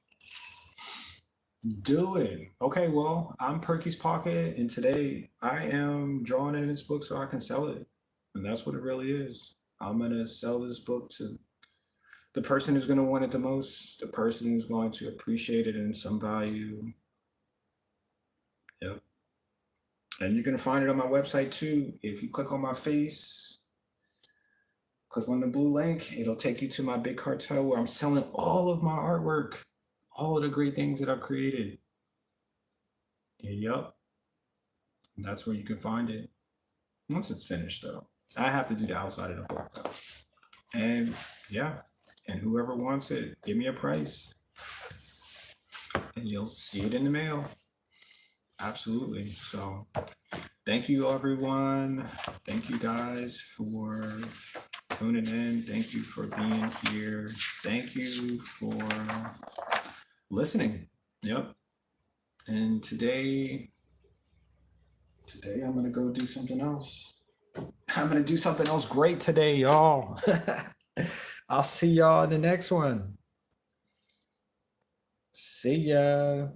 Do it. Okay, well, I'm Perky's Pocket, and today I am drawing in this book so I can sell it. And that's what it really is. I'm going to sell this book to the person who's going to want it the most, the person who's going to appreciate it in some value. Yep. And you're going to find it on my website too. If you click on my face, click on the blue link, it'll take you to my Big Cartel where I'm selling all of my artwork, all of the great things that I've created. Yep. And that's where you can find it. Once it's finished though. I have to do the outside of the book though. And yeah, and whoever wants it, give me a price. And you'll see it in the mail. Absolutely. So thank you, everyone. Thank you guys for tuning in. Thank you for being here. Thank you for listening. Yep. And today I'm going to go do something else. I'm going to do something else great today, y'all. I'll see y'all in the next one. See ya.